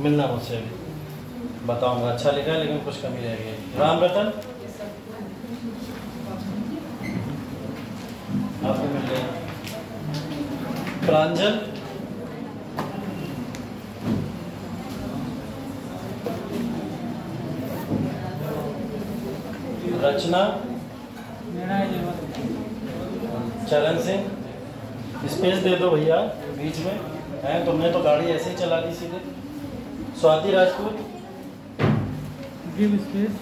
मिलना मुझसे भी, बताऊंगा। अच्छा लिखा है लेकिन कुछ कमी रह गई। राम रतन आप भी मिल लेना। प्रांजल, रचना, मेरा है ये वाला। चरण सिंह, स्पेस दे दो भैया बीच में है, तुमने तो गाड़ी ऐसे ही चला दी सीधे। Swati Rajput, give space.